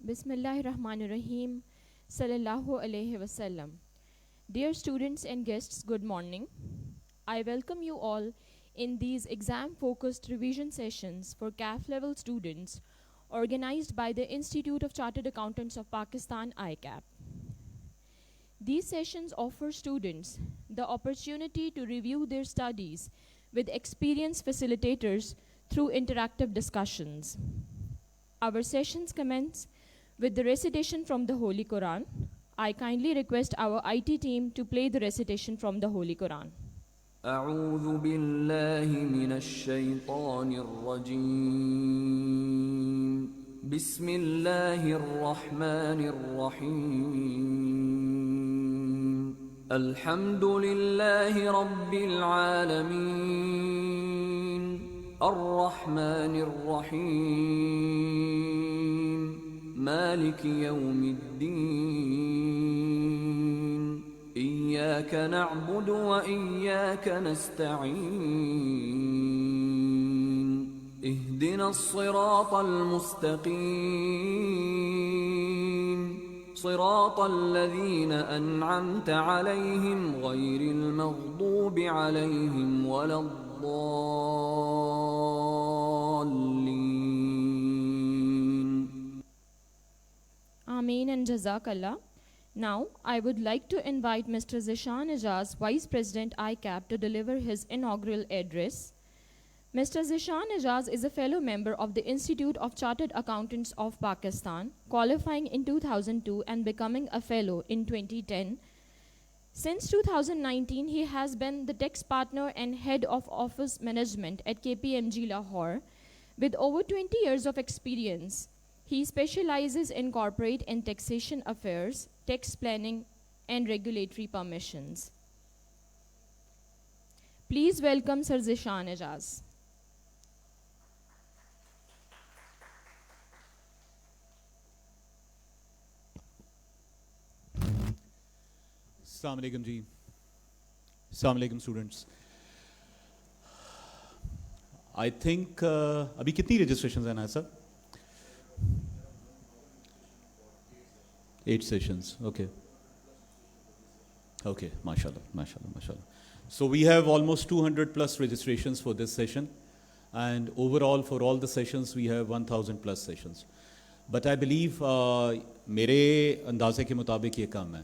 Bismillahirrahmanirrahim. Sallallahu Alaihi Wasallam. Dear students and guests, good morning. I welcome you all in these exam-focused revision sessions for CAF level students organized by the Institute of Chartered Accountants of Pakistan, ICAP. These sessions offer students the opportunity to review their studies with experienced facilitators through interactive discussions. Our sessions commence with the recitation from the Holy Quran. I kindly request our IT team to play the recitation from the Holy Quran. أعوذ بالله من الشيطان الرجيم بسم الله الرحمن الرحيم الحمد لله رب العالمين الرحمن الرحيم مالك يوم الدين إياك نعبد وإياك نستعين اهدنا الصراط المستقيم صراط الذين أنعمت عليهم غير المغضوب عليهم ولا الضالين. Ameen and Jazakallah. Now, I would like to invite Mr. Zishan Ijaz, Vice President ICAP, to deliver his inaugural address. Mr. Zishan Ijaz is a fellow member of the Institute of Chartered Accountants of Pakistan, qualifying in 2002 and becoming a fellow in 2010. Since 2019, he has been the tax partner and head of office management at KPMG Lahore. With over 20 years of experience, he specializes in corporate and taxation affairs, tax planning, and regulatory permissions. Please welcome Sir Zishan Ijaz. Assalamu alaikum ji. Assalamu alaikum students. I think abhi kitni registrations hain sir? 8 sessions. Okay. Okay, mashallah. So we have almost 200 plus registrations for this session, and overall for all the sessions we have 1000 plus sessions. But I believe mere andaze ke mutabik ye kam hai.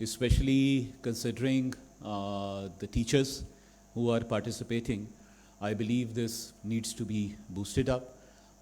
especially considering the teachers who are participating, I believe this needs to be boosted up.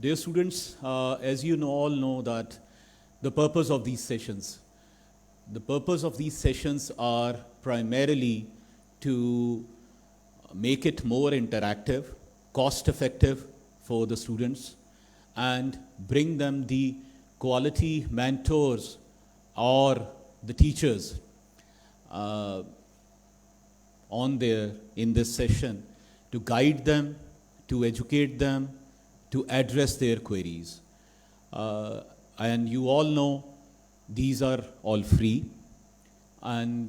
dear students, as you all know that the purpose of these sessions are primarily to make it more interactive, cost effective for the students, and bring them the quality mentors or the teachers on there in this session to guide them, to educate them, to address their queries. And you all know these are all free. And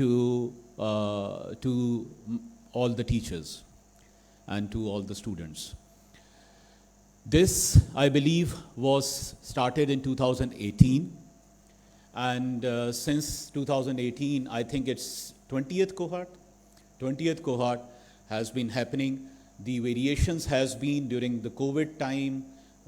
to all the teachers and to all the students. This, I believe, was started in 2018. And since 2018, I think it's 20th cohort has been happening. The variations has been during the COVID time.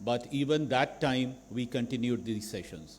but even that time we continued these sessions.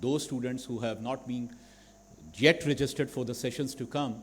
those students who have not been yet registered for the sessions to come,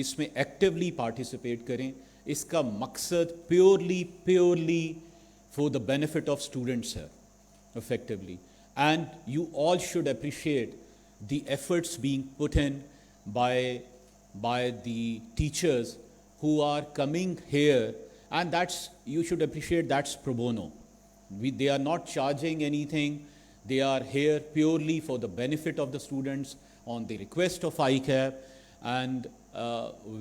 اس میں actually participate کریں. اس کا مقصد purely for the benefit of students ہے effectively, and you all should appreciate the efforts being put in by the teachers who are coming here, and that's, you should appreciate, that's pro bono. They are not charging anything. They are here purely for the benefit of the students on the request of ICAP. And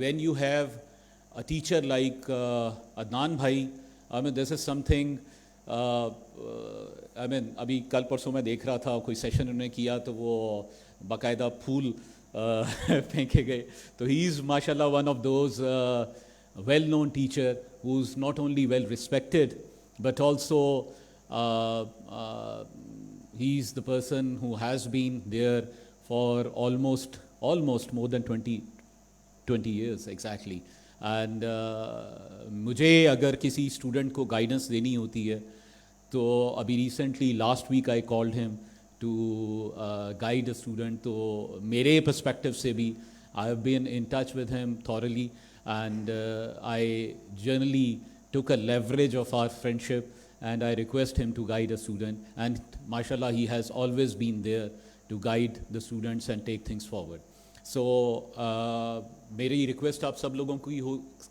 when you have a teacher like Adnan Bhai, I mean, this is something, I mean, ابھی کل پرسوں میں دیکھ رہا تھا کوئی session انہوں نے کیا تو وہ باقاعدہ پھول پھینکے گئے. تو ہی از ماشاء اللہ one of those well known teacher who is not only well respected but also he is the person who has been there for almost more than 20 years exactly. And مجھے اگر کسی student کو guidance دینی ہوتی ہے تو ابھی recently last week I called him to guide a student. تو میرے پرسپیکٹو سے بھی I have been in touch with him thoroughly, and I generally took a leverage of our friendship and I request him to guide a student, and mashallah he has always been there to guide the students and take things forward. So میری request آپ سب لوگوں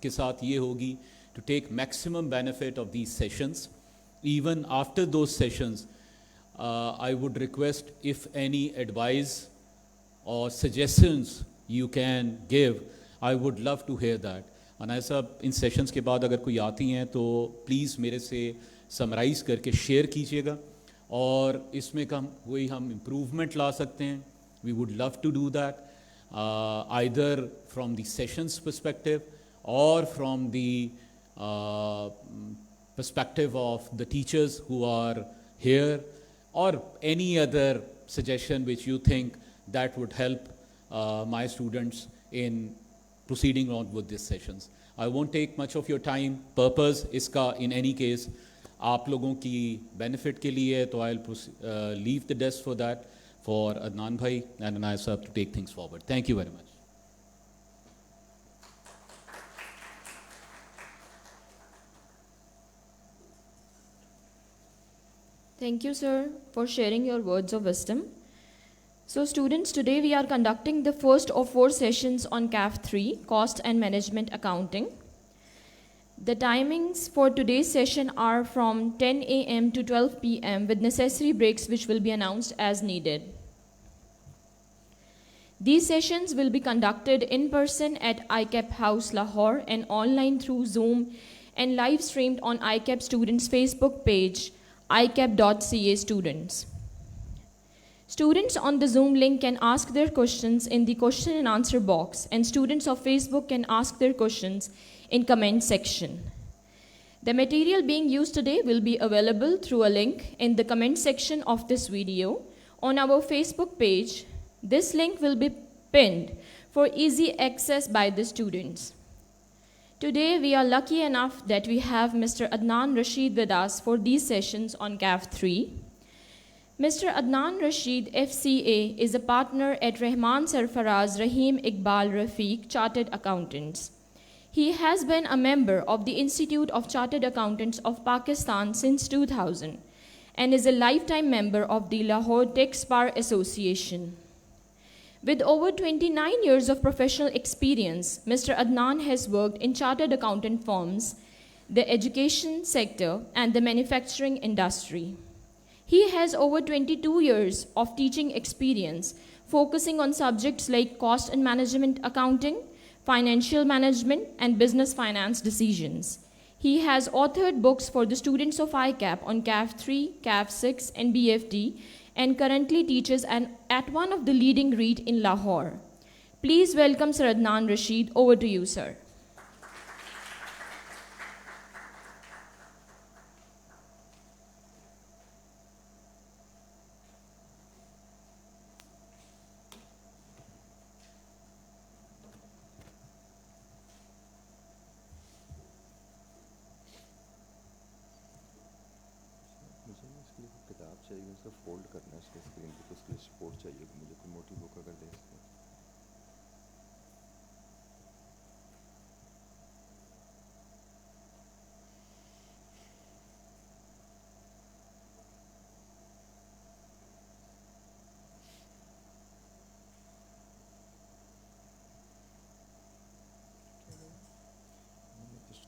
کے ساتھ یہ ہوگی to take maximum benefit of these sessions. Even after those sessions, I would request if any advice or suggestions you can give, I would love to hear that. And ایسا ان sessions کے بعد اگر کوئی آتی ہیں تو پلیز میرے سے سمرائز کر کے شیئر کیجیے گا, اور اس میں وہی ہم امپروومنٹ لا سکتے ہیں. We would love to do that, either from the sessions perspective or from the perspective of the teachers who are here, or any other suggestion which you think that would help my students in proceeding on with these sessions. I won't take much of your time. Purpose اس کا in any case آپ لوگوں کی benefit کے لیے, تو I'll leave the desk for that for Adnan bhai and Anayasa to take things forward. Thank you very much. Thank you, sir, for sharing your words of wisdom. So students, today we are conducting the first of 4 sessions on CAF 3, Cost and Management Accounting. The timings for today's session are from 10 a.m. to 12 p.m. with necessary breaks which will be announced as needed. These sessions will be conducted in person at ICAP House, Lahore, and online through Zoom and live streamed on ICAP Students' Facebook page, icap.ca students. Students on the Zoom link can ask their questions in the question and answer box, and students of Facebook can ask their questions in comment section. The material being used today will be available through a link in the comment section of this video on our Facebook page. This link will be pinned for easy access by the students. Today we are lucky enough that we have Mr. Adnan Rashid with us for these sessions on CAF 3. Mr. Adnan Rashid, FCA, is a partner at Rahman Sarfaraz Rahim Iqbal Rafiq Chartered Accountants. He has been a member of the Institute of Chartered Accountants of Pakistan since 2000 and is a lifetime member of the Lahore Tax Bar Association. With over 29 years of professional experience, Mr. Adnan has worked in chartered accountant firms, the education sector, and the manufacturing industry. He has over 22 years of teaching experience, focusing on subjects like cost and management accounting, financial management, and business finance decisions. He has authored books for the students of ICAP on CAF 3, CAF 6, and BFD, and currently teaches at one of the leading REIT in Lahore. Please welcome Sir Adnan Rashid. Over to you, sir. چاہیے اس کو fold کرنا ہے اس کے screen پہ, تو اس کے لیے support چاہیے مجھے, کوئی موٹی بک اگر دے سکتے.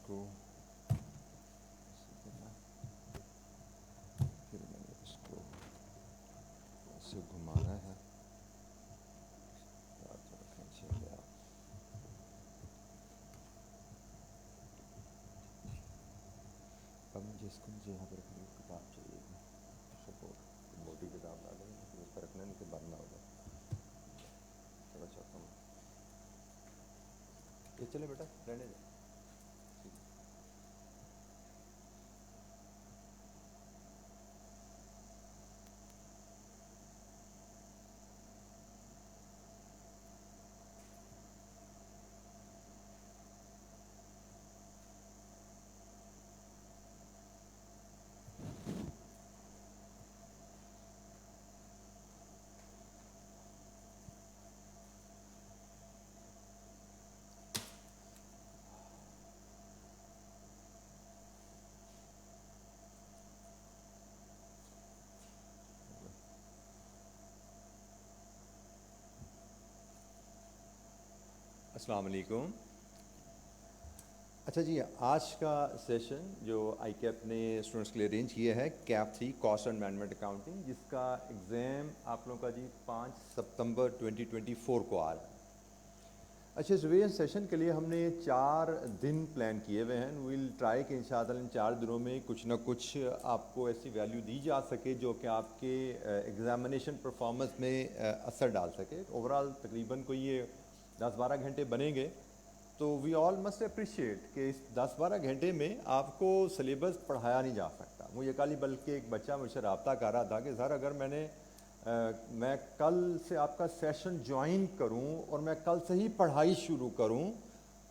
کو پھر میں نے اس کو ایسے گھمانا ہے. تھوڑا کھینچے گیا. اب مجھے یہاں پر اپنی کتاب چاہیے تھی, سپورٹ موٹی کتاب ڈالیں گے اس پر رکھنا نہیں کہ بند نہ ہو جائے. تھوڑا چاہتا ہوں یہ چلے بیٹا رہنے دیں. السلام علیکم. اچھا جی, آج کا سیشن جو آئی کیپ نے اسٹوڈنٹس کے لیے ارینج کیا ہے CAP 3 cost and management accounting, جس کا ایگزام آپ لوگوں کا جی 5 ستمبر 2024 کو آ رہا ہے. اچھا, اس ریویژن سیشن کے لیے ہم نے 4 دن پلان کیے ہوئے ہیں. ویل ٹرائی کہ انشاءاللہ ان 4 دنوں میں کچھ نہ کچھ آپ کو ایسی ویلیو دی جا سکے جو کہ آپ کے ایگزامینیشن پرفارمنس میں اثر ڈال سکے. اوور آل تقریباً کوئی یہ 10-12 گھنٹے بنیں گے, تو وی آل مسٹ اپریشیٹ کہ اس 10-12 گھنٹے میں آپ کو سلیبس پڑھایا نہیں جا سکتا. مجھے کل ہی بلکہ ایک بچہ مجھ سے رابطہ کر رہا تھا کہ سر اگر میں کل سے آپ کا سیشن جوائن کروں اور میں کل سے ہی پڑھائی شروع کروں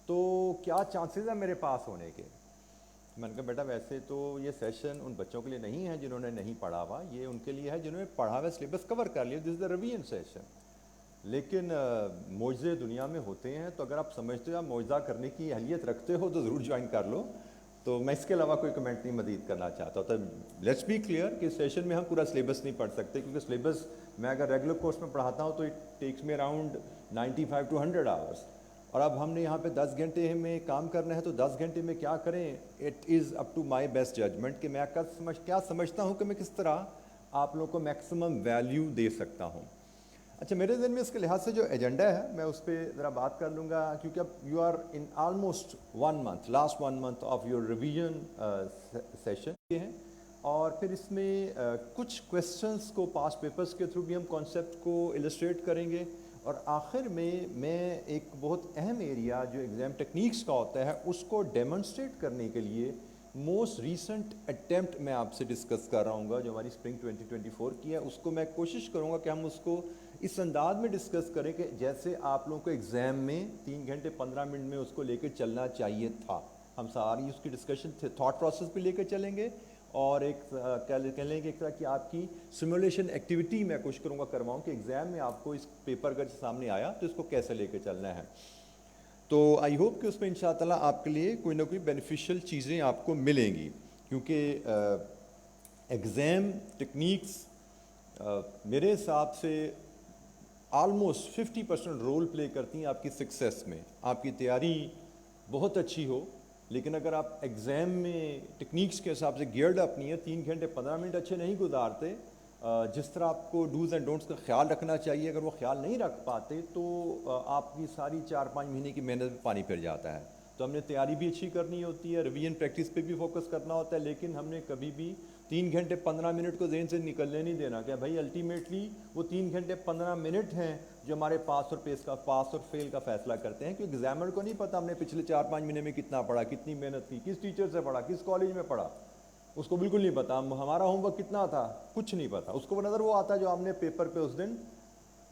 تو کیا چانسز ہیں میرے پاس ہونے کے. میں نے کہا بیٹا ویسے تو یہ سیشن ان بچوں کے لیے نہیں ہے جنہوں نے نہیں پڑھا ہوا, یہ ان کے لیے ہے جنہوں نے پڑھا ہوا سلیبس کور کر لیا. دس از دا ریویژن سیشن. لیکن معجزے دنیا میں ہوتے ہیں, تو اگر آپ سمجھتے ہو آپ معجزہ کرنے کی اہلیت رکھتے ہو تو ضرور جوائن کر لو. تو میں اس کے علاوہ کوئی کمنٹ نہیں مزید کرنا چاہتا. تو لیٹس بی کلیئر کہ سیشن میں ہم پورا سلیبس نہیں پڑھ سکتے, کیونکہ سلیبس میں اگر ریگولر کورس میں پڑھاتا ہوں تو it takes me around 95 to 100 hours. اور اب ہم نے یہاں پہ 10 گھنٹے میں کام کرنا ہے, تو 10 گھنٹے میں کیا کریں, it is up to my best judgement کہ میں کیا سمجھتا ہوں کہ میں کس طرح آپ لوگوں کو میکسیمم ویلیو دے سکتا ہوں. اچھا, میرے ذہن میں اس کے لحاظ سے جو ایجنڈا ہے میں اس پہ ذرا بات کر لوں گا, کیونکہ اب you are in almost 1 month, last 1 month of your revision session کے ہیں. اور پھر اس میں کچھ کویسچنس کو پاس پیپرز کے تھرو بھی ہم کانسیپٹ کو السٹریٹ کریں گے. اور آخر میں ایک بہت اہم ایریا جو ایگزام ٹیکنیکس کا ہوتا ہے اس کو ڈیمونسٹریٹ کرنے کے لیے موسٹ ریسنٹ اٹیمپٹ میں آپ سے ڈسکس کر رہا ہوں گا, جو ہماری اسپرنگ 2024 کی ہے. اس کو میں کوشش کروں گا کہ ہم اس کو اس انداز میں ڈسکس کریں کہ جیسے آپ لوگوں کو ایگزام میں 3 گھنٹے 15 منٹ میں اس کو لے کے چلنا چاہیے تھا. ہم ساری اس کی ڈسکشن تھاٹ پروسیس بھی لے کے چلیں گے, اور ایک کہہ لیں کہ ایک طرح کی آپ کی سیمولیشن ایکٹیویٹی میں کوشش کروں گا کرواؤں کہ ایگزام میں آپ کو اس پیپر اگر سامنے آیا تو اس کو کیسے لے کے چلنا ہے. تو آئی ہوپ کہ اس میں انشاءاللہ آپ کے لیے کوئی نہ کوئی بینیفیشل چیزیں آپ کو ملیں گی, کیونکہ ایگزام ٹیکنیکس میرے حساب سے آلموسٹ 50% رول پلے کرتی ہیں آپ کی سکسیس میں. آپ کی تیاری بہت اچھی ہو, لیکن اگر آپ ایگزام میں ٹیکنیکس کے حساب سے گیئرڈ اپ نہیں ہے, 3 گھنٹے 15 منٹ اچھے نہیں گزارتے, جس طرح آپ کو ڈوز اینڈ ڈونٹس کا خیال رکھنا چاہیے, اگر وہ خیال نہیں رکھ پاتے تو آپ کی ساری 4-5 مہینے کی محنت میں پانی پھر جاتا ہے. تو ہم نے تیاری بھی اچھی کرنی ہوتی ہے, ریویژن پریکٹس پہ بھی فوکس کرنا ہوتا ہے, لیکن ہم نے کبھی بھی 3 گھنٹے 15 منٹ کو ذہن سے نکلنے نہیں دینا کہ بھائی الٹیمیٹلی وہ 3 گھنٹے 15 منٹ ہیں جو ہمارے پاس اور فیل کا فیصلہ کرتے ہیں. کیونکہ ایگزامر کو نہیں پتا ہم نے پچھلے 4-5 مہینے میں کتنا پڑھا, کتنی محنت کی, کس ٹیچر سے پڑھا, کس کالج میں پڑھا, اس کو بالکل نہیں پتا. ہمارا ہوم ورک کتنا تھا, کچھ نہیں پتا. اس کو وہ نظر وہ آتا جو ہم نے پیپر پہ اس دن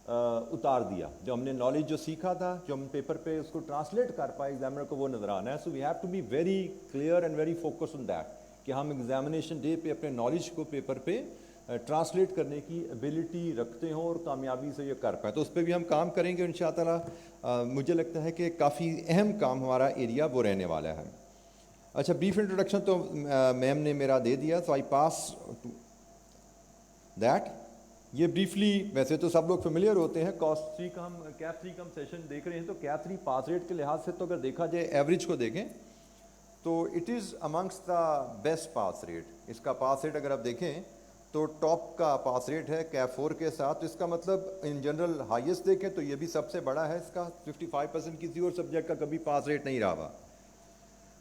اتار دیا, جو ہم نے نالج جو سیکھا تھا, جو ہم پیپر پہ اس کو ٹرانسلیٹ کر پائے, ایگزامنر کو وہ نظر آنا ہے. So we have to be very clear and very focus on that کہ ہم ایگزامینیشن ڈے پہ اپنے نالج کو پیپر پہ ٹرانسلیٹ کرنے کی ایبلٹی رکھتے ہوں اور کامیابی سے یہ کر پائیں. تو اس پہ بھی ہم کام کریں گے انشاءاللہ. مجھے لگتا ہے کہ کافی اہم کام ہمارا ایریا وہ رہنے والا ہے. اچھا, بریف انٹروڈکشن تو میم نے میرا دے دیا, تو آئی پاس ٹو دیٹ. یہ بریفلی ویسے تو سب لوگ فیملیئر ہوتے ہیں, کاسٹ 3 کا ہم کیپ 3 کا ہم سیشن دیکھ رہے ہیں. تو کیپ 3 پاس ریٹ کے لحاظ سے تو اگر دیکھا جائے ایوریج کو دیکھیں تو it is amongst the best pass rate. اس کا پاس ریٹ اگر آپ دیکھیں تو ٹاپ کا پاس ریٹ ہے کیف 4 کے ساتھ. اس کا مطلب ان جنرل ہائیسٹ دیکھیں تو یہ بھی سب سے بڑا ہے. اس کا 55% کسی اور سبجیکٹ کا کبھی پاس ریٹ نہیں رہا ہوا.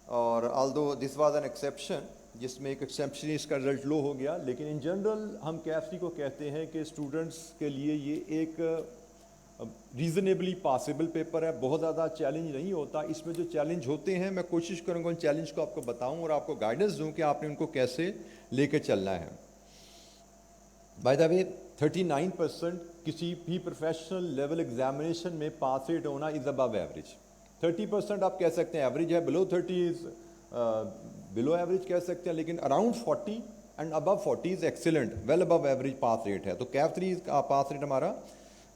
اور آلدو دس واز این ایکسیپشن, جس میں ایک ایکسیپشن اس کا رزلٹ لو ہو گیا, لیکن ان جنرل ہم کیف کو کہتے ہیں کہ اسٹوڈنٹس کے لیے یہ ایک ریزنیبلی پاسبل پیپر ہے. بہت زیادہ چیلنج نہیں ہوتا. اس میں جو چیلنج ہوتے ہیں میں کوشش کروں گا ان چیلنج کو آپ کو بتاؤں اور آپ کو گائیڈنس دوں کہ آپ نے ان کو کیسے لے کے چلنا ہے. بائی دا وے 39% کسی بھی پروفیشنل لیول ایگزامینیشن میں پاس ریٹ ہونا از ابو ایوریج. 30% آپ کہہ سکتے ہیں ایوریج ہے, بلو 30 از بلو ایوریج کہہ سکتے ہیں, لیکن around 40 and above 40 is excellent, well above average pass rate ہے. تو کیف 3 کا پاس ریٹ ہمارا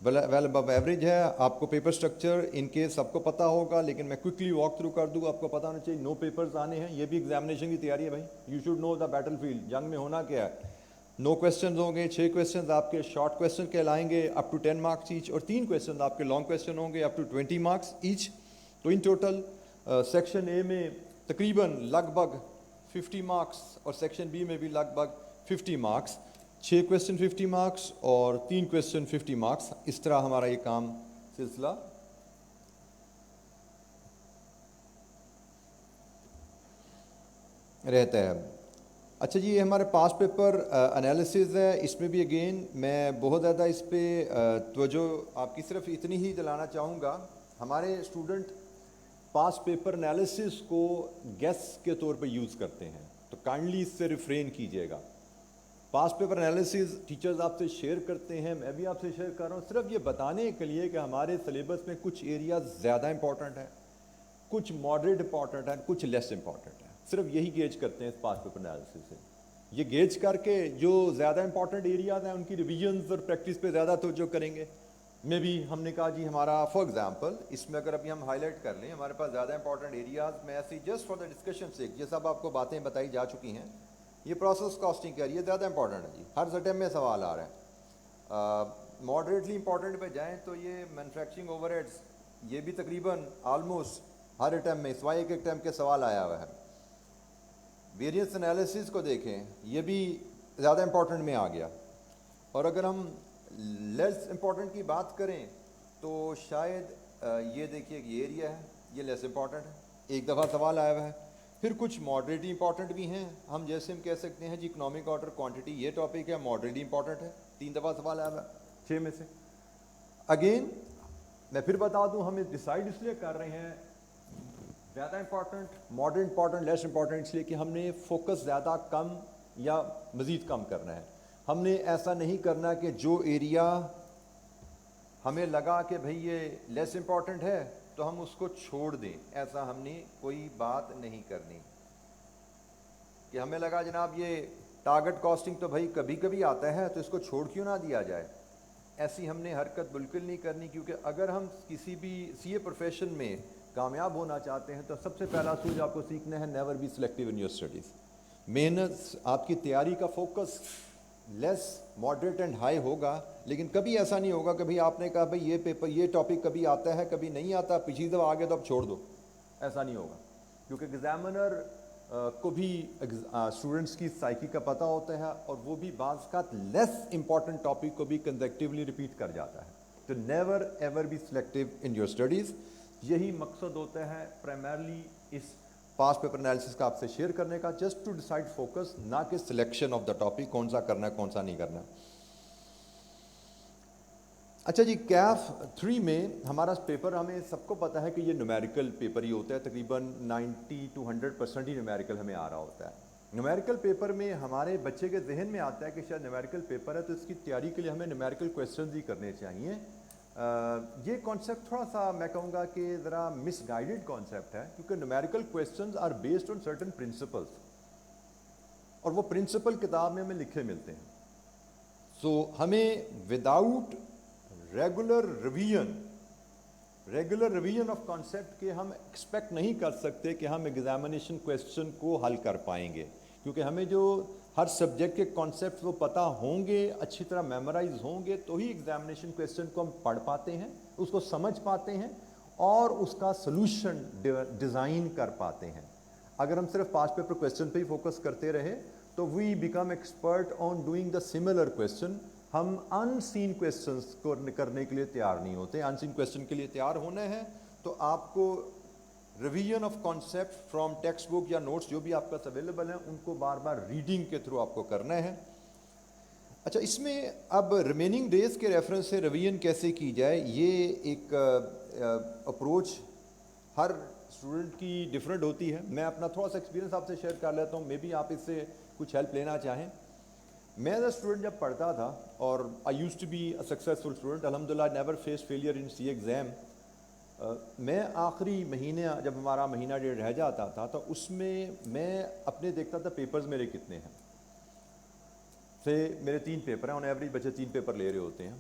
ویل ابو ایوریج ہے. آپ کو پیپر اسٹرکچر ان کے سب کو پتہ ہوگا, لیکن میں کوئکلی واک تھرو کر دوں. آپ کو پتہ ہونا چاہیے 9 پیپرز آنے ہیں. یہ بھی ایگزامینیشن کی تیاری ہے بھائی. You should know the battlefield. جنگ میں ہونا کیا ہے. 9 کویسچنز ہوں گے. 6 کویسچنز آپ کے شارٹ کویسچن کہلائیں گے اپ ٹو 10 مارکس ایچ, اور 3 کویسچنز آپ کے لانگ کویسچن ہوں گے اپ ٹو 20 مارکس ایچ. تو ان ٹوٹل سیکشن اے میں تقریباً لگ بھگ 50 مارکس اور سیکشن بی میں بھی لگ بھگ 50 مارکس. 6 کویسچن 50 مارکس اور 3 کویسچن 50 مارکس. اس طرح ہمارا یہ کام سلسلہ رہتا ہے. اچھا جی, یہ ہمارے پاس پیپر انالیسز ہے. اس میں بھی اگین میں بہت زیادہ اس پہ توجہ آپ کی صرف اتنی ہی دلانا چاہوں گا. ہمارے اسٹوڈنٹ پاس پیپر انالیسز کو گیس کے طور پہ یوز کرتے ہیں, تو کائنڈلی اس سے ریفرین کیجیے گا. پاس پیپر انالیسز ٹیچرز آپ سے شیئر کرتے ہیں, میں بھی آپ سے شیئر کر رہا ہوں, صرف یہ بتانے کے لیے کہ ہمارے سلیبس میں کچھ ایریاز زیادہ امپورٹنٹ ہیں, کچھ ماڈریٹ امپورٹنٹ ہیں, کچھ لیس امپورٹنٹ ہیں. صرف یہی گیج کرتے ہیں اس پاس پیپر انالیسس سے. یہ گیج کر کے جو زیادہ امپورٹنٹ ایریاز ہیں ان کی ریویژنز اور پریکٹس پہ زیادہ توجہ کریں گے. میں بھی ہم نے کہا جی ہمارا فار ایگزامپل اس میں اگر ابھی ہم ہائی لائٹ کر لیں ہمارے پاس زیادہ امپورٹنٹ ایریاز میں ایسی جسٹ فار دا ڈسکشن سے, یہ سب آپ کو باتیں بتائی جا چکی ہیں. یہ پروسیس کاسٹنگ کا یہ زیادہ امپورٹنٹ ہے جی, ہر سٹیم میں سوال آ رہا ہے. ماڈریٹلی امپورٹنٹ پہ جائیں تو یہ مینوفیکچرنگ اوور ہیڈس, یہ بھی تقریباً آلموسٹ ہر اٹیمپ میں سوائے ایک اٹیمپ کے سوال آیا ہوا ہے. ویریئنس انالیسز کو دیکھیں, یہ بھی زیادہ امپورٹنٹ میں آ گیا. اور اگر ہم لیس امپورٹنٹ کی بات کریں تو شاید یہ دیکھیے کہ یہ ایریا ہے, یہ لیس امپورٹنٹ ہے, ایک دفعہ سوال آیا ہوا ہے. پھر کچھ ماڈریٹلی امپورٹنٹ بھی ہیں, ہم جیسے ہم کہہ سکتے ہیں جی اکنامک آرڈر کوانٹٹی, یہ ٹاپک ہے ماڈریٹلی امپورٹنٹ ہے, 3 دفعہ سوال آیا ہوا ہے 6 میں سے. اگین میں پھر بتا دوں ہم ڈیسائیڈ اس لیے کر رہے ہیں زیادہ important, modern important, less important, اس لیے کہ ہم نے فوکس زیادہ کم یا مزید کم کرنا ہے. ہم نے ایسا نہیں کرنا کہ جو ایریا ہمیں لگا کہ بھئی یہ لیس امپورٹنٹ ہے تو ہم اس کو چھوڑ دیں. ایسا ہم نے کوئی بات نہیں کرنی کہ ہمیں لگا جناب یہ ٹارگٹ کاسٹنگ تو بھائی کبھی کبھی آتا ہے تو اس کو چھوڑ کیوں نہ دیا جائے. ایسی ہم نے حرکت بالکل نہیں کرنی, کیونکہ اگر ہم کسی بھی سی اے پروفیشن میں کامیاب ہونا چاہتے ہیں تو سب سے پہلا اصول آپ کو سیکھنا ہے never be selective in your studies. محنت آپ کی تیاری کا focus less moderate and high ہوگا, لیکن کبھی ایسا نہیں ہوگا کہ بھئی آپ نے کہا بھئی یہ پیپر یہ ٹاپک کبھی آتا ہے کبھی نہیں آتا, پچھلی دفعہ آگے تو اب چھوڑ دو. ایسا نہیں ہوگا, کیونکہ ایگزامنر کو بھی اسٹوڈنٹس کی سائیکی کا پتہ ہوتا ہے, اور وہ بھی بعض کا لیس امپورٹنٹ ٹاپک کو بھی کنزیکٹیولی ریپیٹ کر جاتا ہے. تو never ever be selective in your studies. یہی مقصد ہوتا ہے پرائمرلی اس پاس پیپر انالیسس کا آپ سے شیئر کرنے کا, جسٹ ٹو ڈیسائڈ فوکس, نہ کہ سلیکشن آف دا ٹاپک, کون سا کرنا ہے کون سا نہیں کرنا. اچھا جی, کیف 3 میں ہمارا پیپر ہمیں سب کو پتہ ہے کہ یہ نومیریکل پیپر ہی ہوتا ہے, تقریباً 90 to 100% ہی نومیریکل ہمیں آ رہا ہوتا ہے. نومیریکل پیپر میں ہمارے بچے کے ذہن میں آتا ہے کہ شاید نومیریکل پیپر ہے تو اس کی تیاری کے لیے ہمیں نومیریکل کویسچنز ہی کرنے چاہیے. یہ کانسیپٹ تھوڑا سا میں کہوں گا کہ ذرا مس گائیڈڈ کانسیپٹ ہے, کیونکہ numerical questions are based on certain principles, اور وہ پرنسپل کتاب میں ہمیں لکھے ملتے ہیں. سو ہمیں without regular revision of concept کے ہم ایکسپیکٹ نہیں کر سکتے کہ ہم ایگزامینیشن کویسچن کو حل کر پائیں گے, کیونکہ ہمیں جو ہر سبجیکٹ کے کانسیپٹس وہ پتہ ہوں گے, اچھی طرح میمورائز ہوں گے, تو ہی ایگزامینیشن کویسچن کو ہم پڑھ پاتے ہیں, اس کو سمجھ پاتے ہیں اور اس کا سلوشن ڈیزائن کر پاتے ہیں. اگر ہم صرف پاسٹ پیپر کویسچن پہ ہی فوکس کرتے رہے تو we become expert on doing the similar question. ہم ان سین کویسچنس کو کرنے کے لیے تیار نہیں ہوتے. ان سین کویسچن کے لیے تیار ہونا ہے تو آپ کو revision of concept from text book یا نوٹس جو بھی آپ کے پاس اویلیبل ہیں ان کو بار بار ریڈنگ کے تھرو آپ کو کرنا ہے. اچھا, اس میں اب ریمیننگ ڈیز کے ریفرنس سے ریویژن کیسے کی جائے, یہ ایک اپروچ ہر اسٹوڈنٹ کی ڈفرینٹ ہوتی ہے. میں اپنا تھوڑا سا ایکسپیرینس آپ سے شیئر کر لیتا ہوں, مے بی آپ اس سے کچھ ہیلپ لینا چاہیں. میں ایز اے اسٹوڈنٹ جب پڑھتا تھا اور I used to be a successful student, الحمد للہ never face failure in C exam. میں آخری مہینے جب ہمارا مہینہ ڈیڑھ رہ جاتا تھا تو اس میں میں اپنے دیکھتا تھا پیپرز میرے کتنے ہیں. سے میرے 3 پیپر ہیں, آن ایوریج بچے 3 پیپر لے رہے ہوتے ہیں.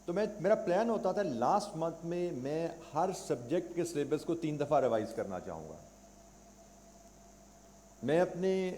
تو میرا پلان ہوتا تھا لاسٹ منتھ میں ہر سبجیکٹ کے سلیبس کو 3 دفعہ ریوائز کرنا چاہوں گا. میں اپنے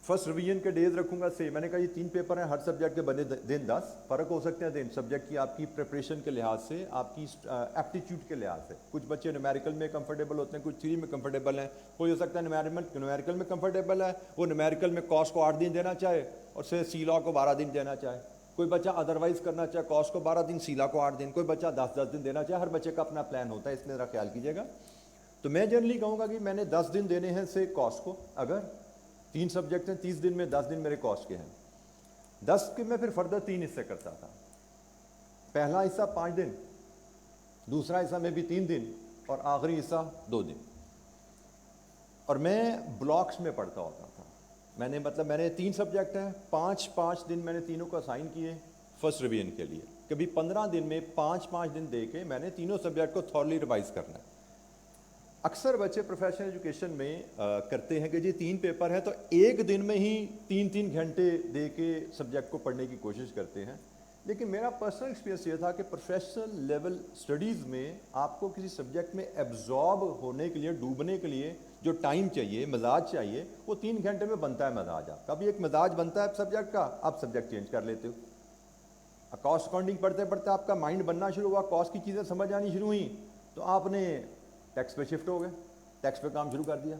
فرسٹ ریویژن کے ڈیز رکھوں گا سے, میں نے کہا یہ 3 پیپر ہیں, ہر سبجیکٹ کے بنے دن 10, فرق ہو سکتے ہیں دن سبجیکٹ کی, آپ کی پریپریشن کے لحاظ سے, آپ کی ایپٹیچیوڈ کے لحاظ سے. کچھ بچے نیومیریکل میں کمفرٹیبل ہوتے ہیں, کچھ تھیوری میں کمفرٹیبل ہیں. کوئی ہو سکتا ہے نیومیریکل میں کمفرٹیبل ہے, وہ نیومیریکل میں کاس کو 8 دن دینا چاہے اور سے سی لا کو 12 دن دینا چاہے. کوئی بچہ ادروائز کرنا چاہے کاس کو 12 دن, سی لا کو 8 دن. کوئی بچہ 10 دن دینا چاہے. ہر بچے کا اپنا پلان ہوتا ہے, اس میں ذرا خیال کیجیے گا. تو میں جنرلی کہوں گا کہ میں نے 10 دن دینے ہیں سے کاس کو. اگر 3 سبجیکٹ ہیں 30 دن میں 10 دن میرے کاسٹ کے ہیں. 10 کے میں پھر فردر 3 حصے کرتا تھا. پہلا حصہ 5 دن, دوسرا حصہ میں بھی 3 دن اور آخری حصہ 2 دن. اور میں بلاکس میں پڑھتا ہوتا تھا. میں نے 3 سبجیکٹ ہیں, 5 دن میں نے تینوں کو اسائن کیے فرسٹ ریویژن کے لیے. کبھی 15 دن میں 5 دن دے کے میں نے تینوں سبجیکٹ کو تھورلی ریوائز کرنا ہے. اکثر بچے پروفیشنل ایجوکیشن میں کرتے ہیں کہ جی 3 پیپر ہیں تو ایک دن میں ہی 3 گھنٹے دے کے سبجیکٹ کو پڑھنے کی کوشش کرتے ہیں. لیکن میرا پرسنل ایکسپیرینس یہ تھا کہ پروفیشنل لیول اسٹڈیز میں آپ کو کسی سبجیکٹ میں ایبزارب ہونے کے لیے, ڈوبنے کے لیے جو ٹائم چاہیے, مزاج چاہیے, وہ 3 گھنٹے میں بنتا ہے مزاج. آپ کبھی ایک مزاج بنتا ہے سبجیکٹ کا, آپ سبجیکٹ چینج کر لیتے ہو. کاسٹ اکاؤنٹنگ پڑھتے پڑھتے آپ کا مائنڈ بننا شروع ہوا, کاسٹ کی چیزیں سمجھ آنی شروع ہوئیں تو آپ نے ٹیکس پہ شفٹ ہو گئے, ٹیکس پہ کام شروع کر دیا.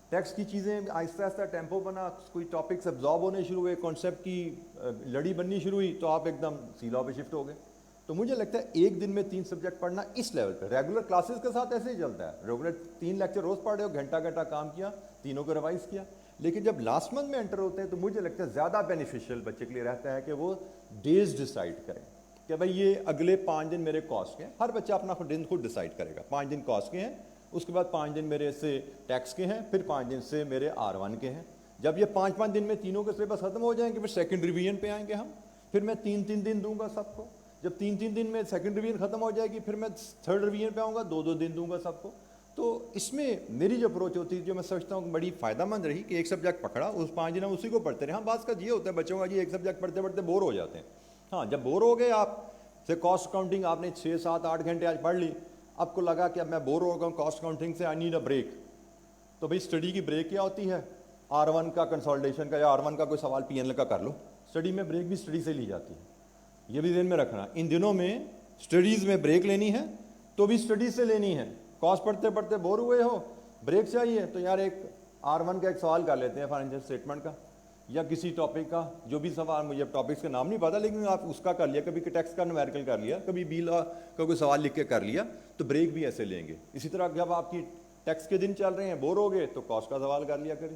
ٹیکس کی چیزیں آہستہ آہستہ ٹیمپو بنا, کوئی ٹاپکس ابزارب ہونے شروع ہوئے, کانسیپٹ کی لڑی بننی شروع ہوئی تو آپ ایک دم سی لا پہ شفٹ ہو گئے. تو مجھے لگتا ہے ایک دن میں 3 سبجیکٹ پڑھنا اس لیول پہ, ریگولر کلاسز کے ساتھ ایسے ہی چلتا ہے. ریگولر 3 لیکچر روز پڑھ رہے ہو, گھنٹہ کام کیا, تینوں کو ریوائز کیا. لیکن جب لاسٹ منتھ میں انٹر ہوتے ہیں تو مجھے لگتا ہے زیادہ بینیفیشیل بچے کے لیے رہتا ہے کہ وہ ڈیز ڈیسائیڈ کریں کہ بھائی یہ اگلے 5 دن میرے کاسٹ کے ہیں. ہر بچہ اپنا خود ڈیسائیڈ کرے گا. 5 دن کاسٹ کے ہیں, اس کے بعد 5 دن میرے سے ٹیکس کے ہیں, پھر 5 دن سے میرے R1 کے ہیں. جب یہ 5 دن میں تینوں کے سلیبس ختم ہو جائیں گے, پھر سیکنڈ ریویژن پہ آئیں گے ہم. پھر میں 3 دن دوں گا سب کو. جب 3 دن میں سیکنڈ ریویژن ختم ہو جائے گی, پھر میں تھرڈ ریویژن پہ آؤں گا, 2 دن دوں گا سب کو. تو اس میں میری جو اپروچ ہوتی ہے, جو میں سمجھتا ہوں کہ بڑی فائدہ مند رہی, کہ ایک سبجیکٹ پکڑا, اس 5 دن ہم اسی کو پڑھتے رہے. ہاں بعض کا یہ ہوتا ہے بچوں کا, جی ایک سبجیکٹ پڑھتے پڑھتے بور ہو جاتے ہیں. ہاں جب بور ہو گئے آپ سے کاسٹ اکاؤنٹنگ آپ نے 6, 7, 8 گھنٹے آج پڑھ لی, آپ کو لگا کہ اب میں بور ہو گیا ہوں کاسٹ اکاؤنٹنگ سے, آئی نیڈ اے بریک. تو بھائی اسٹڈی کی بریک کیا ہوتی ہے, R1 کا کنسولٹیشن کا یا R1 کا کوئی سوال PNL کا کر لو. اسٹڈی میں بریک بھی اسٹڈی سے لی جاتی ہے, یہ بھی ذہن میں رکھنا. ان دنوں میں اسٹڈیز میں بریک لینی ہے تو بھی اسٹڈی سے لینی ہے. کاسٹ پڑھتے پڑھتے بور ہوئے ہو, بریک چاہیے, تو یار ایک R1 کا ایک سوال کر لیتے ہیں فائنینشیل اسٹیٹمنٹ کا, یا کسی ٹاپک کا, جو بھی سوال, مجھے ٹاپکس کا نام نہیں پتا لیکن آپ اس کا کر لیا, کبھی ٹیکس کا نیومیریکل کر لیا, کبھی بی لا کا کوئی سوال لکھ کے کر لیا, تو بریک بھی ایسے لیں گے. اسی طرح جب آپ کی ٹیکس کے دن چل رہے ہیں, بور ہو گئے تو کاسٹ کا سوال کر لیا کریں.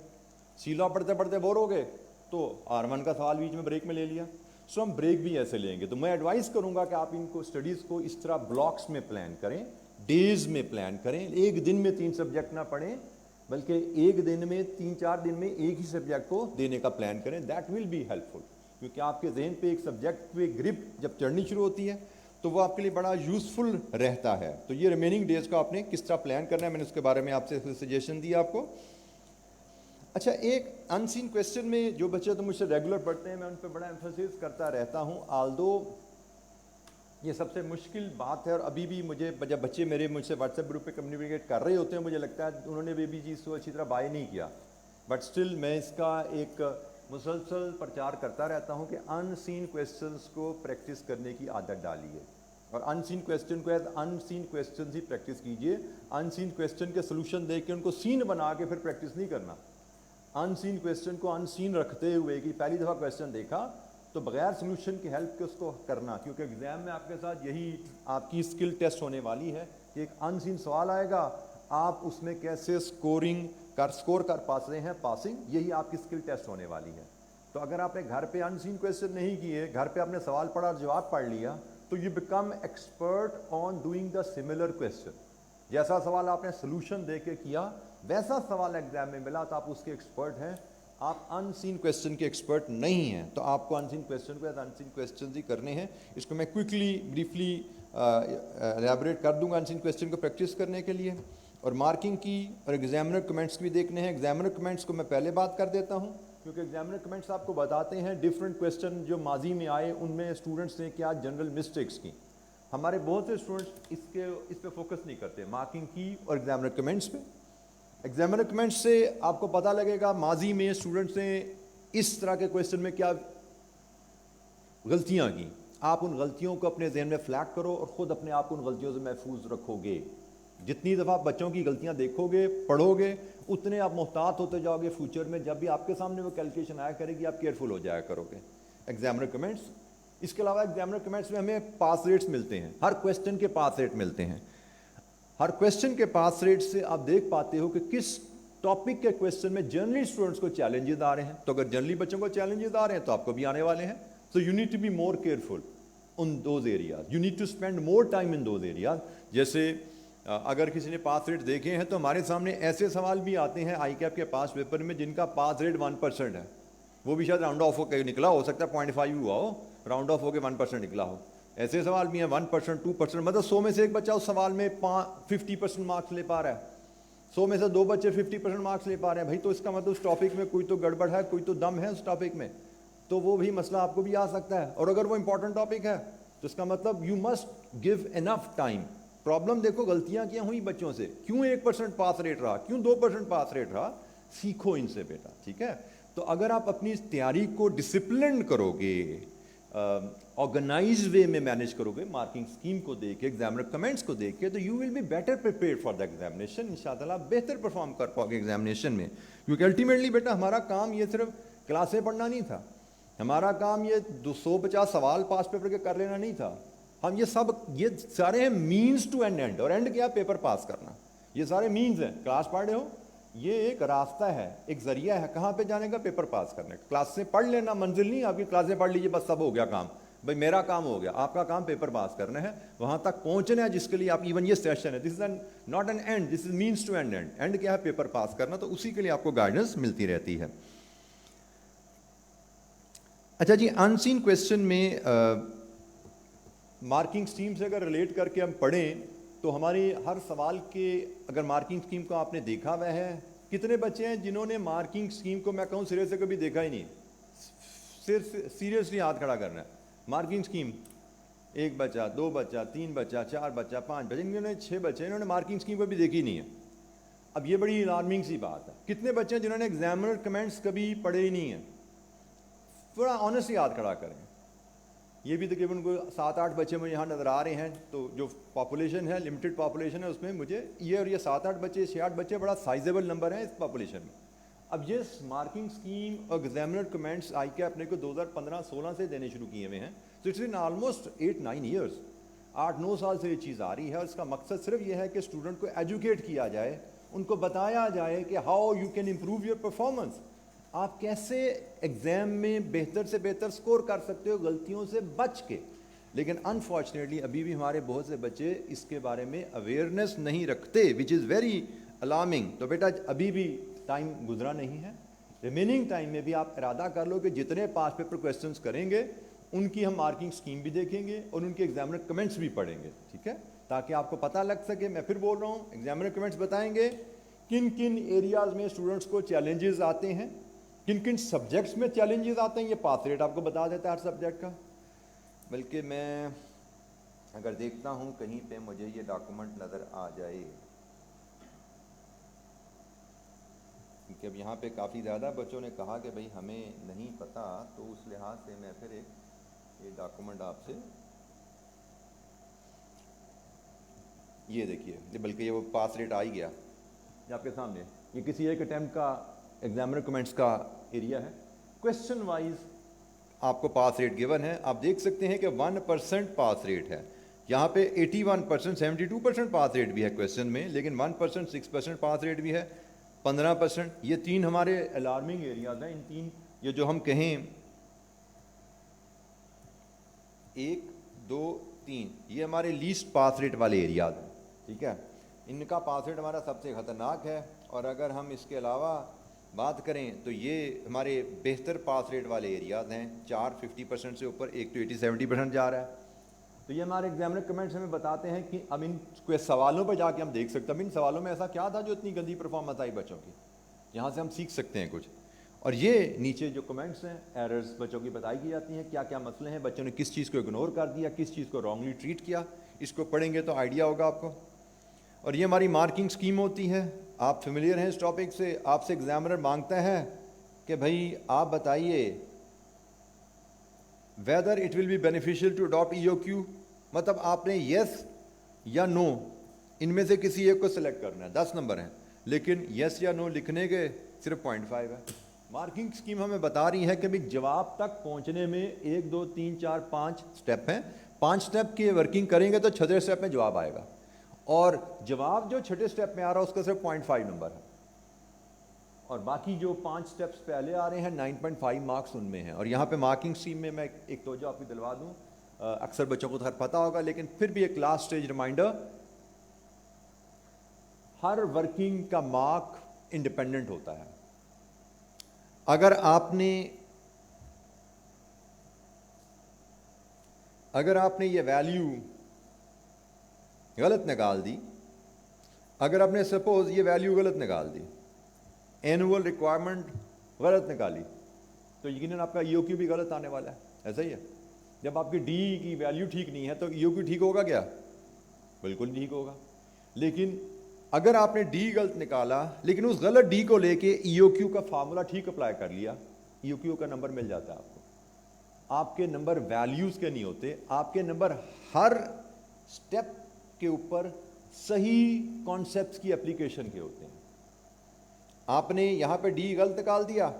سی لا پڑھتے پڑھتے بور ہو گئے تو R1 کا سوال بیچ میں بریک میں لے لیا. سو ہم بریک بھی ایسے لیں گے. تو میں ایڈوائز کروں گا کہ آپ ان کو اسٹڈیز کو اس طرح بلاکس میں پلان کریں, ڈیز میں پلان کریں. ایک دن میں 3 سبجیکٹ نہ پڑھیں, بلکہ ایک دن میں 3-4 دن میں ایک ہی سبجیکٹ کو دینے کا پلان کریں. دیٹ ول بی ہیلپ فل, کیونکہ آپ کے ذہن پہ ایک سبجیکٹ پہ گرپ جب چڑھنی شروع ہوتی ہے تو وہ آپ کے لیے بڑا یوزفل رہتا ہے. تو یہ ریمیننگ ڈیز کا آپ نے کس طرح پلان کرنا ہے, میں نے اس کے بارے میں آپ سے سجیشن دیا آپ کو. اچھا, ایک ان سین کویسچن میں جو بچے تو مجھ سے ریگولر پڑھتے ہیں, میں ان پہ بڑا ایمفسس کرتا رہتا ہوں. آلدو یہ سب سے مشکل بات ہے, اور ابھی بھی مجھے جب بچے میرے مجھ سے واٹس ایپ گروپ پہ کمیونیکیٹ کر رہے ہوتے ہیں, مجھے لگتا ہے انہوں نے بھی چیز کو اچھی طرح بائی نہیں کیا, بٹ اسٹل میں اس کا ایک مسلسل پرچار کرتا رہتا ہوں کہ ان سین کویسچنس کو پریکٹس کرنے کی عادت ڈالیے. اور ان سین کویسچن کو ایز ان سین کویسچن ہی پریکٹس کیجیے. ان سین کویسچن کے سولوشن دیکھ کے ان کو سین بنا کے پھر پریکٹس نہیں کرنا. ان سین کویسچن کو ان سین رکھتے ہوئے کہ پہلی دفعہ کویسچن دیکھا تو بغیر سولوشن کی ہیلپ کے اس کو کرنا, کیونکہ ایگزام میں آپ کے ساتھ یہی آپ کی اسکل ٹیسٹ ہونے والی ہے کہ ایک ان سین سوال آئے گا, آپ اس میں کیسے اسکور کر پاس رہے ہیں, پاسنگ, یہی آپ کی اسکل ٹیسٹ ہونے والی ہے. تو اگر آپ نے گھر پہ ان سین کویسچن نہیں کیے, گھر پہ آپ نے سوال پڑھا اور جواب پڑھ لیا, تو you become expert on doing the similar question. جیسا سوال آپ نے سولوشن دے کے کیا ویسا سوال ایگزام میں ملا تو آپ اس کے ایکسپرٹ ہیں. آپ ان سین کویسچن کے ایکسپرٹ نہیں ہیں, تو آپ کو ان سین کویسچن کو ان سین کویسچن ہی کرنے ہیں. اس کو میں کوئکلی بریفلی الیبوریٹ کر دوں گا ان سین کویسچن کو پریکٹس کرنے کے لیے. اور مارکنگ کی اور ایگزامنر کمنٹس بھی دیکھنے ہیں. ایگزامنر کمنٹس کو میں پہلے بات کر دیتا ہوں, کیونکہ ایگزامنر کمنٹس آپ کو بتاتے ہیں ڈفرینٹ کویسچن جو ماضی میں آئے ان میں اسٹوڈنٹس نے کیا جنرل مسٹیکس کی. ہمارے بہت سے اسٹوڈنٹس اس پہ فوکس نہیں کرتے, مارکنگ کی اور ایگزامنر کمنٹس پہ. ایگزامنر کمنٹس سے آپ کو پتہ لگے گا ماضی میں اسٹوڈنٹس نے اس طرح کے کویسچن میں کیا غلطیاں کی. آپ ان غلطیوں کو اپنے ذہن میں فلیگ کرو اور خود اپنے آپ کو ان غلطیوں سے محفوظ رکھو گے. جتنی دفعہ بچوں کی غلطیاں دیکھو گے, پڑھو گے, اتنے آپ محتاط ہوتے جاؤ گے فیوچر میں. جب بھی آپ کے سامنے وہ کیلکولیشن آیا کرے گی آپ کیئرفل ہو جایا کرو گے. Examiner comments. اس کے علاوہ ایگزامنر کمنٹس میں ہمیں پاس ریٹس ملتے ہیں, ہر کویسچن کے پاس ریٹ ملتے ہیں. ہر کویسچن کے پاس ریٹ سے آپ دیکھ پاتے ہو کہ کس ٹاپک کے کویسچن میں جنرلی اسٹوڈنٹس کو چیلنجز آ رہے ہیں. تو اگر جنرلی بچوں کو چیلنجز آ رہے ہیں تو آپ کو بھی آنے والے ہیں. So you need to be more careful in those areas, you need to spend more time in those areas. جیسے اگر کسی نے پاس ریٹ دیکھے ہیں تو ہمارے سامنے ایسے سوال بھی آتے ہیں آئی کیپ کے پاس پیپر میں جن کا پاس ریٹ 1% ہے. وہ بھی شاید راؤنڈ آف ہو کے نکلا, ہو سکتا ہے 0.5 ہوا ہو, راؤنڈ آف ہو کے 1% نکلا ہو. ایسے سوال بھی ہیں 1%, 2%, مطلب 100 میں سے ایک بچہ اس سوال میں 50% مارکس لے پا رہا ہے, 100 میں سے 2 بچے 50% مارکس لے پا رہے ہیں. بھائی تو اس کا مطلب اس ٹاپک میں کوئی تو گڑبڑ ہے, کوئی تو دم ہے اس ٹاپک میں. تو وہ بھی مسئلہ آپ کو بھی آ سکتا ہے. اور اگر وہ امپورٹنٹ ٹاپک ہے تو اس کا مطلب you must give enough time. Problem دیکھو غلطیاں کیا ہوئی بچوں سے, کیوں 1% پاس ریٹ رہا, کیوں 2% پاس ریٹ رہا, سیکھو ان سے بیٹا, ٹھیک ہے. تو اگر آپ اپنی تیاری کو ڈسپلنڈ کرو گے, آرگنائز وے میں مینیج کرو گے, مارکنگ اسکیم کو دیکھ کے, ایگزامنر کمنٹس کو دیکھ کے, تو you will be better prepared for the examination. ان شاء اللہ بہتر پرفارم کر پاؤ گے ایگزامینیشن میں. کیونکہ الٹیمیٹلی بیٹا ہمارا کام یہ صرف کلاسیں پڑھنا نہیں تھا, ہمارا کام یہ 250 سوال پاس پیپر کے کر لینا نہیں تھا. ہم یہ سارے ہیں مینز ٹو اینڈ, اینڈ, اور اینڈ کیا, پیپر پاس کرنا. یہ سارے مینز ہیں. کلاس پڑھ رہے ہو, یہ ایک راستہ ہے, ایک ذریعہ ہے کہاں پہ جانے کا, پیپر پاس کرنے کا. کلاس سے پڑھ لینا منزل نہیں, آپ کی کلاسیں پڑھ لیجیے بس سب ہو گیا کام. بھائی میرا کام ہو گیا, آپ کا کام پیپر پاس کرنا ہے, وہاں تک پہنچنا ہے جس کے لیے آپ, ایون یہ سیشن ہے, this is not an end, this is means to end. End کیا ہے, پیپر پاس کرنا. تو اسی کے لیے آپ کو گائیڈنس ملتی رہتی ہے. اچھا جی, ان سین کویسچن میں مارکنگ اسکیم سے اگر ریلیٹ کر کے ہم پڑھیں تو ہماری ہر سوال کے اگر مارکنگ اسکیم کو آپ نے دیکھا ہوا ہے, کتنے بچے ہیں جنہوں نے مارکنگ اسکیم کو میں کہوں سرے سے کبھی دیکھا ہی نہیں, صرف سیریسلی ہاتھ کھڑا کرنا ہے. مارکنگ اسکیم, 1 بچہ, 2 بچہ, 3 بچہ, 4 بچہ, 5 بچے, انہوں نے 6 بچے, انہوں نے مارکنگ اسکیم کو بھی دیکھی نہیں ہے. اب یہ بڑی الارمنگ سی بات ہے. کتنے بچے ہیں جنہوں نے ایگزامنر کمنٹس کبھی پڑھے ہی نہیں ہیں, تھوڑا آنیسٹلی ہاتھ کھڑا کریں. یہ بھی تقریباً کوئی 7-8 بچے مجھے یہاں نظر آ رہے ہیں. تو جو پاپولیشن ہے, لمیٹڈ پاپولیشن ہے, اس میں مجھے یہ 7-8 بچے, 6-8 بچے بڑا سائزیبل نمبر ہیں اس پاپولیشن میں. اب یہ مارکنگ اسکیم اور ایگزامنر کمنٹس آئی کے اپنے کو 2015-16 سے دینے شروع کیے ہوئے ہیں. تو اٹس ان آلموسٹ 8-9 ایئرس, 8-9 سال سے یہ چیز آ رہی ہے. اور اس کا مقصد صرف یہ ہے کہ اسٹوڈنٹ کو ایجوکیٹ کیا جائے, ان کو بتایا جائے کہ how you can improve your performance, آپ کیسے ایگزام میں بہتر سے بہتر سکور کر سکتے ہو غلطیوں سے بچ کے. لیکن انفارچونیٹلی ابھی بھی ہمارے بہت سے بچے اس کے بارے میں اویئرنیس نہیں رکھتے, وچ از ویری الارمنگ. تو بیٹا ابھی بھی ٹائم گزرا نہیں ہے, ریمیننگ ٹائم میں بھی آپ ارادہ کر لو کہ جتنے پاس پیپر کویسچنس کریں گے ان کی ہم مارکنگ اسکیم بھی دیکھیں گے اور ان کے ایگزامنر کمنٹس بھی پڑھیں گے, ٹھیک ہے, تاکہ آپ کو پتہ لگ سکے. میں پھر بول رہا ہوں, ایگزامنر کمنٹس بتائیں گے کن کن ایریاز میں اسٹوڈنٹس کو چیلنجز آتے ہیں, کن کن سبجیکٹس میں چیلنجز آتے ہیں. یہ پاس ریٹ آپ کو بتا دیتا ہے ہر سبجیکٹ کا. بلکہ میں اگر دیکھتا ہوں کہیں پہ مجھے یہ ڈاکومنٹ نظر آ جائے, کیونکہ اب یہاں پہ کافی زیادہ بچوں نے کہا کہ بھئی ہمیں نہیں پتہ, تو اس لحاظ سے میں پھر ایک ڈاکومنٹ آپ سے یہ دیکھیے بلکہ یہ وہ پاس ریٹ آ ہی گیا یہ آپ کے سامنے. یہ کسی ایک اٹیمپٹ کا ایگزامنر کمنٹس کا ایریا ہے. کویشچن وائز آپ کو پاس ریٹ گیون ہے. آپ دیکھ سکتے ہیں کہ 1% پاس ریٹ ہے. یہاں پہ 81%, 72% پاس ریٹ بھی ہے کویشچن میں, لیکن 1%, 6% پاس ریٹ بھی ہے, 15%. یہ تین ہمارے الارمنگ ایریاز ہیں. ان تین یہ جو ہم کہیں 1, 2, 3 یہ ہمارے لیسٹ پاس ریٹ والے ایریاز ہیں. ٹھیک ہے, ان کا پاس ریٹ ہمارا سب سے خطرناک ہے. اور اگر ہم اس کے علاوہ بات کریں تو یہ ہمارے بہتر پاس ریٹ والے ایریاز ہیں. 4 50% سے اوپر, ایک تو 80-70% جا رہا ہے. تو یہ ہمارے ایگزامنر کمنٹس ہمیں بتاتے ہیں کہ اب ان کے سوالوں پہ جا کے ہم دیکھ سکتے ہیں اب ان سوالوں میں ایسا کیا تھا جو اتنی گندی پرفارمنس آئی بچوں کی. یہاں سے ہم سیکھ سکتے ہیں کچھ. اور یہ نیچے جو کمنٹس ہیں ایررز بچوں کی بتائی کی جاتی ہیں, کیا کیا مسئلے ہیں, بچوں نے کس چیز کو اگنور کر دیا, کس چیز کو رانگلی ٹریٹ کیا. اس کو پڑھیں گے تو آئیڈیا ہوگا آپ کو. اور یہ ہماری مارکنگ سکیم ہوتی ہے. آپ فیملیئر ہیں اس ٹاپک سے. آپ سے ایگزامنر مانگتا ہے کہ بھائی آپ بتائیے whether it will be beneficial to adopt EOQ. مطلب آپ نے یس یا نو ان میں سے کسی ایک کو سلیکٹ کرنا ہے. 10 نمبر ہیں لیکن یس یا نو لکھنے کے صرف 0.5 ہے. مارکنگ سکیم ہمیں بتا رہی ہے کہ بھی جواب تک پہنچنے میں 1 2 3 4 5 سٹیپ ہیں. 5 سٹیپ کی ورکنگ کریں گے تو 6 سٹیپ میں جواب آئے گا. اور جواب جو 6 سٹیپ میں آ رہا ہے اس کا صرف 0.5 نمبر ہے. اور باقی جو 5 سٹیپس پہلے آ رہے ہیں 9.5 مارکس ان میں ہیں. اور یہاں پہ مارکنگ سکیم میں میں ایک توجہ آپ کی دلوا دوں, اکثر بچوں کو تو خیر پتہ ہوگا لیکن پھر بھی ایک لاسٹ اسٹیج ریمائنڈر, ہر ورکنگ کا مارک انڈیپینڈنٹ ہوتا ہے. اگر آپ نے یہ ویلیو غلط نکال دی, اگر آپ نے سپوز یہ ویلیو غلط نکال دی, اینول ریکوائرمنٹ غلط نکالی, تو یقیناً آپ کا EOQ بھی غلط آنے والا ہے. ایسا ہی ہے. جب آپ کی ڈی کی ویلیو ٹھیک نہیں ہے تو EOQ ٹھیک ہوگا کیا؟ بالکل ٹھیک ہوگا. لیکن اگر آپ نے ڈی غلط نکالا لیکن اس غلط ڈی کو لے کے EOQ کا فارمولا ٹھیک اپلائی کر لیا, EOQ کا نمبر مل جاتا ہے آپ کو. آپ کے نمبر ویلیوز کے نہیں ہوتے, آپ کے نمبر ہر سٹیپ کے اوپر صحیح کانسیپٹس کی اپلیکیشن کے ہوتے ہیں. آپ نے یہاں پہ ڈی غلط نکال دیا,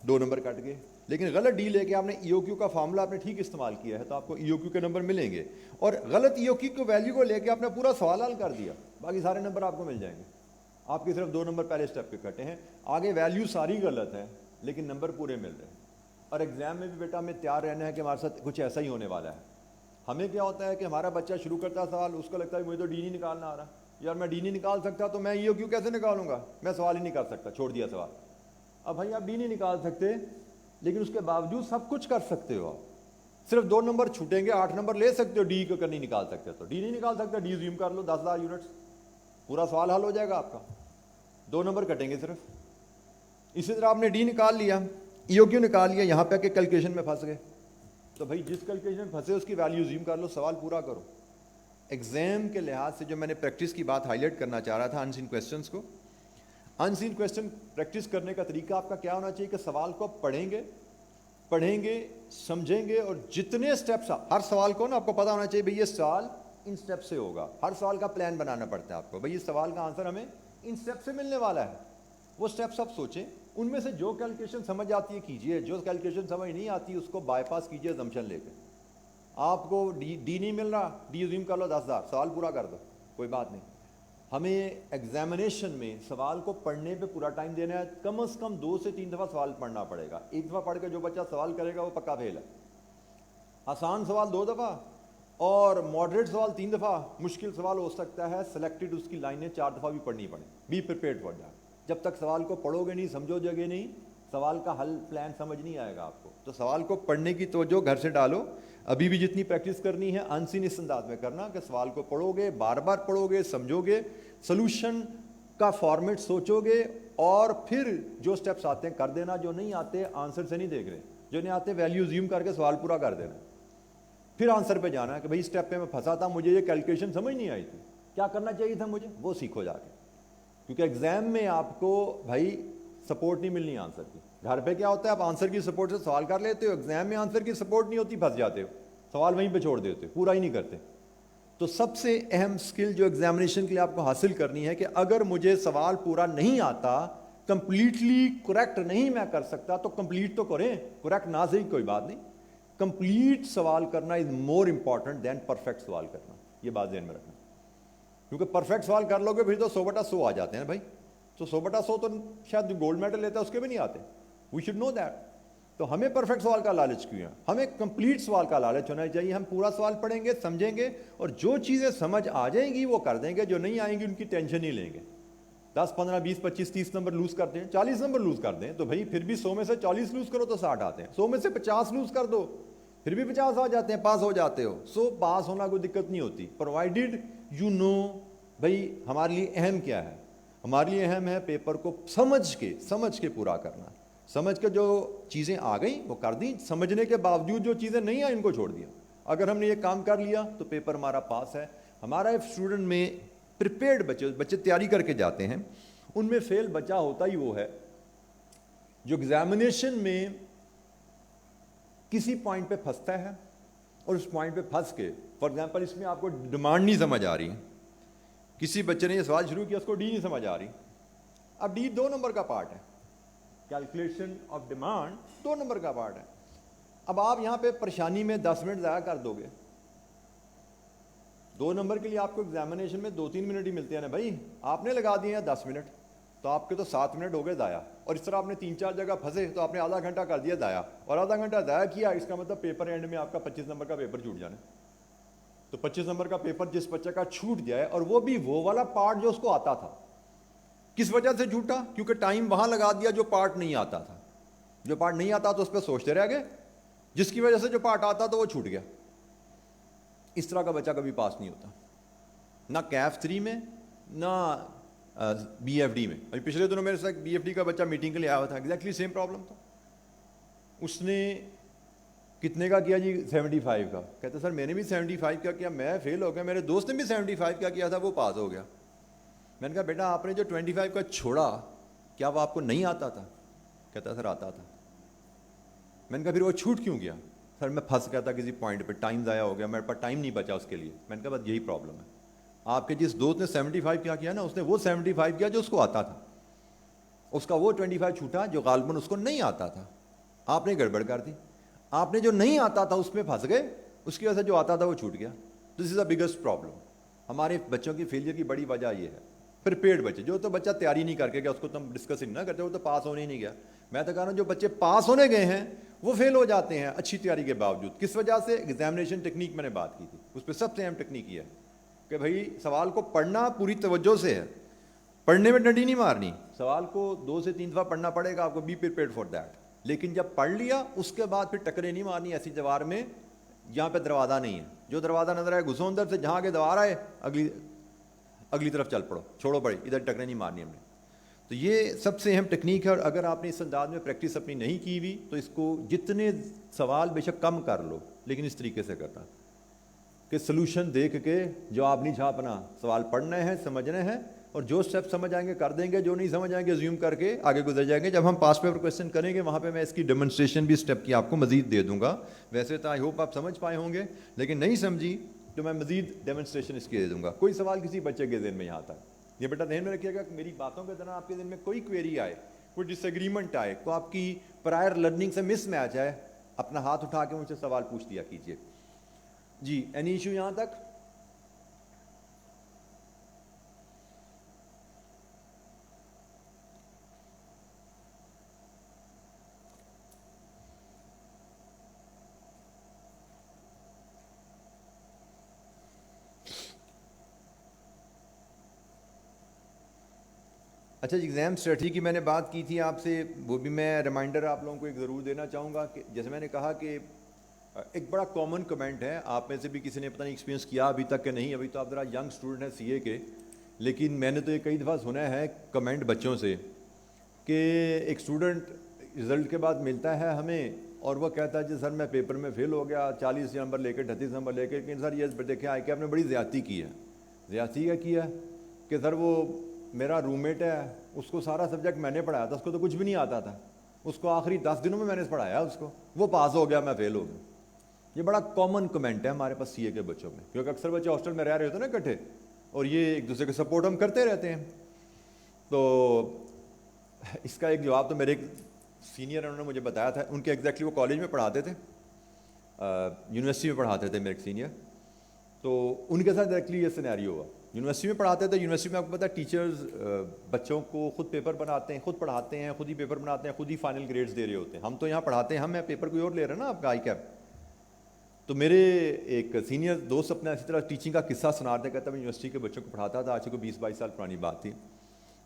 2 نمبر کٹ گئے. لیکن غلط ڈی لے کے آپ نے EOQ کا فارمولا آپ نے ٹھیک استعمال کیا ہے تو آپ کو EOQ کے نمبر ملیں گے. اور غلط EOQ کو ویلیو کو لے کے آپ نے پورا سوال حل کر دیا, باقی سارے نمبر آپ کو مل جائیں گے. آپ کی صرف 2 نمبر پہلے سٹیپ کے کٹے ہیں, آگے ویلیو ساری غلط ہے لیکن نمبر پورے مل رہے ہیں. اور ایگزام میں بھی بیٹا ہمیں تیار رہنا ہے کہ ہمارے ساتھ کچھ ایسا ہی ہونے والا ہے. ہمیں کیا ہوتا ہے کہ ہمارا بچہ شروع کرتا ہے سوال, اس کو لگتا ہے مجھے تو ڈی نہیں نکالنا آ رہا, یار میں ڈی نہیں نکال سکتا تو میں EOQ کیسے نکالوں گا, میں سوال ہی نہیں کر سکتا, چھوڑ دیا سوال. اب بھائی آپ ڈی نہیں نکال سکتے لیکن اس کے باوجود سب کچھ کر سکتے ہو. آپ صرف 2 نمبر چھوٹیں گے, 8 نمبر لے سکتے ہو. ڈی کو نہیں نکال سکتے تو ڈی نہیں نکال سکتے, ڈی زوم کر لو 10,000 یونٹس, پورا سوال حل ہو جائے گا آپ کا. 2 نمبر کٹیں گے صرف. اسی طرح آپ نے ڈی نکال لیا, EOQ نکال لیا, یہاں پہ کہ کیلکولیشن میں پھنس گئے تو بھائی جس کیلکولیشن میں پھنسے اس کی ویلیو زوم کر لو, سوال پورا کرو. ایگزام کے لحاظ سے جو میں نے پریکٹس کی بات ہائی لائٹ کرنا چاہ رہا تھا, انسین کویسچنس کو. انسین کویسچن پریکٹس کرنے کا طریقہ آپ کا کیا ہونا چاہیے کہ سوال کو پڑھیں گے سمجھیں گے, اور جتنے سٹیپس ہر سوال کو نا آپ کو پتا ہونا چاہیے بھئی یہ سوال ان سٹیپ سے ہوگا. ہر سوال کا پلان بنانا پڑتا ہے آپ کو, بھئی اس سوال کا آنسر ہمیں ان سٹیپ سے ملنے والا ہے. وہ سٹیپس آپ سوچیں, ان میں سے جو کیلکولیشن سمجھ آتی ہے کیجئے, جو کیلکولیشن سمجھ نہیں آتی اس کو بائی پاس کیجئے اسمپشن لے کے. آپ کو ڈی نہیں مل رہا, ڈی زوم کر لو 10,000, سوال پورا کر دو, کوئی بات نہیں. ہمیں ایگزامینیشن میں سوال کو پڑھنے پہ پورا ٹائم دینا ہے. کم از کم 2 سے 3 دفعہ سوال پڑھنا پڑے گا. ایک دفعہ پڑھ کے جو بچہ سوال کرے گا وہ پکا فیل ہے. آسان سوال 2 دفعہ اور ماڈریٹ سوال 3 دفعہ. مشکل سوال ہو سکتا ہے سلیکٹڈ اس کی لائنیں 4 دفعہ بھی پڑھنی پڑیں. Be prepared for that. جب تک سوال کو پڑھو گے نہیں, سمجھو گے نہیں, سوال کا حل پلان سمجھ نہیں آئے گا آپ کو. تو سوال کو پڑھنے کی توجہ گھر سے ڈالو. ابھی بھی جتنی پریکٹس کرنی ہے انسین اس انداز میں کرنا کہ سوال کو پڑھو گے, بار بار پڑھو گے, سمجھو گے, سلوشن کا فارمیٹ سوچو گے, اور پھر جو سٹیپس آتے ہیں کر دینا. جو نہیں آتے آنسر سے نہیں دیکھ رہے, جو نہیں آتے ویلیو زوم کر کے سوال پورا کر دینا. پھر آنسر پہ جانا کہ بھئی اسٹیپ پہ میں پھنسا تھا, مجھے یہ کیلکولیشن سمجھ نہیں آئی تھی, کیا کرنا چاہیے تھا مجھے, وہ سیکھو جا کے. کیونکہ ایگزام میں آپ کو بھائی سپورٹ نہیں ملنی آنسر کی. گھر پہ کیا ہوتا ہے آپ آنسر کی سپورٹ سے سوال کر لیتے ہو, ایگزام میں آنسر کی سپورٹ نہیں ہوتی, پھنس جاتے ہو, سوال وہیں پہ چھوڑ دیتے ہو, پورا ہی نہیں کرتے. تو سب سے اہم سکل جو ایگزامینیشن کے لیے آپ کو حاصل کرنی ہے کہ اگر مجھے سوال پورا نہیں آتا, کمپلیٹلی کریکٹ نہیں میں کر سکتا, تو کمپلیٹ تو کریں, کریکٹ نہ صحیح کوئی بات نہیں, کمپلیٹ سوال کرنا از مور امپورٹنٹ دین پرفیکٹ سوال کرنا. یہ بات ذہن میں رکھنا, کیونکہ پرفیکٹ سوال کر لو گے پھر تو 100/100 آ جاتے ہیں بھائی. تو 100/100 تو شاید جو گولڈ میڈل لیتا ہے اس کے بھی نہیں آتے. We should know that. تو ہمیں پرفیکٹ سوال کا لالچ کیوں ہے؟ ہمیں کمپلیٹ سوال کا لالچ ہونا چاہیے. ہم پورا سوال پڑھیں گے, سمجھیں گے, اور جو چیزیں سمجھ آ جائیں گی وہ کر دیں گے, جو نہیں آئیں گی ان کی ٹینشن نہیں لیں گے. 10 15 20 25 30 نمبر لوز کرتے ہیں, 40 نمبر لوز کر دیں تو بھائی پھر بھی 100 میں سے 40 لوز کرو تو 60 آتے ہیں. 100 میں سے 50 لوز کر دو پھر بھی 50 آ جاتے ہیں, پاس ہو جاتے ہو. سو پاس ہونا کوئی دقت نہیں ہوتی, پرووائڈیڈ یو نو بھائی ہمارے لیے اہم کیا ہے. ہمارے لیے اہم ہے پیپر کو سمجھ کے پورا کرنا. سمجھ کے جو چیزیں آ گئیں وہ کر دیں, سمجھنے کے باوجود جو چیزیں نہیں آئیں ان کو چھوڑ دیا. اگر ہم نے یہ کام کر لیا تو پیپر ہمارا پاس ہے. ہمارا اسٹوڈنٹ میں پریپیئرڈ بچے تیاری کر کے جاتے ہیں, ان میں فیل بچہ ہوتا ہی وہ ہے جو ایگزامینیشن میں کسی پوائنٹ پہ پھنستا ہے, اور اس پوائنٹ پہ پھنس کے, فار ایگزامپل اس میں آپ کو ڈیمانڈ نہیں سمجھ آ رہی, کسی بچے نے یہ سوال شروع کیا اس کو ڈی نہیں سمجھ آ رہی. اب ڈی 2 نمبر کا پارٹ ہے, کیلکولیشن آف ڈیمانڈ 2 نمبر کا پارٹ ہے. اب آپ یہاں پہ پریشانی میں 10 منٹ ضائع کر دو گے. 2 نمبر کے لیے آپ کو ایگزامینیشن میں 2-3 منٹ ہی ملتے ہیں نا بھائی, آپ نے لگا دیے ہیں 10 منٹ, تو آپ کے تو 7 منٹ ہو گئے ضائع. اور اس طرح آپ نے 3-4 جگہ پھنسے تو آپ نے آدھا گھنٹہ کر دیا ضائع, اور آدھا گھنٹہ ضائع کیا, اس کا مطلب پیپر اینڈ میں آپ کا 25 نمبر کا پیپر چھوٹ جانا. تو 25 نمبر کا پیپر جس بچے کا چھوٹ جائے, اور وہ بھی وہ والا پارٹ جو اس کو آتا تھا, کس وجہ سے چھوٹا؟ کیونکہ ٹائم وہاں لگا دیا جو پارٹ نہیں آتا تھا. جو پارٹ نہیں آتا تو اس پہ سوچتے رہ گئے, جس کی وجہ سے جو پارٹ آتا تو وہ چھوٹ گیا. اس طرح کا بچہ کبھی پاس نہیں ہوتا, نہ کیف 3 میں نہ بی ایف ڈی میں. ابھی پچھلے دنوں میرے ساتھ بی ایف ڈی کا بچہ میٹنگ کے لیے آیا ہوا تھا, ایگزیکٹلی سیم پرابلم تھا. اس نے کتنے کا کیا جی؟ 75 کا. کہتے سر میں نے بھی 75 کا کیا, میں فیل ہو گیا, میرے دوست نے بھی 75 کا کیا تھا, وہ پاس ہو گیا. میں نے کہا بیٹا آپ نے جو 25 کا چھوڑا کیا وہ آپ کو نہیں آتا تھا؟ کہتا سر آتا تھا. میں نے کہا پھر وہ چھوٹ کیوں گیا؟ سر میں پھنس گیا تھا کسی پوائنٹ پہ, ٹائم ضائع ہو گیا, میرے پاس ٹائم نہیں بچا اس کے لیے. میں نے کہا بس یہی پرابلم ہے. آپ کے جس دوست نے 75 کیا نا, اس نے وہ 75 کیا جو اس کو آتا تھا, اس کا وہ 25 چھوٹا جو غالباً اس کو نہیں آتا تھا. آپ نے گڑبڑ کر دی, آپ نے جو نہیں آتا تھا اس میں پھنس گئے, اس کی وجہ سے جو آتا تھا وہ چھوٹ گیا. دس از اے بگیسٹ پرابلم. ہمارے بچوں کی فیلئر کی بڑی وجہ یہ ہے. پریپیئرڈ بچے, جو تو بچہ تیاری نہیں کر کے گیا اس کو تم ڈسکس نہ کرتے, وہ تو پاس ہونے ہی نہیں گیا. میں تو کہہ رہا ہوں جو بچے پاس ہونے گئے ہیں وہ فیل ہو جاتے ہیں اچھی تیاری کے باوجود. کس وجہ سے؟ ایگزامینیشن ٹیکنیک میں نے بات کی تھی, اس پہ سب سے اہم ٹیکنیک یہ ہے کہ بھائی سوال کو پڑھنا پوری توجہ سے ہے, پڑھنے میں ڈنڈی نہیں مارنی. سوال کو 2 سے 3 دفعہ پڑھنا پڑے گا آپ کو, بی پریپیئرڈ فار دیٹ. لیکن جب پڑھ لیا اس کے بعد پھر ٹکرے نہیں مارنی ایسی دیوار میں جہاں پہ دروازہ نہیں ہے. جو دروازہ نظر آئے گھسو اندر سے, جہاں کے دیوار آئے اگلی طرف چل پڑو, چھوڑو پڑی, ادھر ٹکرے نہیں مارنی ہم نے. تو یہ سب سے اہم ٹیکنیک ہے, اور اگر آپ نے اس انداز میں پریکٹس اپنی نہیں کی ہوئی تو اس کو جتنے سوال بے شک کم کر لو, لیکن اس طریقے سے کرنا کہ سلوشن دیکھ کے جواب نہیں چھاپنا, سوال پڑھنا ہے, سمجھنا ہے, اور جو اسٹیپ سمجھ آئیں گے کر دیں گے, جو نہیں سمجھ آئیں گے زیوم کر کے آگے گزر جائیں گے. جب ہم پاس پیپر کویشچن کریں گے وہاں پہ میں اس کی ڈیمونسٹریشن بھی اسٹیپ کی آپ کو مزید دے دوں گا. ویسے تو آئی ہوپ آپ سمجھ پائے ہوں گے, لیکن نہیں سمجھی تو میں مزید ڈیمونسٹریشن اس کی دے دوں گا. کوئی سوال کسی بچے کے ذہن میں یہاں آتا ہے, یہ بیٹا ذہن میں رکھیے گا کہ میری باتوں کے دوران آپ کے ذہن میں کوئی کویری آئے, کوئی ڈس ایگریمنٹ آئے, کوئی آپ کی پرائر لرننگ سے مس میچ آئے, اپنا ہاتھ اٹھا کے مجھ سے سوال پوچھ دیا کیجیے. جی اینی ایشو یہاں تک؟ اچھا جی, ایگزام اسٹریٹجی کی میں نے بات کی تھی آپ سے, وہ بھی میں ریمائنڈر آپ لوگوں کو ایک ضرور دینا چاہوں گا کہ جیسے میں نے کہا کہ ایک بڑا کامن کمنٹ ہے, آپ میں سے بھی کسی نے پتہ نہیں ایکسپیرینس کیا ابھی تک کہ نہیں, ابھی تو آپ ذرا ینگ اسٹوڈنٹ ہیں سی اے کے, لیکن میں نے تو یہ کئی دفعہ سنا ہے کمنٹ بچوں سے کہ ایک اسٹوڈنٹ رزلٹ کے بعد ملتا ہے ہمیں اور وہ کہتا ہے جی سر میں پیپر میں فیل ہو گیا, 40 نمبر لے کے 38 نمبر لے کے, لیکن سر یہ دیکھیں آئی کہ آپ نے بڑی زیادتی کی ہے. زیادتی کیا کیا کہ سر وہ میرا روم میٹ ہے, اس کو سارا سبجیکٹ میں نے پڑھایا تھا, اس کو تو کچھ بھی نہیں آتا تھا, اس کو آخری 10 دنوں میں نے پڑھایا اس کو, وہ پاس ہو گیا, میں فیل ہو گیا. یہ بڑا کامن کمنٹ ہے ہمارے پاس سی اے کے بچوں میں, کیونکہ اکثر بچے ہاسٹل میں رہ رہے ہوتے ہیں نا اکٹھے, اور یہ ایک دوسرے کے سپورٹ ہم کرتے رہتے ہیں. تو اس کا ایک جواب تو میرے ایک سینئر انہوں نے مجھے بتایا تھا, ان کے ایگزیکٹلی وہ کالج میں پڑھاتے تھے, یونیورسٹی میں پڑھاتے تھے میرے ایک سینئر. تو ان کے ساتھ ایگزیکٹلی یہ سینیریو ہوا. یونیورسٹی میں پڑھاتے تھے, یونیورسٹی میں آپ کو پتا ہے ٹیچرز بچوں کو خود پیپر بناتے ہیں, خود پڑھاتے ہیں, خود ہی پیپر بناتے ہیں, خود ہی فائنل گریڈز دے رہے ہوتے ہیں. ہم تو یہاں پڑھاتے ہیں, ہم پیپر کوئی اور لے رہے ہیں نا آپ کا آئی کیپ. تو میرے ایک سینئر دوست اپنا اسی طرح ٹیچنگ کا قصہ سنا رہے, کہتا میں یونیورسٹی کے بچوں کو پڑھاتا تھا, آج سے کوئی 20-22 سال پرانی بات تھی.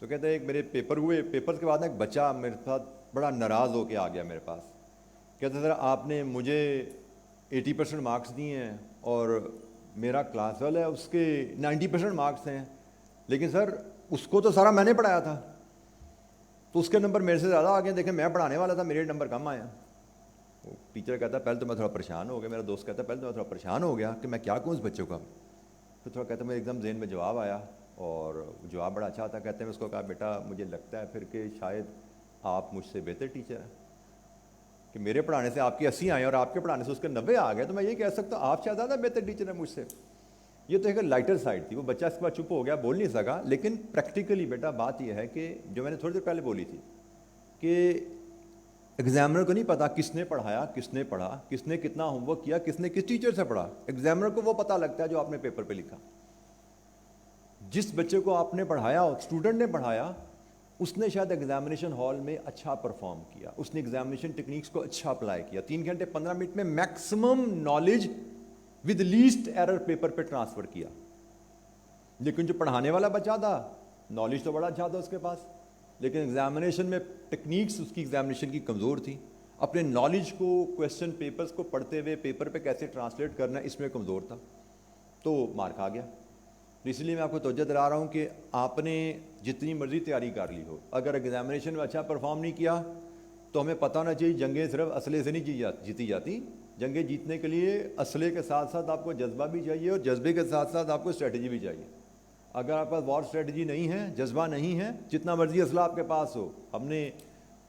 تو کہتے ہیں ایک میرے پیپر ہوئے, پیپر کے بعد نا ایک بچہ میرے ساتھ بڑا ناراض ہو کے آ گیا میرے پاس. کہتے سر آپ نے مجھے 80% مارکس دیے ہیں اور میرا کلاس والا ہے اس کے 90% مارکس ہیں, لیکن سر اس کو تو سارا میں نے پڑھایا تھا, تو اس کے نمبر میرے سے زیادہ آ گئے. دیکھیں میں پڑھانے والا تھا, میرے نمبر کم آیا. ٹیچر کہتا ہے پہلے تو میں تھوڑا پریشان ہو گیا, میرا دوست کہتا ہے پہلے تو میں تھوڑا پریشان ہو گیا کہ میں کیا کہوں اس بچوں کا. پھر تھوڑا کہتا ہے میرے ایک دم ذہن میں جواب آیا, اور جواب بڑا اچھا تھا. کہتے ہیں میں اس کو کہا بیٹا مجھے لگتا ہے پھر کہ شاید آپ مجھ سے بہتر ٹیچر ہیں, کہ میرے پڑھانے سے آپ کے 80 آئے اور آپ کے پڑھانے سے اس کے 90 آ گئے, تو میں یہ کہہ سکتا ہوں آپ شاید زیادہ بہتر ٹیچر ہیں مجھ سے. یہ تو ایک لائٹر سائڈ تھی. وہ بچہ اس کے بعد چپ ہو گیا, بول نہیں سکا. لیکن پریکٹیکلی بیٹا بات یہ ہے کہ جو میں نے تھوڑی دیر پہلے بولی تھی کہ ایگزامنر کو نہیں پتا کس نے پڑھایا, کس نے پڑھا, کس نے کتنا ہوم ورک کیا, کس نے کس ٹیچر سے پڑھا. ایگزامنر کو وہ پتہ لگتا ہے جو آپ نے پیپر پہ لکھا. جس بچے کو آپ نے پڑھایا, اسٹوڈنٹ نے پڑھایا, اس نے شاید ایگزامینیشن ہال میں اچھا پرفارم کیا, اس نے ایگزامینیشن ٹیکنیکس کو اچھا اپلائی کیا. 3 گھنٹے 15 منٹ میں maximum knowledge with list error paper پہ ٹرانسفر کیا. لیکن جو پڑھانے والا بچہ تھا, نالج تو بڑا اچھا تھا اس کے پاس, لیکن ایگزامینیشن میں ٹیکنیکس اس کی ایگزامینیشن کی کمزور تھی. اپنے نالج کو, کویسچن پیپرز کو پڑھتے ہوئے پیپر پہ کیسے ٹرانسلیٹ کرنا اس میں کمزور تھا, تو مارک آ گیا. اس لیے میں آپ کو توجہ دلا رہا ہوں کہ آپ نے جتنی مرضی تیاری کر لی ہو, اگر ایگزامینیشن میں اچھا پرفارم نہیں کیا تو ہمیں پتہ ہونا چاہیے جنگیں صرف اسلحے سے نہیں جیتی جاتی. جنگیں جیتنے کے لیے اسلحے کے ساتھ ساتھ آپ کو جذبہ بھی چاہیے, اور جذبے کے ساتھ ساتھ آپ کو اسٹریٹجی بھی چاہیے. اگر آپ پاس وار اسٹریٹجی نہیں ہے, جذبہ نہیں ہے, جتنا مرضی اسلحہ آپ کے پاس ہو, ہم نے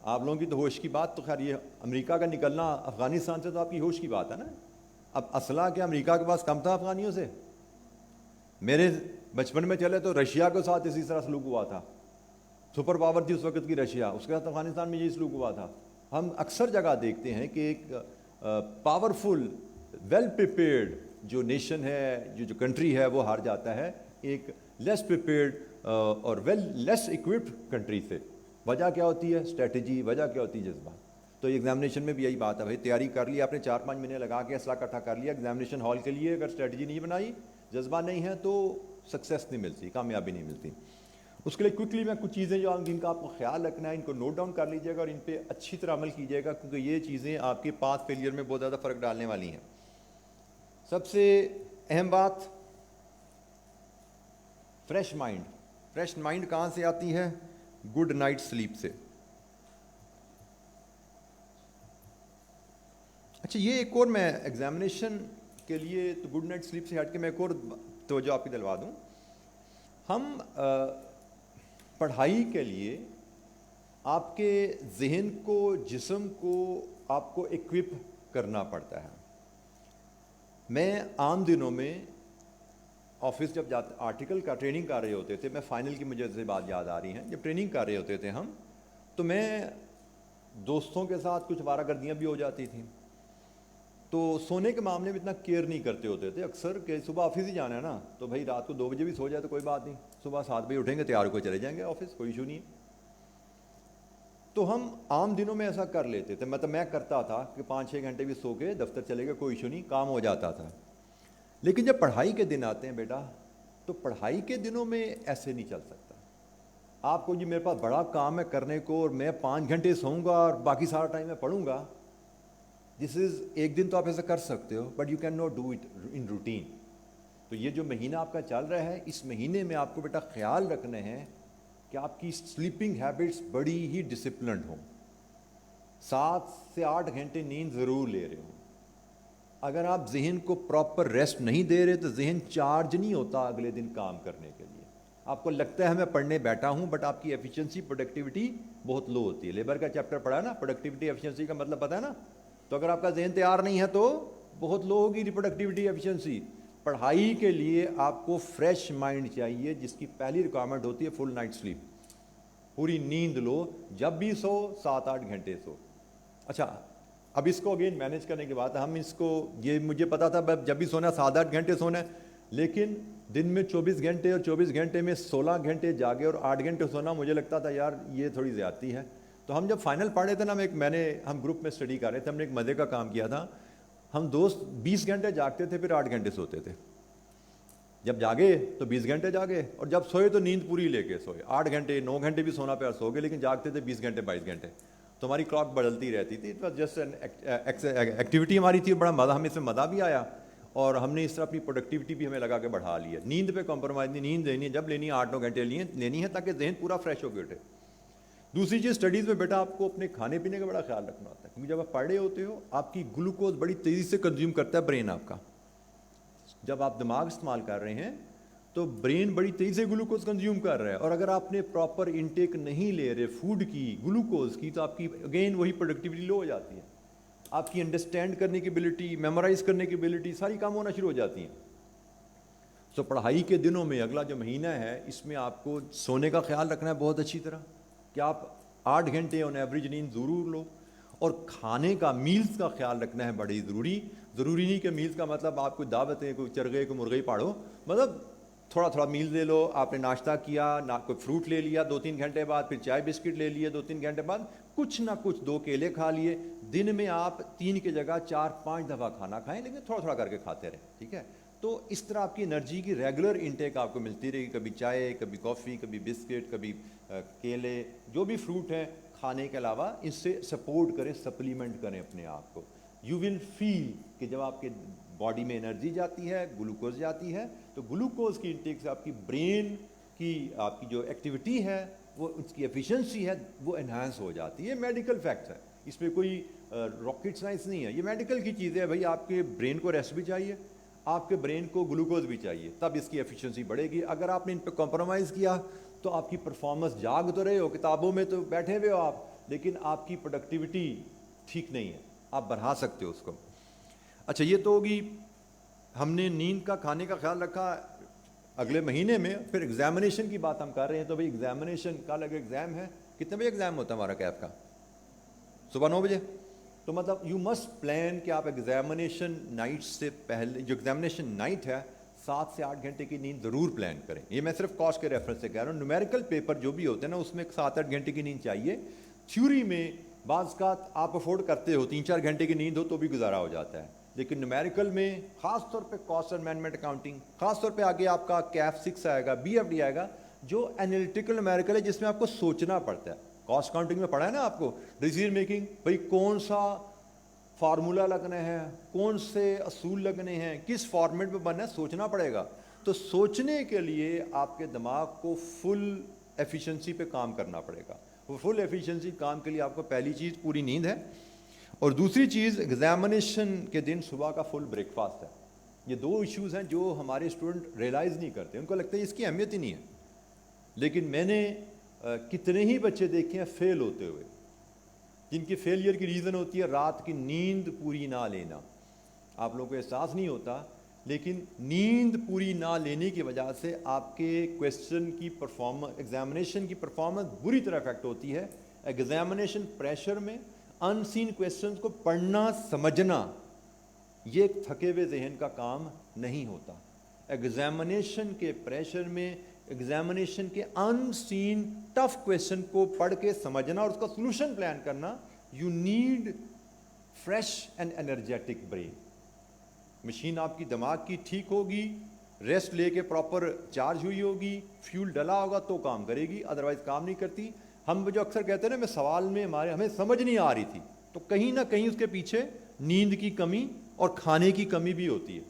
آپ لوگوں کی تو ہوش کی بات, تو خیر یہ امریکہ کا نکلنا افغانستان سے تو آپ کی ہوش کی بات ہے نا. اب اسلحہ کیا امریکا کے پاس کم تھا افغانیوں سے؟ میرے بچپن میں چلے تو رشیا کے ساتھ اسی طرح سلوک ہوا تھا. سپر پاور تھی اس وقت کی رشیا, اس کے ساتھ افغانستان میں یہی سلوک ہوا تھا. ہم اکثر جگہ دیکھتے ہیں کہ ایک پاورفل ویل پریپیئرڈ جو نیشن ہے, جو کنٹری ہے, وہ ہار جاتا ہے ایک لیس پریپیئرڈ اور لیس اکوپڈ کنٹری سے. وجہ کیا ہوتی ہے؟ اسٹریٹجی. وجہ کیا ہوتی ہے؟ جذبہ. تو ایگزامینیشن میں بھی یہی بات ہے بھائی, تیاری کر لی آپ نے, 4-5 مہینے لگا کے اسلحہ اکٹھا کر لیا. ایگزامینیشن ہال کے لیے اگر اسٹریٹجی نہیں بنائی, جذبہ نہیں ہے, تو سکسیس نہیں ملتی, کامیابی نہیں ملتی. اس کے لیے کوئکلی میں کچھ چیزیں جو جن کا آپ کو خیال رکھنا ہے, ان کو نوٹ ڈاؤن کر لیجیے گا اور ان پہ اچھی طرح عمل کیجیے گا, کیونکہ یہ چیزیں آپ کے پاس فیلئر میں بہت زیادہ فرق ڈالنے والی ہیں. سب سے اہم بات, فریش مائنڈ. فریش مائنڈ کہاں سے آتی ہے؟ گڈ نائٹ سلیپ سے. اچھا, یہ ایک اور میں ایگزامینیشن کے لیے تو گڈ نائٹ سلیپ سے ہٹ کے میں ایک اور توجہ آپ کی دلوا دوں. ہم پڑھائی کے لیے آپ کے ذہن کو, جسم کو آپ کو ایکوپ کرنا پڑتا ہے. میں عام دنوں میں آفس جب آرٹیکل کا ٹریننگ کر رہے ہوتے تھے, میں فائنل کی مجھے سے بات یاد آ رہی ہیں, جب ٹریننگ کر رہے ہوتے تھے ہم, تو میں دوستوں کے ساتھ کچھ آوارہ گردیاں بھی ہو جاتی تھیں. تو سونے کے معاملے میں اتنا کیئر نہیں کرتے ہوتے تھے اکثر, کہ صبح آفس ہی جانا ہے نا, تو بھائی رات کو 2 بجے بھی سو جائے تو کوئی بات نہیں, صبح 7 بجے اٹھیں گے, تیار ہو کے چلے جائیں گے آفس, کوئی ایشو نہیں. تو ہم عام دنوں میں ایسا کر لیتے تھے, مطلب میں کرتا تھا کہ 5-6 گھنٹے بھی سو کے دفتر چلے گئے, کوئی ایشو نہیں, کام ہو جاتا تھا. لیکن جب پڑھائی کے دن آتے ہیں بیٹا, تو پڑھائی کے دنوں میں ایسے نہیں چل سکتا. آپ کو جی میرے پاس بڑا کام ہے کرنے کو, اور میں 5 گھنٹے سوؤں گا اور باقی سارا ٹائم میں پڑھوں گا. دس از, ایک دن تو آپ ایسا کر سکتے ہو, but you can not do it in routine. تو یہ جو مہینہ آپ کا چل رہا ہے, اس مہینے میں آپ کو بیٹا خیال رکھنے ہیں کہ آپ کی سلیپنگ ہیبٹس بڑی ہی ڈسپلنڈ ہوں. 7 سے 8 گھنٹے نیند ضرور لے رہے ہوں. اگر آپ ذہن کو پراپر ریسٹ نہیں دے رہے تو ذہن چارج نہیں ہوتا اگلے دن کام کرنے کے لیے. آپ کو لگتا ہے میں پڑھنے بیٹھا ہوں, بٹ آپ کی ایفیشنسی, پروڈکٹیوٹی بہت لو ہوتی ہے. لیبر کا چیپٹر پڑھا ہے نا, پروڈکٹیوٹی ایفیشنسی کا مطلب پتہ ہے نا. تو اگر آپ کا ذہن تیار نہیں ہے تو بہت لو ہوگی ریپروڈکٹیوٹی ایفیشنسی. پڑھائی کے لیے آپ کو فریش مائنڈ چاہیے, جس کی پہلی ریکوائرمنٹ ہوتی ہے فل نائٹ سلیپ. پوری نیند لو, جب بھی سو 7-8 گھنٹے سو. اچھا, اب اس کو اگین مینیج کرنے کے بعد ہم اس کو, یہ مجھے پتا تھا جب بھی سونا 7-8 گھنٹے سونا ہے, لیکن دن میں 24 گھنٹے اور 24 گھنٹے میں 16 گھنٹے جاگے اور 8 گھنٹے سونا, مجھے لگتا تھا یار یہ تھوڑی زیادتی ہے. تو ہم جب فائنل پڑھ رہے تھے نا, ہم گروپ میں اسٹڈی کر رہے تھے, ہم نے ایک مزے کا کام کیا تھا. ہم دوست 20 گھنٹے جاگتے تھے, پھر 8 گھنٹے سوتے تھے. جب جاگے تو 20 گھنٹے جاگے, اور جب سوئے تو نیند پوری لے کے سوئے. 8 گھنٹے 9 گھنٹے بھی سونا پہ سو گئے, لیکن جاگتے تھے 20 گھنٹے 22 گھنٹے. تو ہماری کلاک بدلتی رہتی تھی. It was just an activity ہماری تھی, بڑا مزہ, ہمیں اس میں مزہ بھی آیا, اور ہم نے اس طرح اپنی پروڈکٹیوٹی بھی ہمیں لگا کے بڑھا لی ہے. نیند پہ کمپرومائز نہیں, نیند لینی ہے جب لینی ہے 8-9 گھنٹے لینی ہے, تاکہ ذہن پورا فریش ہو کے اٹھے. دوسری چیز, اسٹڈیز میں بیٹا آپ کو اپنے کھانے پینے کا بڑا خیال رکھنا ہوتا ہے, کیونکہ جب آپ پڑھ رہے ہوتے ہو آپ کی گلوکوز بڑی تیزی سے کنزیوم کرتا ہے برین آپ کا. جب آپ دماغ استعمال کر رہے ہیں تو برین بڑی تیزی سے گلوکوز کنزیوم کر رہا ہے, اور اگر آپ نے پراپر انٹیک نہیں لے رہے فوڈ کی, گلوکوز کی, تو آپ کی اگین وہی پروڈکٹیوٹی لو ہو جاتی ہے. آپ کی انڈرسٹینڈ کرنے کی ایبلٹی, میمورائز کرنے کی ایبلٹی, ساری کام ہونا شروع ہو جاتی ہیں. سو پڑھائی کے دنوں میں اگلا جو مہینہ ہے, اس میں آپ کو سونے کا خیال رکھنا ہے بہت اچھی طرح, کہ آپ 8 گھنٹے آن ایوریج نیند ضرور لو. اور کھانے کا, میلز کا خیال رکھنا ہے بڑی ضروری نہیں کہ میلز کا مطلب آپ کوئی دعوت ہے, کوئی چرگے, کوئی مرغی پاڑو, مطلب تھوڑا تھوڑا میل لے لو. آپ نے ناشتہ کیا, کوئی فروٹ لے لیا 2-3 گھنٹے بعد, پھر چائے بسکٹ لے لیے 2-3 گھنٹے بعد, کچھ نہ کچھ 2 کیلے کھا لیے. دن میں آپ 3 کی جگہ 4-5 دفعہ کھانا کھائیں, لیکن تھوڑا تھوڑا کر کے کھاتے رہیں, ٹھیک ہے. تو اس طرح آپ کی انرجی کی ریگولر انٹیک آپ کو ملتی رہے گی, کبھی چائے, کبھی کافی, کبھی بسکٹ, کبھی کیلے, جو بھی فروٹ ہیں کھانے کے علاوہ اس سے سپورٹ کریں, سپلیمنٹ کریں اپنے آپ کو. یو ول فیل کہ جب آپ کے باڈی میں انرجی جاتی ہے, گلوکوز جاتی ہے, تو گلوکوز کی انٹیک سے آپ کی برین کی, آپ کی جو ایکٹیویٹی ہے, وہ اس کی ایفیشنسی ہے, وہ انہانس ہو جاتی ہے. میڈیکل فیکٹس ہے, اس میں کوئی راکٹ سائنس نہیں ہے, یہ میڈیکل کی چیز ہے. بھائی آپ کے برین کو ریسٹ بھی چاہیے, آپ کے برین کو گلوکوز بھی چاہیے, تب اس کی ایفیشنسی بڑھے گی. اگر آپ نے ان پہ کمپرومائز کیا تو آپ کی پرفارمنس, جاگ تو رہے ہو, کتابوں میں تو بیٹھے ہوئے ہو آپ, لیکن آپ کی پروڈکٹیوٹی ٹھیک نہیں ہے, آپ بڑھا سکتے ہو اس کو. اچھا, یہ تو ہوگی, ہم نے نیند کا, کھانے کا خیال رکھا. اگلے مہینے میں پھر ایگزامینیشن کی بات ہم کر رہے ہیں, تو بھائی ایگزامینیشن, کل اگر ایگزام ہے, کتنے بجے ایگزام ہوتا ہے ہمارا کیف کا؟ صبح 9 بجے. تو مطلب یو مسٹ پلان کہ آپ ایگزامینیشن نائٹ سے پہلے, جو ایگزامینیشن نائٹ ہے, 7 سے 8 گھنٹے کی نیند ضرور پلان کریں. یہ میں صرف کاسٹ کے ریفرنس سے کہہ رہا ہوں. نیومیریکل پیپر جو بھی ہوتے ہیں نا, اس میں 7-8 گھنٹے کی نیند چاہیے. تھیوری میں بعض کا آپ افورڈ کرتے ہو, 3-4 گھنٹے کی نیند ہو تو بھی گزارا ہو جاتا ہے, لیکن نیومیریکل میں خاص طور پہ کاسٹ اینڈ مینجمنٹ اکاؤنٹنگ, خاص طور پہ آگے آپ کا کیف 6 آئے گا, بی ایف ڈی آئے گا, جو انالیٹیکل نیومیریکل ہے, جس میں آپ کو سوچنا پڑتا ہے. کاسٹ اکاؤنٹنگ میں پڑھا ہے نا آپ کو, ڈیسیژن میکنگ, بھائی کون سا فارمولا لگنا ہے, کون سے اصول لگنے ہیں, کس فارمیٹ میں بننا ہے, سوچنا پڑے گا. تو سوچنے کے لیے آپ کے دماغ کو فل ایفیشنسی پہ کام کرنا پڑے گا. وہ فل ایفیشنسی کام کے لیے آپ کو پہلی چیز پوری نیند ہے, اور دوسری چیز ایگزامینیشن کے دن صبح کا فل بریک فاسٹ ہے. یہ 2 ایشوز ہیں جو ہمارے اسٹوڈنٹ ریئلائز نہیں کرتے, ان کو لگتا ہے اس کی اہمیت ہی نہیں ہے. لیکن میں نے کتنے ہی بچے دیکھے ہیں فیل ہوتے ہوئے, جن کی فیلئر کی ریزن ہوتی ہے رات کی نیند پوری نہ لینا. آپ لوگوں کو احساس نہیں ہوتا, لیکن نیند پوری نہ لینے کی وجہ سے آپ کے کویسچن کی پرفارمنس, ایگزامینیشن کی پرفارمنس بری طرح افیکٹ ہوتی ہے. ایگزامینیشن پریشر میں ان سین کویسچنز کو پڑھنا, سمجھنا, یہ ایک تھکے ہوئے ذہن کا کام نہیں ہوتا. ایگزامینیشن کے پریشر میں, ایگزامینیشن کے ان سین ٹف کویسچن کو پڑھ کے سمجھنا اور اس کا سلوشن پلان کرنا, you need fresh and energetic brain. Machine آپ کی دماغ کی ٹھیک ہوگی, ریسٹ لے کے پراپر چارج ہوئی ہوگی, فیول ڈلا ہوگا تو کام کرے گی, ادروائز کام نہیں کرتی. ہم جو اکثر کہتے ہیں نا, میں سوال میں ہمیں سمجھ نہیں آ رہی تھی, تو کہیں نہ کہیں اس کے پیچھے نیند کی کمی اور کھانے کی کمی بھی ہوتی ہے.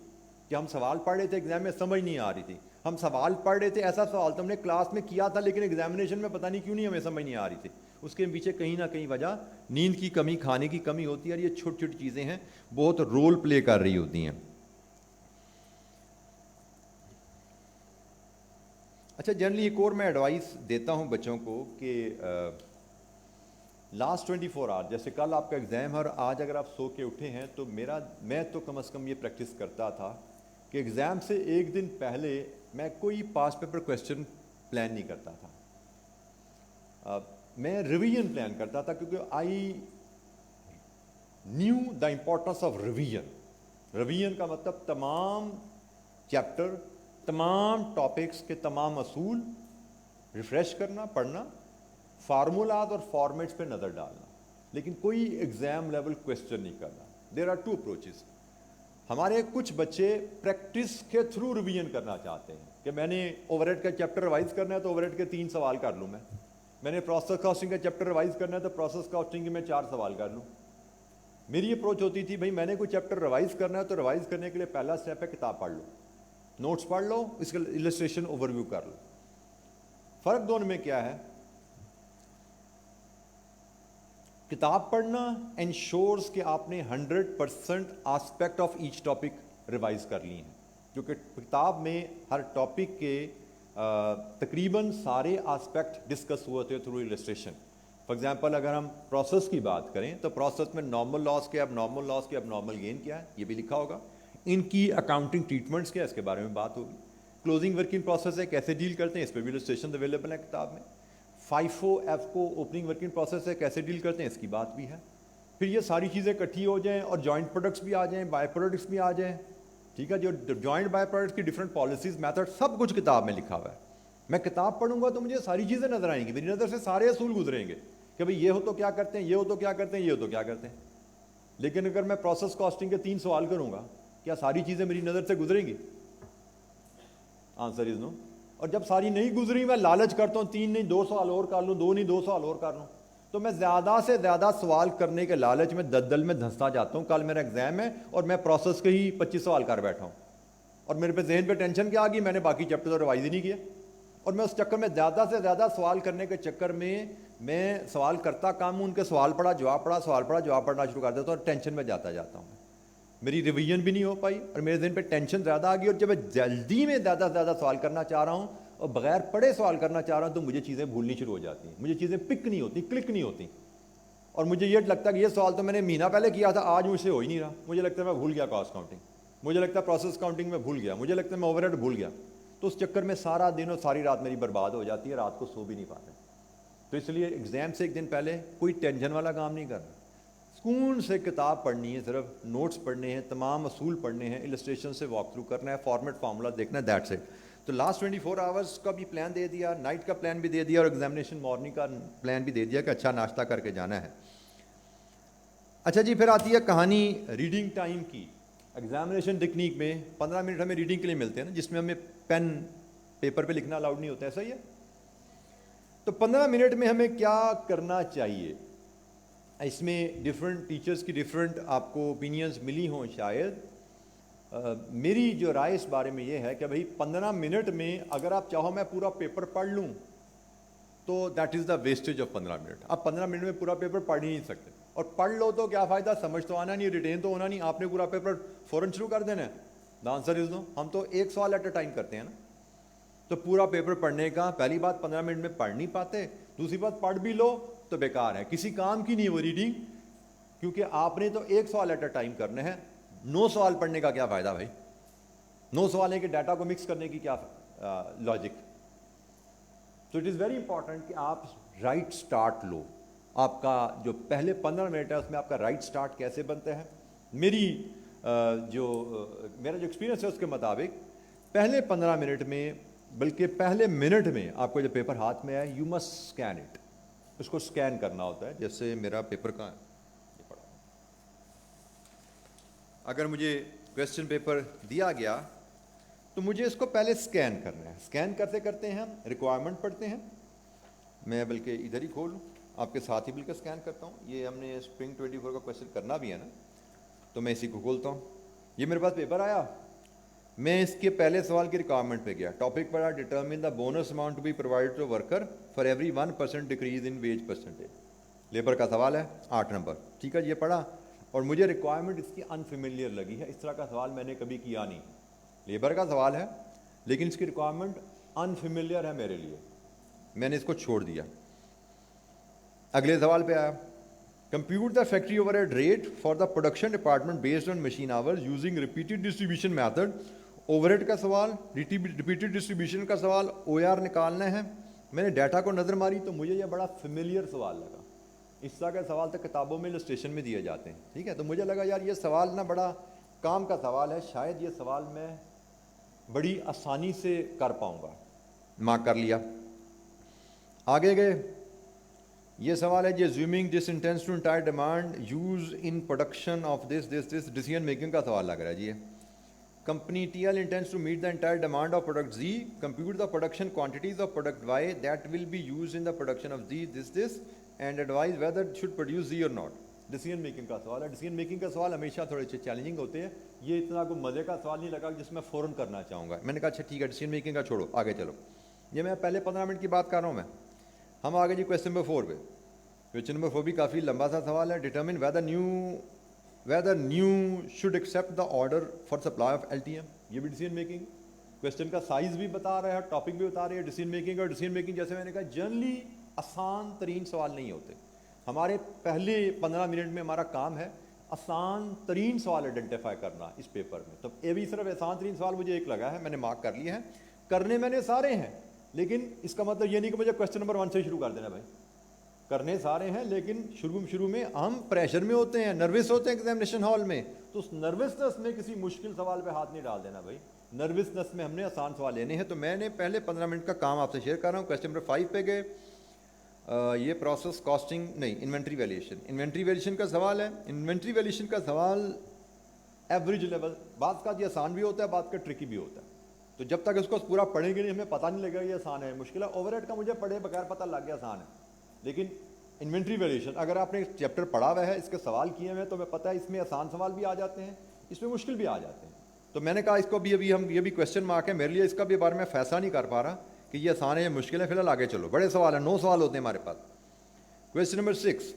کہ ہم سوال پڑھ رہے تھے, ایگزام میں سمجھ نہیں آ رہی تھی, ہم سوال پڑھ رہے تھے, ایسا سوال تو ہم نے کلاس میں کیا تھا, لیکن ایگزامینیشن میں پتہ نہیں کیوں نہیں ہمیں سمجھ نہیں آ رہی تھی. اس کے پیچھے کہیں نہ کہیں وجہ نیند کی کمی, کھانے کی کمی ہوتی ہے. اور یہ چھوٹی چھوٹی چیزیں ہیں, بہت رول پلے کر رہی ہوتی ہیں. اچھا, جنرلی ایک اور میں ایڈوائس دیتا ہوں بچوں کو کہ لاسٹ 24 آور جیسے کل آپ کا ایگزام ہے اور آج اگر آپ سو کے اٹھے ہیں تو میں تو کم از کم یہ پریکٹس کرتا تھا کہ ایگزام سے ایک دن پہلے میں کوئی پاس پیپر کویسچن پلان نہیں کرتا تھا. میں ریویژن پلان کرتا تھا کیونکہ I knew the importance of revision. Revision کا مطلب تمام چیپٹر، تمام ٹاپکس کے تمام اصول ریفریش کرنا، پڑھنا، فارمولاز اور فارمیٹس پہ نظر ڈالنا، لیکن کوئی ایگزام لیول کویسچن نہیں کرنا. There are 2 approaches. ہمارے کچھ بچے پریکٹس کے تھرو ریویژن کرنا چاہتے ہیں کہ میں نے اوور ہیڈ کا چیپٹر ریوائز کرنا ہے تو اوور ہیڈ کے 3 سوال کر لوں. میں نے پروسیس کاسٹنگ کا چیپٹر ریوائز کرنا ہے تو پروسیس کاسٹنگ کے میں 4 سوال کر لوں. میری اپروچ ہوتی تھی بھائی میں نے کوئی چیپٹر ریوائز کرنا ہے تو ریوائز کرنے کے لیے پہلا اسٹیپ ہے کتاب پڑھ لو، نوٹس پڑھ لو، اس کا السٹریشن اوور ویو کر لو. فرق دونوں میں کیا ہے؟ کتاب پڑھنا انشورس کہ آپ نے 100% aspect of each topic revise کر لی ہیں، کیونکہ کتاب میں ہر ٹاپک کے تقریباً سارے آسپیکٹ ڈسکس ہوئے تھے تھرو السٹریشن. فار ایگزامپل اگر ہم پروسیس کی بات کریں تو پروسیس میں نارمل لاس کیا، اب نارمل لاس کیا، اب نارمل گین کیا ہے، یہ بھی لکھا ہوگا. ان کی اکاؤنٹنگ ٹریٹمنٹس کیا ہے اس کے بارے میں بات ہوگی. کلوزنگ ورکنگ پروسیس ہے کیسے ڈیل کرتے ہیں اس پہ بھی السٹریشن اویلیبل ہے کتاب میں. FIFO کو اوپننگ ورکنگ پروسیس ہے کیسے ڈیل کرتے ہیں اس کی بات بھی ہے. پھر یہ ساری چیزیں اکٹھی ہو جائیں اور جوائنٹ پروڈکٹس بھی آ جائیں، بائی پروڈکٹس بھی آ جائیں، ٹھیک ہے، جو جوائنٹ بائی پروڈکٹس کی ڈفرینٹ پالیسیز، میتھڈ سب کچھ کتاب میں لکھا ہوا ہے. میں کتاب پڑھوں گا تو مجھے ساری چیزیں نظر آئیں گی، میری نظر سے سارے اصول گزریں گے کہ بھئی یہ ہو تو کیا کرتے ہیں، یہ ہو تو کیا کرتے ہیں، یہ ہو تو کیا کرتے ہیں. لیکن اگر میں پروسیس کاسٹنگ کے 3 سوال کروں گا کیا ساری چیزیں میری نظر سے گزریں گی؟ آنسر از نو. اور جب ساری نہیں گزری میں لالچ کرتا ہوں 3 نہیں 2 سوال اور کر لوں، 2 نہیں 2 سوال اور کر لوں، تو میں زیادہ سے زیادہ سوال کرنے کے لالچ میں دلدل میں دھنستا جاتا ہوں. کل میرا ایگزام ہے اور میں پروسیس کے ہی 25 سوال کر بیٹھا ہوں اور میرے پہ ذہن پہ ٹینشن کیا آ گئی، میں نے باقی چیپٹر تو ریوائز ہی نہیں کیا. اور میں اس چکر میں زیادہ سے زیادہ سوال کرنے کے چکر میں سوال کرتا کام ہوں، ان کے سوال پڑھا جواب پڑھا، سوال پڑھا جواب پڑھنا شروع کر دیتا ہوں اور ٹینشن میں جاتا ہوں. میری ریویژن بھی نہیں ہو پائی اور میرے ذہن پہ ٹینشن زیادہ آ گئی. اور جب میں جلدی میں زیادہ سے زیادہ سوال کرنا چاہ رہا ہوں اور بغیر پڑھے سوال کرنا چاہ رہا ہوں تو مجھے چیزیں بھولنی شروع ہو جاتی ہیں، مجھے چیزیں پک نہیں ہوتی، کلک نہیں ہوتی. اور مجھے یہ لگتا ہے کہ یہ سوال تو میں نے مہینہ پہلے کیا تھا، آج مجھ سے ہو ہی نہیں رہا. مجھے لگتا ہے میں بھول گیا کاسٹ کاؤنٹنگ، مجھے لگتا ہے پروسیس کاؤنٹنگ میں بھول گیا، مجھے لگتا ہے میں اوور ہیڈ بھول گیا. تو اس چکر میں سارا دن اور ساری رات میری برباد ہو جاتی ہے، رات کو سو بھی نہیں پاتے. تو اس لیے ایگزام سے ایک دن پہلے کوئی ٹینشن والا کام نہیں کرنا، سکون سے کتاب پڑھنی ہے، صرف نوٹس پڑھنے ہیں، تمام اصول پڑھنے ہیں، السٹریشن سے واک تھرو کرنا ہے، فارمیٹ فارمولا دیکھنا ہے، دیٹس اٹ. تو لاسٹ 24 آورس کا بھی پلان دے دیا، نائٹ کا پلان بھی دے دیا اور ایگزامینیشن مارننگ کا پلان بھی دے دیا کہ اچھا ناشتہ کر کے جانا ہے. اچھا جی، پھر آتی ہے کہانی ریڈنگ ٹائم کی. ایگزامینیشن ٹیکنیک میں 15 منٹ ہمیں ریڈنگ کے لیے ملتے ہیں نا، جس میں ہمیں پین پیپر پہ لکھنا الاؤڈ نہیں ہوتا ہے، صحیح ہے. تو 15 منٹ میں ہمیں کیا کرنا چاہیے؟ اس میں ڈفرینٹ ٹیچرز کی ڈفرینٹ آپ کو اوپینینز ملی ہوں شاید. میری جو رائے اس بارے میں یہ ہے کہ بھائی 15 منٹ میں اگر آپ چاہو میں پورا پیپر پڑھ لوں تو that is the wastage of 15 minute. آپ 15 منٹ میں پورا پیپر پڑھ ہی نہیں سکتے، اور پڑھ لو تو کیا فائدہ، سمجھ تو آنا نہیں، ریٹین تو ہونا نہیں، آپ نے پورا پیپر فوراً شروع کر دینا ہے. دا آنسر از نو. ہم تو ایک سوال ایٹ اے ٹائم کرتے ہیں نا. تو پورا پیپر پڑھنے کا پہلی بات 15 منٹ میں پڑھ نہیں پاتے، دوسری بات پڑھ بھی لو تو بیکار ہے، کسی کام کی نہیں وہ ریڈنگ، کیونکہ آپ نے تو ایک سوال ایٹ اے ٹائم کرنے ہیں. 9 سوال پڑھنے کا کیا فائدہ بھائی، 9 سوال ہے کہ ڈیٹا کو مکس کرنے کی کیا لاجک. تو اٹ از ویری امپورٹنٹ کہ آپ رائٹ سٹارٹ لو. آپ کا جو پہلے 15 منٹ ہے اس میں آپ کا رائٹ سٹارٹ کیسے بنتا ہے. میرا جو ایکسپیرینس ہے اس کے مطابق پہلے 15 منٹ میں، بلکہ پہلے منٹ میں آپ کو جو پیپر ہاتھ میں ہے یو مسٹ اسکین اٹ. اس کو اسکین کرنا ہوتا ہے. جیسے میرا پیپر کا اگر مجھے کویسچن پیپر دیا گیا تو مجھے اس کو پہلے اسکین کرنا ہے. اسکین کرتے کرتے ہیں ہم ریکوائرمنٹ پڑھتے ہیں. میں بلکہ ادھر ہی کھول آپ کے ساتھ ہی بلکہ اسکین کرتا ہوں. یہ ہم نے اسپرنگ 24 کا کویسچن کرنا بھی ہے نا، تو میں اسی کو کھولتا ہوں. یہ میرے پاس پیپر آیا، میں اس کے پہلے سوال کی ریکوائرمنٹ پہ گیا. ٹاپک پڑھا determine the bonus amount to be provided to worker for every 1% decrease in wage percentage. Labour کا سوال ہے 8 نمبر، ٹھیک ہے. یہ پڑھا اور مجھے ریکوائرمنٹ اس کی انفیملیئر لگی ہے. اس طرح کا سوال میں نے کبھی کیا نہیں. لیبر کا سوال ہے لیکن اس کی ریکوائرمنٹ انفیملیئر ہے میرے لیے. میں نے اس کو چھوڑ دیا. اگلے سوال پہ آیا, compute the factory overhead rate for the production department based on machine hours using repeated distribution method. overhead کا سوال, repeated distribution کا سوال, OR نکالنا ہے. میں نے ڈیٹا کو نظر ماری تو مجھے یہ بڑا فیملیئر سوال لگا. اس طرح کے سوال تو کتابوں میں السٹریشن میں دیے جاتے ہیں, ٹھیک ہے. تو مجھے لگا یار یہ سوال نا بڑا کام کا سوال ہے, شاید یہ سوال میں بڑی آسانی سے کر پاؤں گا. مارک کر لیا. آگے گئے, یہ سوال ہے جی, assuming this intends to entire demand used in production of this decision making کا سوال لگ رہا ہے جی. Company TL intends to meet the entire demand of product Z, compute the production quantities of product Y that will be used in the production of Z this and advise whether it should produce Z or not. Decision making کا سوال ہے. Decision making کا سوال ہمیشہ تھوڑے سے challenging ہوتے ہیں. یہ اتنا کوئی مزے کا سوال نہیں لگا جس میں فوراً کرنا چاہوں گا. میں نے کہا اچھا ٹھیک ہے ڈیسیجن میکنگ کا چھوڑو, آگے چلو. یہ میں پہلے 15 منٹ کی بات کر رہا ہوں. ہم آگے جی کویسچن نمبر 4 پہ. کویسچن نمبر 4 بھی کافی لمبا سا سوال ہے. Determine whether new should accept the order for supply of LTM. یہ بھی ڈیسیجن میکنگ. کویسچن کا سائز بھی بتا رہا ہے, ٹاپک بھی بتا رہی ہے. ڈیسیجن میکنگ اور ڈیسیجن میکنگ جیسے میں نے کہا جنرلی آسان ترین سوال نہیں ہوتے. ہمارے پہلے 15 منٹ میں ہمارا کام ہے آسان ترین سوال آئیڈینٹیفائی کرنا اس پیپر میں. تو یہ بھی صرف آسان ترین سوال مجھے ایک لگا ہے, میں نے مارک کر لیے ہیں. کرنے میں نے سارے ہیں, لیکن اس کا مطلب یہ نہیں کہ مجھے کویسچن نمبر 1 سے شروع کر دینا. بھائی کرنے سارے ہیں, لیکن شروع میں ہم پریشر میں ہوتے ہیں, نروس ہوتے ہیں ایگزامینیشن ہال میں. تو اس نروسنس میں کسی مشکل سوال پہ ہاتھ نہیں ڈال دینا. بھائی نروسنس میں ہم نے آسان سوال لینے ہیں. تو میں نے پہلے 15 منٹ کا کام آپ سے شیئر کر رہا ہوں. کویسچن نمبر 5 پہ گئے. یہ پروسیس کاسٹنگ نہیں, انوینٹری ویلیویشن. انوینٹری ویلیویشن کا سوال ہے. انوینٹری ویلیویشن کا سوال ایوریج لیول, بعض کا یہ آسان بھی ہوتا ہے, بعض کا ٹرکی بھی ہوتا ہے. تو جب تک اس کو پورا پڑھیں گے نہیں ہمیں پتہ نہیں لگے گا یہ آسان ہے مشکل ہے. اوور ہیڈ کا مجھے پڑھے بغیر پتہ لگ گیا آسان ہے, لیکن انوینٹری ویلیویشن اگر آپ نے چیپٹر پڑھا ہوا ہے, اس کے سوال کیے ہوئے ہیں, تو ہمیں پتہ ہے اس میں آسان سوال بھی آ جاتے ہیں, اس میں مشکل بھی آ جاتے ہیں. تو میں نے کہا اس کو بھی ابھی ہم یہ بھی کویسچن مارک ہے میرے لیے, اس کا بھی بارے میں فیصلہ نہیں کر پا رہا کہ یہ آسان ہے یا مشکل ہے. فی الحال آگے چلو. بڑے سوال ہیں, 9 سوال ہوتے ہیں ہمارے پاس. Question number 6,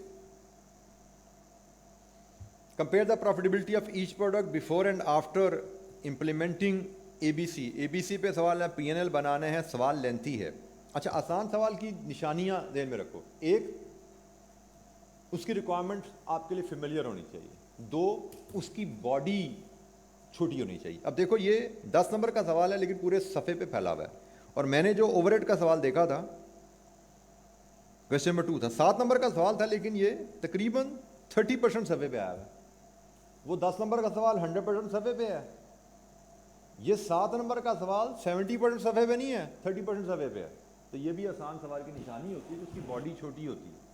compare the profitability of each product before and after implementing ABC. ABC پہ سوال ہے, P&L بنانے ہیں, سوال لینتھی ہے. اچھا آسان سوال کی نشانیاں ذہن میں رکھو. 1, اس کی ریکوائرمنٹ آپ کے لیے فیملیئر ہونی چاہیے. 2, اس کی باڈی چھوٹی ہونی چاہیے. اب دیکھو یہ 10 نمبر کا سوال ہے لیکن پورے صفحے پہ پھیلا ہوا ہے, اور میں نے جو اوور ہیڈ کا سوال دیکھا تھا کویسچن نمبر 2 تھا, 7 نمبر کا سوال تھا, لیکن یہ تقریباً 30% صفحے پہ آیا ہوا ہے. وہ 10 نمبر کا سوال 100% صفحے پہ ہے. یہ 7 نمبر کا سوال 70% صفحے پہ نہیں ہے, 30% صفحے پہ ہے. تو یہ بھی آسان سوال کی نشانی ہوتی ہے کہ اس کی باڈی چھوٹی ہوتی ہے.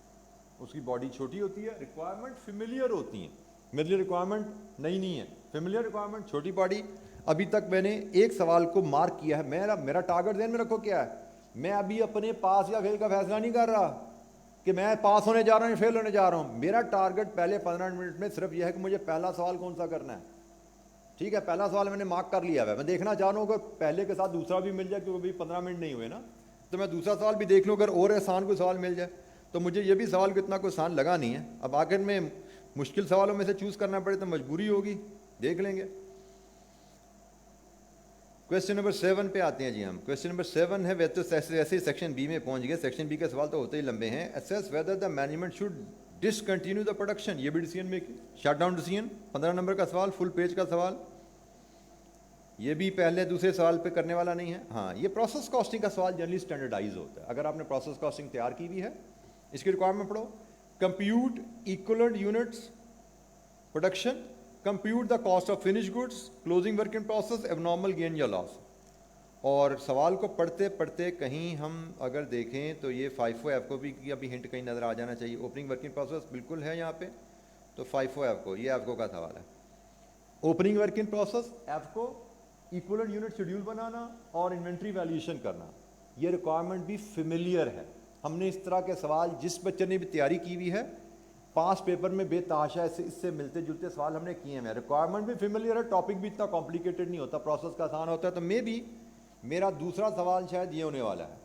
اس کی باڈی چھوٹی ہوتی ہے, ریکوائرمنٹ فیملیئر ہوتی ہیں. میرے لیے ریکوائرمنٹ نہیں ہے, فیملیئر ریکوائرمنٹ, چھوٹی باڈی. ابھی تک میں نے ایک سوال کو مارک کیا ہے. میرا ٹارگٹ ذہن میں رکھو کیا ہے. میں ابھی اپنے پاس یا فیل کا فیصلہ نہیں کر رہا کہ میں پاس ہونے جا رہا ہوں یا فیل ہونے جا رہا ہوں. میرا ٹارگٹ پہلے 15 منٹ میں صرف یہ ہے کہ مجھے پہلا سوال کون سا کرنا ہے. ٹھیک ہے, پہلا سوال میں نے مارک کر لیا ہے. میں دیکھنا چاہ رہا ہوں اگر پہلے کے ساتھ دوسرا بھی مل جائے, کیونکہ ابھی 15 منٹ نہیں ہوئے نا, تو میں دوسرا سوال بھی دیکھ لوں. اگر اور آسان کوئی سوال مل جائے تو مجھے یہ بھی سوال کو اتنا کوئی آسان لگا نہیں ہے. اب آخر میں مشکل سوالوں میں سے چوز کرنا پڑے تو مجبوری ہوگی, دیکھ لیں گے. کویسچن نمبر 7 پہ آتے ہیں جی ہم. کویسچن نمبر 7 ہے, ایسے سیکشن بی میں پہنچ گئے. سیکشن بی کے سوال تو ہوتے ہی لمبے ہیں. Assess whether the management should discontinue the production. یہ بھی decision making. Shut down decision 15 number کا سوال, فل پیج کا سوال. یہ بھی پہلے دوسرے سوال پہ کرنے والا نہیں ہے. ہاں, یہ پروسیس کاسٹنگ کا سوال جنرلی اسٹینڈرڈائز ہوتا ہے. اگر آپ نے پروسیس کاسٹنگ تیار کی ہوئی ہے, اس کی ریکوائرمنٹ پڑھو. Compute equivalent units production, compute the cost of finish goods, closing work in process, اب نارمل گین یا لاس. اور سوال کو پڑھتے پڑھتے کہیں ہم اگر دیکھیں تو یہ 5FO کو بھی ابھی ہنٹ کہیں نظر آ جانا چاہیے. اوپننگ ورک ان پروسیس بالکل ہے یہاں پہ, تو 5FO کو, یہ FO کا سوال ہے. Opening work in process, FO, equivalent unit schedule بنانا اور انوینٹری ویلیویشن کرنا. یہ ریکوائرمنٹ بھی فیملیئر ہے. ہم نے اس طرح کے سوال جس بچے نے بھی تیاری کی ہوئی ہے, پاس پیپر میں بے تحاشا اس سے ملتے جلتے سوال ہم نے کیے ہیں. ریکوائرمنٹ بھی فیملیئر ہے, ٹاپک بھی اتنا کمپلیکیٹڈ نہیں ہوتا, پروسیس کا آسان ہوتا ہے. تو میں بھی میرا دوسرا سوال شاید یہ ہونے والا ہے.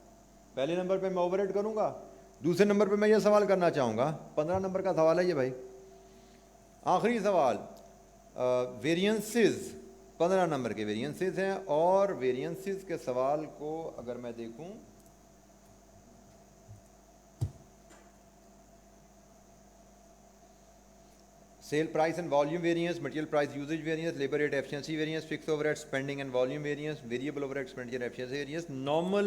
پہلے نمبر پہ میں اوور ہیڈ کروں گا, دوسرے نمبر پہ میں یہ سوال کرنا چاہوں گا. 15 نمبر کا سوال ہے یہ بھائی. آخری سوال ویریئنسز, 15 نمبر کے ویریئنسز ہیں. اور ویریئنسز کے سوال کو اگر میں دیکھوں Sale price and volume variance, material price usage variance, labor rate efficiency variance, fixed overhead spending and volume variance, variable overhead expenditure efficiency variance, normal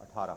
18.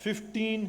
15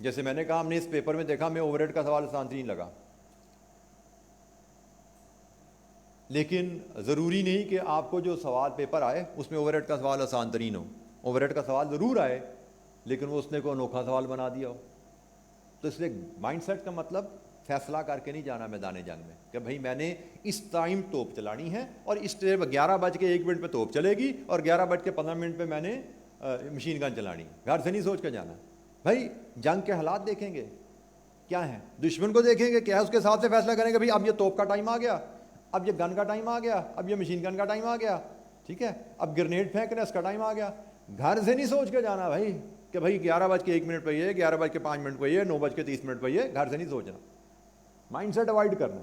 جیسے میں نے کہا ہم نے اس پیپر میں دیکھا ہمیں اوور ہیڈ کا سوال آسان ترین لگا، لیکن ضروری نہیں کہ آپ کو جو سوال پیپر آئے اس میں اوور ہیڈ کا سوال آسان ترین ہو. اوور ہیڈ کا سوال ضرور آئے لیکن وہ اس نے کوئی انوکھا سوال بنا دیا ہو. تو اس لیے مائنڈ سیٹ کا مطلب فیصلہ کر کے نہیں جانا میدان جنگ میں کہ بھائی میں نے اس ٹائم توپ چلانی ہے اور اس 11:01 پہ توپ چلے گی اور 11:15 پہ میں نے مشین گن چلانی ہے. گھر سے نہیں سوچ کے جانا. بھائی جنگ کے حالات دیکھیں گے کیا ہیں, دشمن کو دیکھیں گے کیا ہے, اس کے حساب سے فیصلہ کریں گے بھائی اب یہ توپ کا ٹائم آ گیا, اب یہ گن کا ٹائم آ گیا, اب یہ مشین گن کا ٹائم آ گیا, ٹھیک ہے, اب گرنیڈ پھینکنا اس کا ٹائم آ گیا. گھر سے نہیں سوچ کے جانا بھائی کہ بھائی 11:01 پہ یہ, 11:05 پہ یہ, 9:30 پہ یہ. گھر سے نہیں سوچنا, مائنڈ سیٹ اوائڈ کرنا.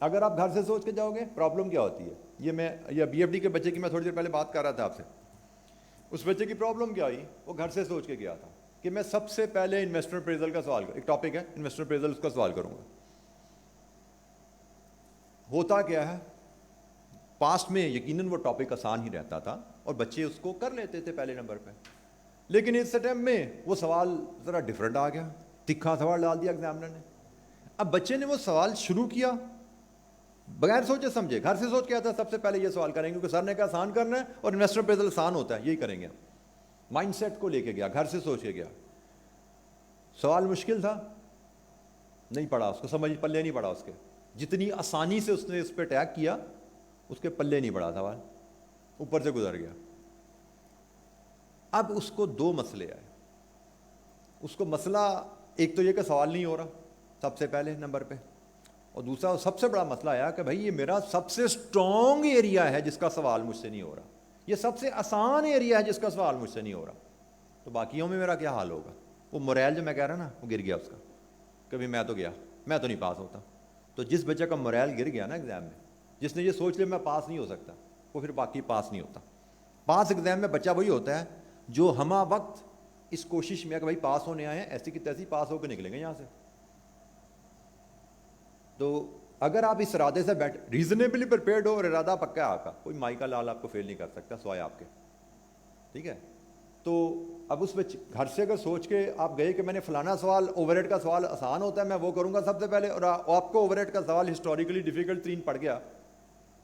اگر آپ گھر سے سوچ کے جاؤ گے پرابلم کیا ہوتی ہے, یہ بی ایف ڈی کے بچے کی میں تھوڑی دیر پہلے بات کر رہا تھا آپ سے. اس بچے کی پرابلم کیا ہوئی, وہ گھر سے سوچ کے گیا تھا کہ میں سب سے پہلے انویسٹر اپریزل کا سوال, ایک ٹاپک ہے انویسٹر اپریزل, اس کا سوال کروں گا. ہوتا کیا ہے, پاسٹ میں یقیناً وہ ٹاپک آسان ہی رہتا تھا اور بچے اس کو کر لیتے تھے پہلے نمبر پہ, لیکن اس اٹیمپٹ میں وہ سوال ذرا ڈفرینٹ آ گیا, تکھا سوال ڈال دیا ایگزامنر نے. اب بچے نے وہ سوال شروع کیا بغیر سوچے سمجھے, گھر سے سوچ کے آتا سب سے پہلے یہ سوال کریں گے کیونکہ سر نے کہا آسان کرنا ہے اور انویسٹر اپریزل آسان ہوتا ہے, یہی کریں گے. مائنڈ سیٹ کو لے کے گیا, گھر سے سوچ کے گیا. سوال مشکل تھا, نہیں پڑھا, اس کو سمجھ پلے نہیں پڑا اس کے, جتنی آسانی سے اس نے اس پہ اٹیک کیا اس کے پلے نہیں پڑا, سوال اوپر سے گزر گیا. اب اس کو دو مسئلے آئے. اس کو مسئلہ ایک تو یہ کہ سوال نہیں ہو رہا سب سے پہلے نمبر پہ, اور دوسرا سب سے بڑا مسئلہ آیا کہ بھائی یہ میرا سب سے اسٹرانگ ایریا ہے جس کا سوال مجھ سے نہیں ہو رہا, یہ سب سے آسان ایریا ہے جس کا سوال مجھ سے نہیں ہو رہا, تو باقیوں میں میرا کیا حال ہوگا. وہ موریل جو میں کہہ رہا نا وہ گر گیا اس کا, کبھی میں تو گیا, میں تو نہیں پاس ہوتا. تو جس بچے کا موریل گر گیا نا ایگزام میں, جس نے یہ سوچ لیا میں پاس نہیں ہو سکتا, وہ پھر باقی پاس نہیں ہوتا. پاس ایگزام میں بچہ وہی ہوتا ہے جو ہمہ وقت اس کوشش میں کہ بھائی پاس ہونے آئے ہیں, ایسی کی تیسی پاس ہو کے نکلیں گے یہاں سے. تو اگر آپ اس ارادے سے بیٹھ ریزنیبلی پریپیئرڈ ہو اور ارادہ پکا ہے آپ کا, کوئی مائی کا لال آپ کو فیل نہیں کر سکتا سوائے آپ کے, ٹھیک ہے. تو اب اس بچے گھر سے اگر سوچ کے آپ گئے کہ میں نے فلانا سوال اوور ہیڈ کا سوال آسان ہوتا ہے میں وہ کروں گا سب سے پہلے, اور آپ کو اوور ہیڈ کا سوال ہسٹوریکلی ڈیفیکلٹ ترین پڑ گیا,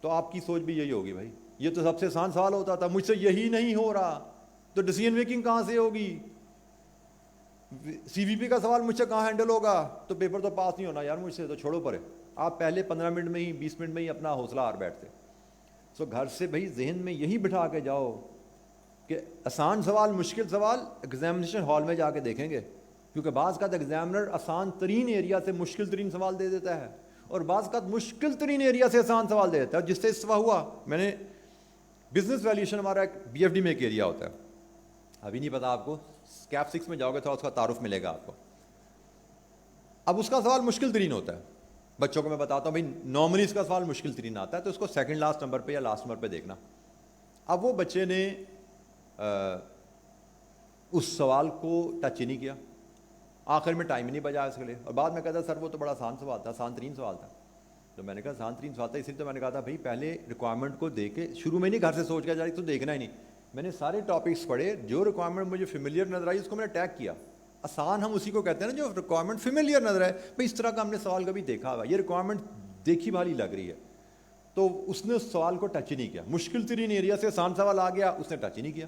تو آپ کی سوچ بھی یہی ہوگی بھائی یہ تو سب سے آسان سوال ہوتا تھا, مجھ سے یہی نہیں ہو رہا, تو ڈیسیژن میکنگ کہاں سے ہوگی, سی وی پی کا سوال مجھ سے کہاں ہینڈل ہوگا, تو پیپر تو پاس نہیں ہونا یار مجھ سے, تو چھوڑو پرے. آپ پہلے 15 منٹ میں ہی 20 منٹ میں ہی اپنا حوصلہ ہار بیٹھتے. سو گھر سے بھائی ذہن میں یہی بٹھا کے جاؤ کہ آسان سوال مشکل سوال ایگزامینیشن ہال میں جا کے دیکھیں گے, کیونکہ بعض کا ایگزامنر آسان ترین ایریا سے مشکل ترین سوال دے دیتا ہے اور بعض کا مشکل ترین ایریا سے آسان سوال دے دیتا ہے. جس سے اس ہوا میں نے بزنس ویلیوشن ہمارا ایک بی ایف ڈی میں ایک ایریا ہوتا ہے, ابھی نہیں پتا آپ کو, کیپ 6 میں جاؤ گے تو اس کا تعارف ملے گا آپ کو. اب اس کا سوال مشکل ترین ہوتا ہے, بچوں کو میں بتاتا ہوں بھائی نارملی اس کا سوال مشکل ترین آتا ہے تو اس کو سیکنڈ لاسٹ نمبر پہ یا لاسٹ نمبر پہ دیکھنا. اب وہ بچے نے اس سوال کو ٹچ ہی نہیں کیا, آخر میں ٹائم ہی نہیں بچا اس کے لیے, اور بعد میں کہتا سر وہ تو بڑا آسان سوال تھا, آسان ترین سوال تھا. تو میں نے کہا آسان ترین سوال تھا, اس لیے تو میں نے کہا تھا بھائی پہلے ریکوائرمنٹ کو دیکھ کے شروع میں نہیں گھر سے سوچ کے جا رہی تو دیکھنا ہی نہیں. میں نے سارے ٹاپکس پڑھے, جو ریکوائرمنٹ مجھے فیملیئر نظر آئی اس کو میں نے ٹیگ کیا. آسان ہم اسی کو کہتے ہیں نا جو ریکوائرمنٹ فیملیئر نظر آئے, بھائی اس طرح کا ہم نے سوال کبھی دیکھا ہوا, یہ ریکوائرمنٹ دیکھی بھالی لگ رہی ہے, تو اس نے اس سوال کو ٹچ ہی نہیں کیا. مشکل ترین ایریا سے آسان سوال آ گیا, اس نے ٹچ ہی نہیں کیا,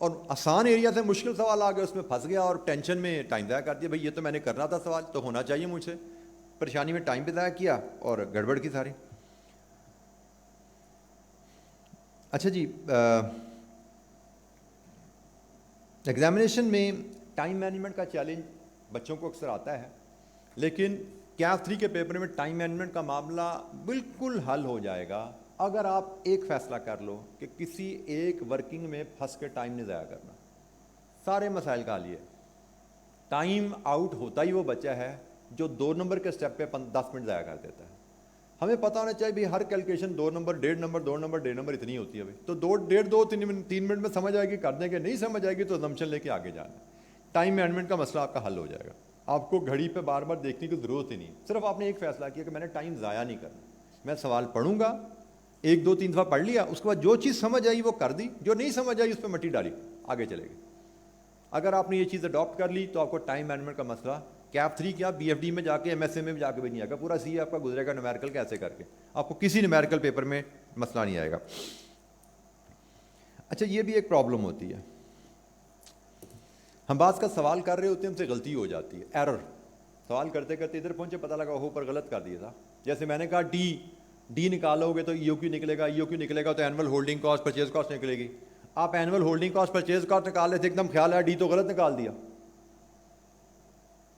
اور آسان ایریا سے مشکل سوال آ گیا, اس میں پھنس گیا اور ٹینشن میں ٹائم ضائع کر دیا. بھائی یہ تو میں نے کرنا تھا سوال, تو ہونا چاہیے مجھ سے, پریشانی میں ٹائم بھی ضائع کیا اور گڑبڑ کی ساری. اچھا جی, ایگزامینیشن میں ٹائم مینجمنٹ کا چیلنج بچوں کو اکثر آتا ہے, لیکن کیپ 3 کے پیپر میں ٹائم مینجمنٹ کا معاملہ بالکل حل ہو جائے گا اگر آپ ایک فیصلہ کر لو کہ کسی ایک ورکنگ میں پھنس کے ٹائم نہیں ضائع کرنا. سارے مسائل کا حل یہ ہے. ٹائم آؤٹ ہوتا ہی وہ بچہ ہے جو 2 نمبر کے سٹیپ پہ 10 منٹ ضائع کر دیتا ہے. ہمیں پتہ ہونا چاہیے بھی ہر calculation 2 number 1.5 number 2 number 1.5 number اتنی ہوتی ہے بھائی, تو 3 منٹ میں سمجھ آئے گی کر دیں گے, نہیں سمجھ آئے گی تو assumption لے کے آگے جانا. ٹائم مینجمنٹ کا مسئلہ آپ کا حل ہو جائے گا, آپ کو گھڑی پہ بار بار دیکھنے کی ضرورت ہی نہیں. صرف آپ نے ایک فیصلہ کیا کہ میں نے ٹائم ضائع نہیں کرنا, میں سوال پڑھوں گا, 1 2 3 دفعہ پڑھ لیا, اس کے بعد جو چیز سمجھ آئی وہ کر دی, جو نہیں سمجھ آئی اس پہ مٹی ڈالی, آگے چلے گئے. اگر آپ نے یہ چیز اڈاپٹ کر لی تو آپ کو ٹائم مینجمنٹ کا مسئلہ کیپ 3 کیا بی ایف ڈی میں جا کے ایم ایس اے میں جا کے بھی نہیں آئے گا, پورا سی آپ کا گزرے گا نومیریکل کیسے کر کے, آپ کو کسی نومیریکل پیپر میں مسئلہ نہیں آئے گا. اچھا یہ بھی ایک پرابلم ہوتی ہے, ہم بعض کا سوال کر رہے ہوتے ہیں ہم سے غلطی ہو جاتی ہے, ایرر, سوال کرتے کرتے ادھر پہنچے پتہ لگا اوپر غلط کر دیا تھا. جیسے میں نے کہا ڈی نکالو گے تو ای او کیو نکلے گا, ای او کیو نکلے گا تو annual holding cost purchase cost نکلے گی. آپ annual holding cost purchase cost نکال رہے تھے, ایک دم خیال ہے ڈی تو غلط نکال دیا.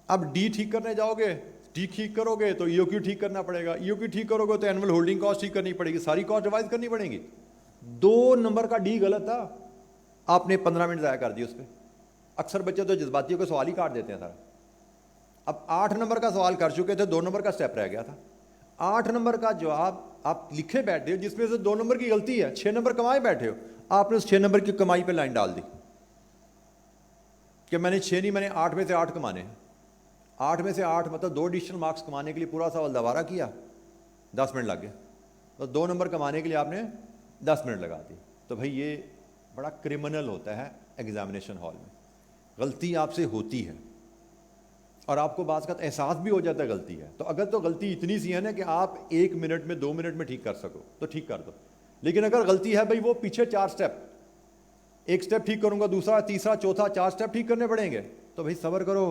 اب ڈی ٹھیک کرنے جاؤ گے, ڈی ٹھیک کرو گے تو ای او کیو ٹھیک کرنا پڑے گا, ای او کیو ٹھیک کرو گے تو اینول ہولڈنگ کاسٹ ٹھیک کرنی پڑے گی, ساری کاسٹ ریوائز کرنی پڑیں گی. 2 نمبر کا ڈی غلط تھا, آپ نے 15 منٹ ضائع کر دی اس پہ. اکثر بچے تو جذباتیوں کو سوال ہی کاٹ دیتے ہیں سارا. اب 8 نمبر کا سوال کر چکے تھے, 2 نمبر کا سٹیپ رہ گیا تھا. 8 نمبر کا جواب آپ لکھے بیٹھے ہو جس میں سے 2 نمبر کی غلطی ہے, 6 نمبر کمائے بیٹھے ہو, آپ نے اس 6 نمبر کی کمائی پہ لائن ڈال دی کہ میں نے 6 نہیں, میں نے 8 میں سے 8 کمانے ہیں. 8 میں سے 8 مطلب 2 ایڈیشنل مارکس کمانے کے لیے پورا سوال دوبارہ کیا, 10 منٹ لگ گئے. تو 2 نمبر کمانے کے لیے آپ نے 10 منٹ لگا دی. تو بھائی یہ بڑا کرمنل ہوتا ہے ایگزامینیشن ہال میں, غلطی آپ سے ہوتی ہے اور آپ کو بعض کا احساس بھی ہو جاتا ہے غلطی ہے. تو اگر تو غلطی اتنی سی ہے نا کہ آپ 1 منٹ میں 2 منٹ میں ٹھیک کر سکو تو ٹھیک کر دو. لیکن اگر غلطی ہے بھائی وہ پیچھے 4 سٹیپ, ایک سٹیپ ٹھیک کروں گا, دوسرا, تیسرا, چوتھا, 4 سٹیپ ٹھیک کرنے پڑیں گے, تو بھائی صبر کرو.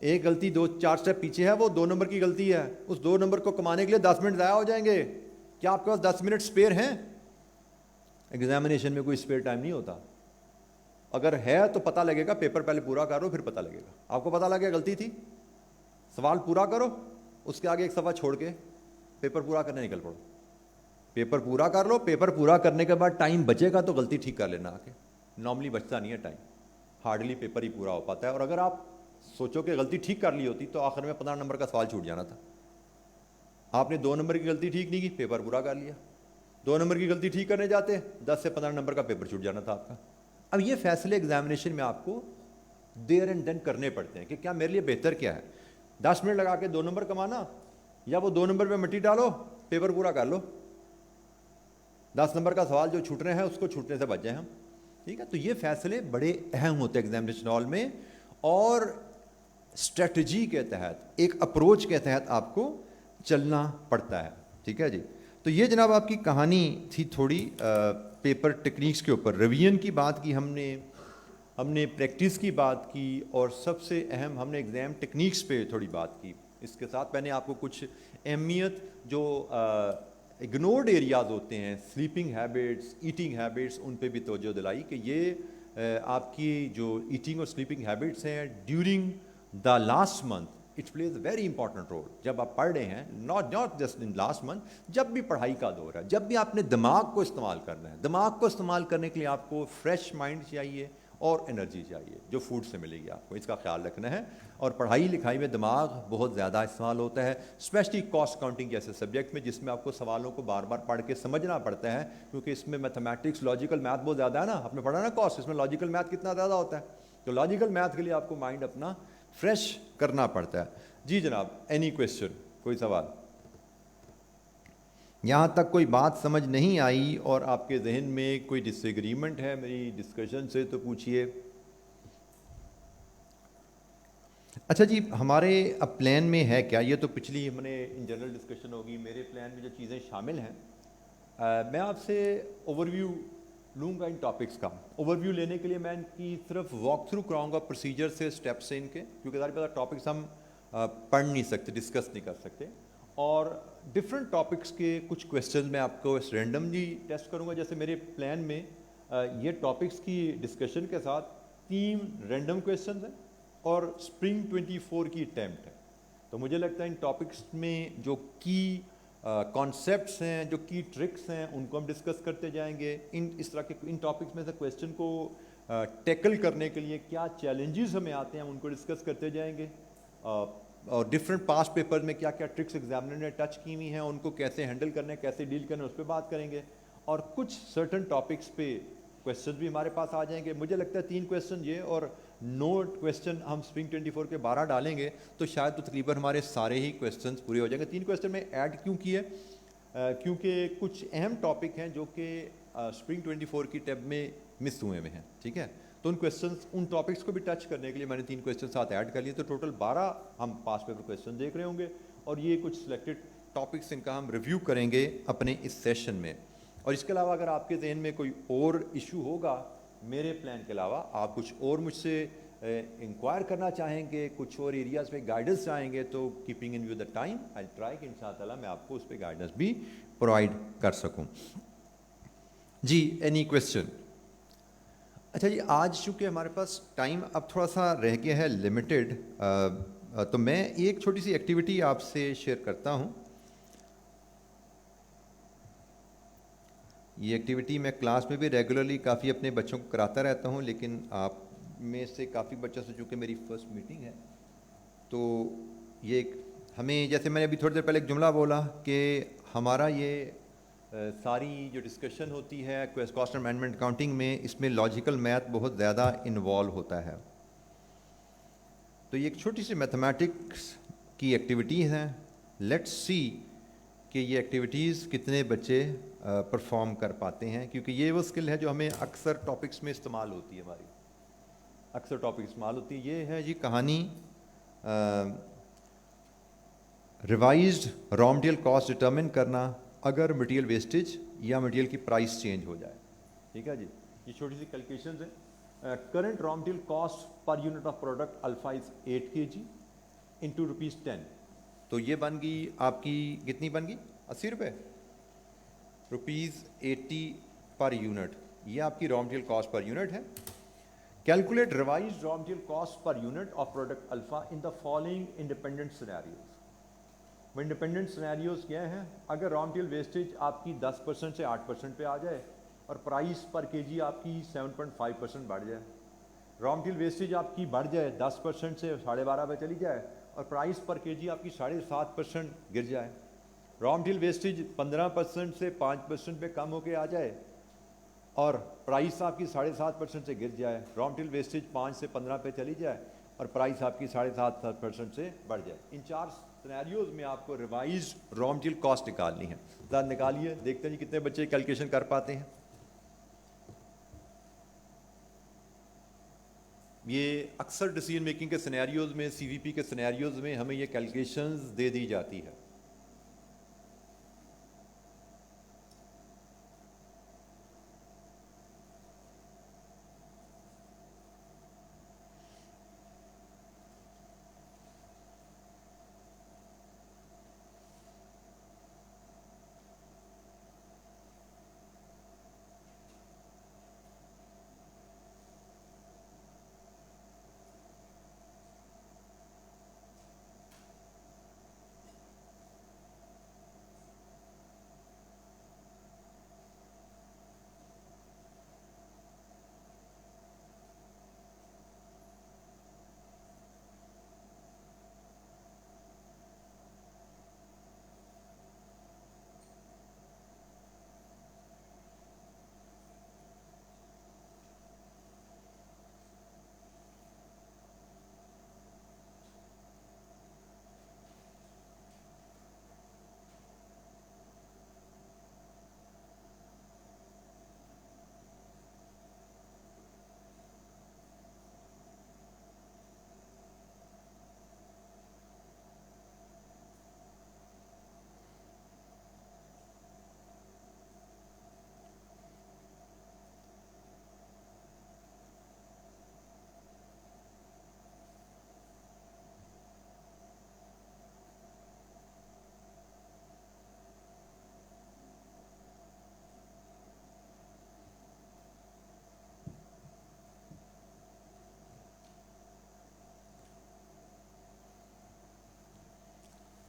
ایک غلطی 4 سٹیپ پیچھے ہے, وہ 2 نمبر کی غلطی ہے, اس 2 نمبر کو کمانے کے لیے 10 منٹ ضائع ہو جائیں گے. کیا آپ کے پاس 10 منٹ اسپیئر ہیں؟ ایگزامینیشن میں کوئی اسپیئر ٹائم نہیں ہوتا. اگر ہے تو پتہ لگے گا, پیپر پہلے پورا کرو پھر پتہ لگے گا. آپ کو پتہ لگے گا غلطی تھی, سوال پورا کرو, اس کے آگے ایک صفحہ چھوڑ کے پیپر پورا کرنے نکل پڑو. پیپر پورا کر لو, پیپر پورا کرنے کے بعد ٹائم بچے گا تو غلطی ٹھیک کر لینا آ کے. نارملی بچتا نہیں ہے ٹائم, ہارڈلی پیپر ہی پورا ہو پاتا ہے. اور اگر آپ سوچو کہ غلطی ٹھیک کر لی ہوتی تو آخر میں 15 نمبر کا سوال چھوٹ جانا تھا. آپ نے 2 نمبر کی غلطی ٹھیک نہیں کی, پیپر پورا کر لیا. 2 نمبر کی غلطی ٹھیک کرنے جاتے 10 سے 15 نمبر کا پیپر چھوٹ جانا تھا آپ کا. اب یہ فیصلے ایگزامینیشن میں آپ کو دیر اینڈ دین کرنے پڑتے ہیں کہ کیا میرے لیے بہتر کیا ہے, 10 منٹ لگا کے 2 نمبر کمانا, یا وہ 2 نمبر پہ مٹی ڈالو, پیپر پورا کر لو, 10 نمبر کا سوال جو چھوٹ رہے ہیں اس کو چھوٹنے سے بچ جائیں ہم. ٹھیک ہے, تو یہ فیصلے بڑے اہم ہوتے ہیں ایگزامینیشن ہال میں, اور اسٹریٹجی کے تحت, ایک اپروچ کے تحت آپ کو چلنا پڑتا ہے. ٹھیک ہے جی, تو یہ جناب آپ کی کہانی تھی تھوڑی پیپر ٹیکنیکس کے اوپر. ریویژن کی بات کی ہم نے پریکٹس کی بات کی, اور سب سے اہم ہم نے ایگزام ٹیکنیکس پہ تھوڑی بات کی. اس کے ساتھ میں نے آپ کو کچھ اہمیت جو اگنورڈ ایریاز ہوتے ہیں, سلیپنگ ہیبٹس, ایٹنگ ہیبٹس, ان پہ بھی توجہ دلائی کہ یہ آپ کی جو ایٹنگ اور سلیپنگ ہیبٹس ہیں during the last month, it plays a very important role. جب آپ پڑھ رہے ہیں, not just in last month, جب بھی پڑھائی کا دور ہے, جب بھی آپ نے دماغ کو استعمال کرنا ہے, دماغ کو استعمال کرنے کے لیے آپ کو فریش مائنڈ چاہیے اور انرجی چاہیے جو فوڈ سے ملے گی آپ کو, اس کا خیال رکھنا ہے. اور پڑھائی لکھائی میں دماغ بہت زیادہ استعمال ہوتا ہے, اسپیشلی کاسٹ کاؤنٹنگ جیسے سبجیکٹ میں, جس میں آپ کو سوالوں کو بار بار پڑھ کے سمجھنا پڑتا ہے, کیونکہ اس میں میتھمیٹکس, لاجیکل میتھ بہت زیادہ ہے نا. آپ نے پڑھا نا کاسٹ, اس میں لاجیکل میتھ کتنا زیادہ ہوتا ہے, تو لاجیکل میتھ کے لیے آپ کو مائنڈ اپنا فریش کرنا پڑتا ہے. جی جناب, اینی کویسچن, کوئی سوال؟ یہاں تک کوئی بات سمجھ نہیں آئی اور آپ کے ذہن میں کوئی ڈس ایگریمنٹ ہے میری ڈسکشن سے تو پوچھیے. اچھا جی, ہمارے اب پلان میں ہے کیا, یہ تو پچھلی ہم نے ان جنرل ڈسکشن ہوگی. میرے پلان میں جو چیزیں شامل ہیں, میں آپ سے اوور ویو لوں گا ان ٹاپکس کا. اوور ویو لینے کے لیے میں ان کی صرف واک تھرو کراؤں گا پروسیجر سے, اسٹیپ سے ان کے, کیونکہ ظاہر بات ٹاپکس ہم پڑھ نہیں سکتے, ڈسکس نہیں کر سکتے. اور ڈفرینٹ ٹاپکس کے کچھ کویسچن میں آپ کو رینڈملی ٹیسٹ کروں گا. جیسے میرے پلان میں یہ ٹاپکس کی ڈسکشن کے ساتھ 3 رینڈم کویسچنز ہیں اور اسپرنگ 24 کی اٹیمپٹ ہے. تو مجھے لگتا ہے ان ٹاپکس میں جو کی کانسیپٹس ہیں, جو کی ٹرکس ہیں, ان کو ہم ڈسکس کرتے جائیں گے. اس طرح کے ان ٹاپکس میں سے کویسچن کو ٹیکل کرنے کے لیے کیا چیلنجز ہمیں آتے ہیں, ہم ان کو ڈسکس کرتے جائیں گے. اور ڈفرینٹ پاسٹ پیپر میں کیا کیا ٹرکس ایگزامنر نے ٹچ کی ہوئی ہیں, ان کو کیسے ہینڈل کرنا ہے, کیسے ڈیل کرنا ہے, اس پہ بات کریں گے. اور کچھ سرٹن ٹاپکس پہ کویسچن بھی ہمارے پاس آ جائیں گے. مجھے لگتا ہے 3 کویسچن یہ اور نوٹ کویسچن ہم اسپرنگ 24 کے 12 ڈالیں گے تو شاید تو تقریباً ہمارے سارے ہی کویسچنس پورے ہو جائیں گے. 3 کویسچن میں ایڈ کیوں کیے, کیونکہ کچھ اہم ٹاپک ہیں جو کہ اسپرنگ 24 کی ٹیب میں مس ہوئے ہیں. ٹھیک ہے, تو ان کویشچنس ان ٹاپکس کو بھی ٹچ کرنے کے لیے میں نے 3 کویشچن ساتھ ایڈ کر لیے, تو ٹوٹل 12 ہم پاس پیپر کویشچن دیکھ رہے ہوں گے, اور یہ کچھ سلیکٹڈ ٹاپکس ان کا ہم ریویو کریں گے اپنے اس سیشن میں. اور اس کے علاوہ اگر آپ کے ذہن میں کوئی اور ایشو ہوگا میرے پلان کے علاوہ, آپ کچھ اور مجھ سے انکوائر کرنا چاہیں گے, کچھ اور ایریاز پہ گائیڈنس چاہیں گے, تو keeping in view the time I try کہ انشاء اللہ میں آپ کو اس پہ گائیڈنس بھی پرووائڈ کر سکوں. جی اینی کویشچن؟ اچھا جی, آج چونکہ ہمارے پاس ٹائم اب تھوڑا سا رہ گیا ہے لمیٹڈ, تو میں ایک چھوٹی سی ایکٹیویٹی آپ سے شیئر کرتا ہوں. یہ ایکٹیویٹی میں کلاس میں بھی ریگولرلی کافی اپنے بچوں کو کراتا رہتا ہوں, لیکن آپ میں سے کافی بچوں سے چونکہ میری فرسٹ میٹنگ ہے, تو یہ ہمیں, جیسے میں نے ابھی تھوڑی دیر پہلے ایک جملہ بولا کہ ہمارا یہ ساری جو ڈسکشن ہوتی ہے کاسٹ اینڈ مینجمنٹ اکاؤنٹنگ میں, اس میں لاجیکل میتھ بہت زیادہ انوالو ہوتا ہے. تو یہ ایک چھوٹی سی میتھمیٹکس کی ایکٹیویٹی ہے. لیٹس سی کہ یہ ایکٹیویٹیز کتنے بچے پرفارم کر پاتے ہیں, کیونکہ یہ وہ اسکل ہے جو ہمیں اکثر ٹاپکس میں استعمال ہوتی ہے, ہماری اکثر ٹاپک استعمال ہوتی ہے. یہ ہے جی کہانی, revised raw material cost determine کرنا اگر مٹیریل ویسٹیج یا مٹیریل کی پرائس چینج ہو جائے. ٹھیک ہے جی, یہ چھوٹی سی کیلکولیشنز ہیں. Current raw material cost per unit of product alpha is 8 kg into ₹10, تو یہ بن گئی آپ کی کتنی بن گئی؟ 80 روپے, ₹80 پر یونٹ. یہ آپ کی raw material cost per unit ہے. Calculate revised raw material cost per unit of product alpha in the following independent scenarios. Independent scenarios کیا ہیں؟ اگر را مٹیریل ویسٹیج آپ کی 10% سے 8% پہ آ جائے اور پرائس پر کے جی آپ کی 7.5% بڑھ جائے. را مٹیریل ویسٹیج آپ کی بڑھ جائے 10% سے 12.5 پہ چلی جائے اور پرائس پر کے جی آپ کی 7.5% گر جائے. را مٹیریل ویسٹیج 15% سے 5% پہ کم ہو کے آ جائے اور پرائس آپ کی 7.5% سے گر جائے. را مٹیریل ویسٹیج 5 سے 15 پہ چلی جائے اور پرائس آپ کی 7.5% سے بڑھ جائے. ان 4 سینیریوز میں آپ کو ریوائزڈ را مٹیریل کاسٹ نکالنی ہے. ذرا نکالیے, دیکھتے ہیں جی کتنے بچے کیلکولیشن کر پاتے ہیں. یہ اکثر ڈیسیژن میکنگ کے سینیریوز میں, سی وی پی کے سینیریوز میں ہمیں یہ کیلکولیشنز دے دی جاتی ہے.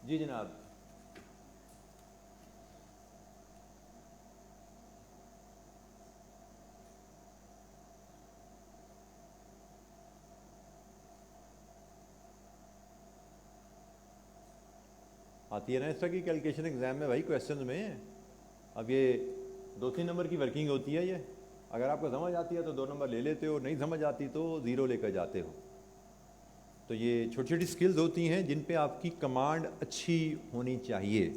جی جناب. آتی ہے نا اس طرح کی کیلکولیشن ایگزام میں بھائی کویشچنز میں. اب یہ 2-3 نمبر کی ورکنگ ہوتی ہے. یہ اگر آپ کو سمجھ آتی ہے تو 2 نمبر لے لیتے ہو, نہیں سمجھ آتی تو 0 لے کر جاتے ہو. تو یہ چھوٹی چھوٹی سکلز ہوتی ہیں جن پہ آپ کی کمانڈ اچھی ہونی چاہیے.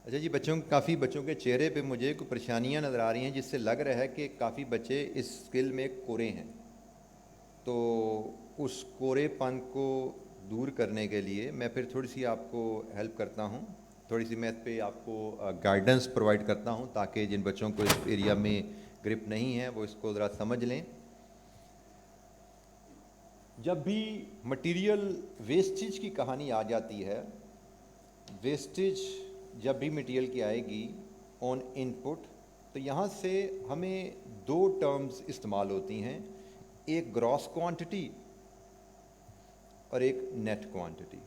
اچھا جی، کافی بچوں کے چہرے پہ مجھے کوئی پریشانیاں نظر آ رہی ہیں جس سے لگ رہا ہے کہ کافی بچے اس اسکل میں کورے ہیں. تو اس کورے پن کو دور کرنے کے لیے میں پھر تھوڑی سی آپ کو ہیلپ کرتا ہوں, تھوڑی سی میں اس پہ آپ کو گائیڈنس پرووائڈ کرتا ہوں تاکہ جن بچوں کو اس ایریا میں گرپ نہیں ہے وہ اس کو ذرا سمجھ لیں. جب بھی مٹیریل ویسٹیج کی کہانی آ جاتی ہے, ویسٹیج جب بھی مٹیریل کی آئے گی آن ان پٹ, تو یہاں سے ہمیں دو ٹرمز استعمال ہوتی ہیں, ایک گراس کوانٹٹی اور ایک نیٹ کوانٹٹی.